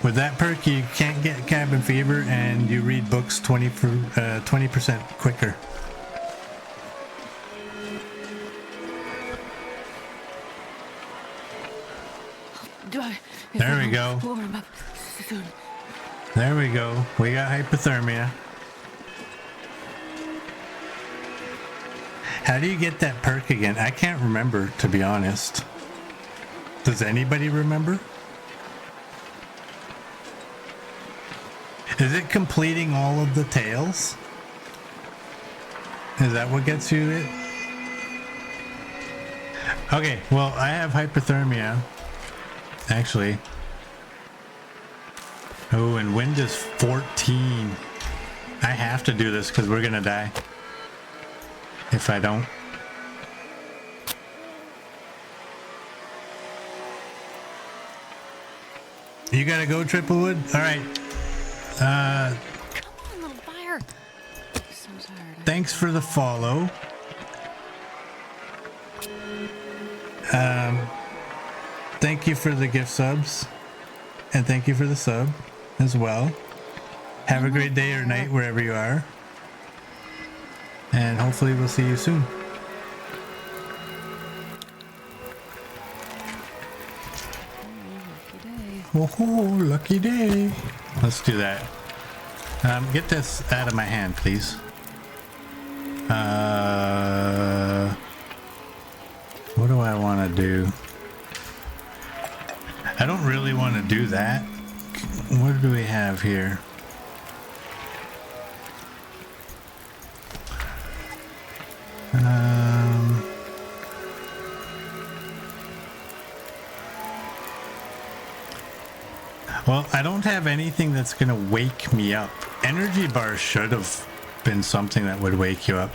With that perk, you can't get cabin fever, and you read books 20% quicker. There we go. There we go. We got hypothermia. How do you get that perk again? I can't remember, to be honest. Does anybody remember? Is it completing all of the tails? Is that what gets you it? Okay, well, I have hypothermia. Actually. Oh, and wind is 14. I have to do this because we're gonna die if I don't. You gotta go, Triplewood? Alright. Come on, little fire. I'm so tired. Thanks for the follow. Thank you for the gift subs. And thank you for the sub as well. Have a great day or night wherever you are. And hopefully we'll see you soon. Oh, lucky day. Let's do that. Get this out of my hand, please. What do I want to do? I don't really want to do that. What do we have here? Well, I don't have anything that's going to wake me up. Energy bars should have been something that would wake you up.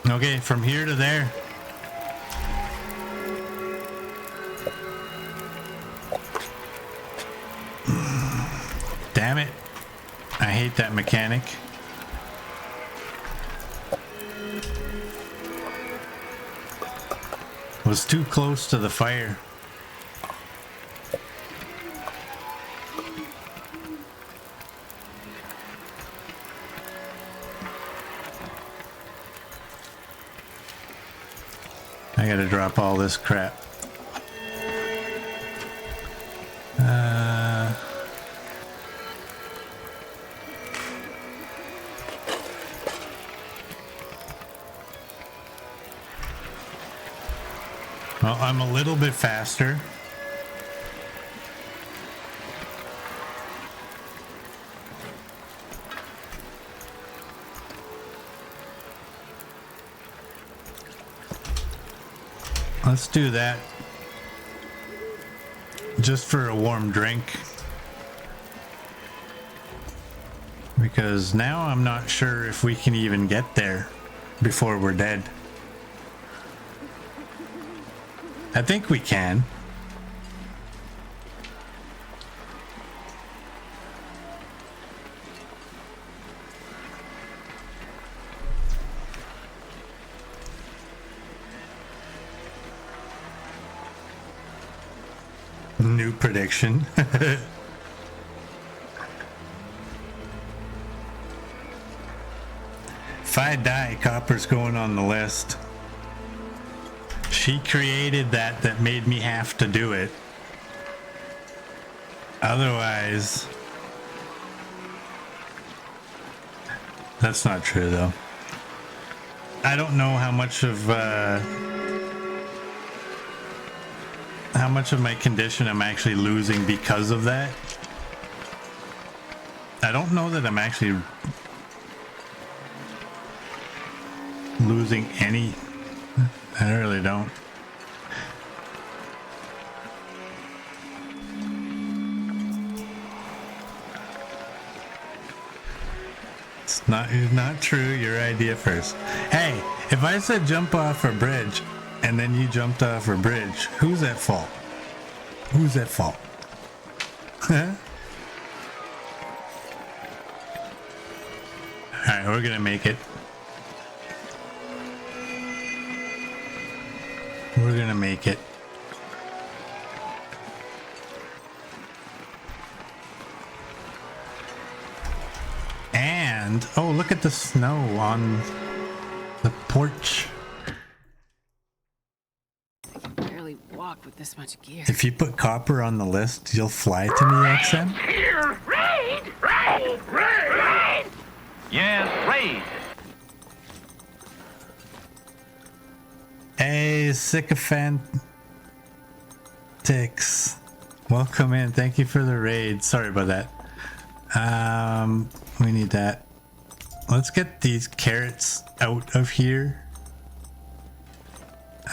Okay, from here to there. hate that mechanic. Was too close to the fire. I gotta drop all this crap. Well, I'm a little bit faster. Let's do that. Just for a warm drink. Because now I'm not sure if we can even get there before we're dead. I think we can. New prediction. If I die, copper's going on the list. She created that made me have to do it. Otherwise, that's not true though. I don't know how much of my condition I'm actually losing because of that. I don't know that I'm actually losing any. I really don't. It's not true. Your idea first. Hey, if I said jump off a bridge and then you jumped off a bridge, who's at fault? Who's at fault? Huh? Alright, we're gonna make it. We're gonna make it. And, oh, look at the snow on the porch. I can barely walk with this much gear. If you put copper on the list, you'll fly to me, XM? Here, raid! Raid! Raid! Yes, raid! Hey, sycophantics. Welcome in. Thank you for the raid. Sorry about that. We need that. Let's get these carrots out of here.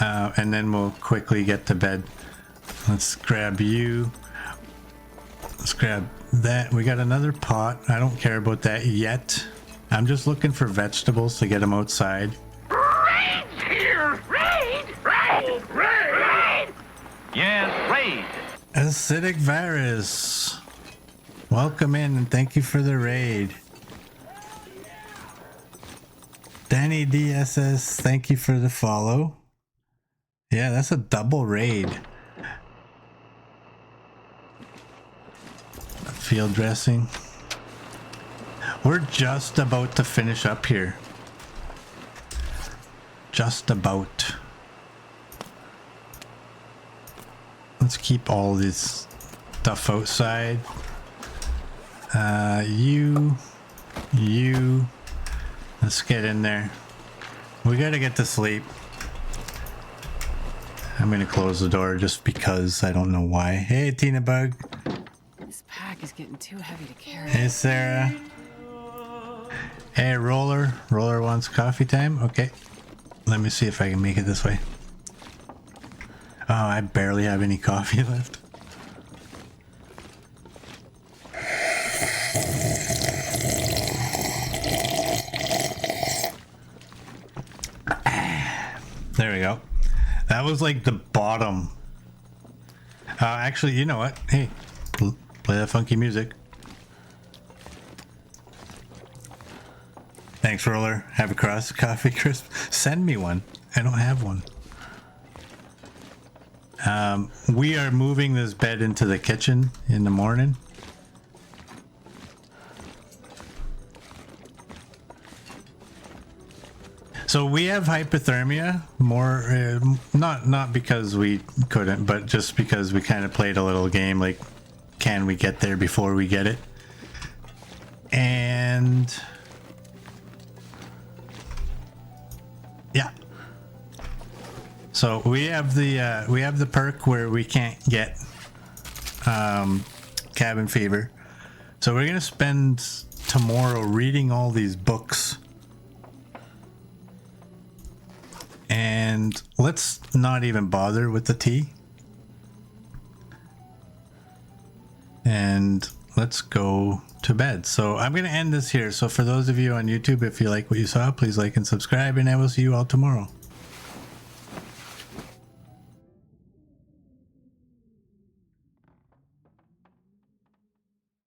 And then we'll quickly get to bed. Let's grab you. Let's grab that. We got another pot. I don't care about that yet. I'm just looking for vegetables to get them outside. Raid! Here, raid! Raid! Raid! Yes, raid! Acidic virus. Welcome in and thank you for the raid. Danny DSS, thank you for the follow. Yeah, that's a double raid. Field dressing. We're just about to finish up here. Just about. Let's keep all this stuff outside. You. Let's get in there. We gotta get to sleep. I'm gonna close the door just because I don't know why. Hey, Tina Bug. This pack is getting too heavy to carry. Hey, Sarah. Hey, Roller. Roller wants coffee time. Okay. Let me see if I can make it this way. Oh, I barely have any coffee left. There we go. That was like the bottom. Actually, you know what? Hey, play that funky music. Thanks, Roller. Have a cross coffee crisp. Send me one. I don't have one. We are moving this bed into the kitchen in the morning. So we have hypothermia more, not because we couldn't, but just because we kind of played a little game like, can we get there before we get it? And yeah. So we have the perk where we can't get cabin fever. So we're gonna spend tomorrow reading all these books. And let's not even bother with the tea. And let's go to bed. So I'm going to end this here. So for those of you on YouTube, if you like what you saw, please like and subscribe, and I will see you all tomorrow.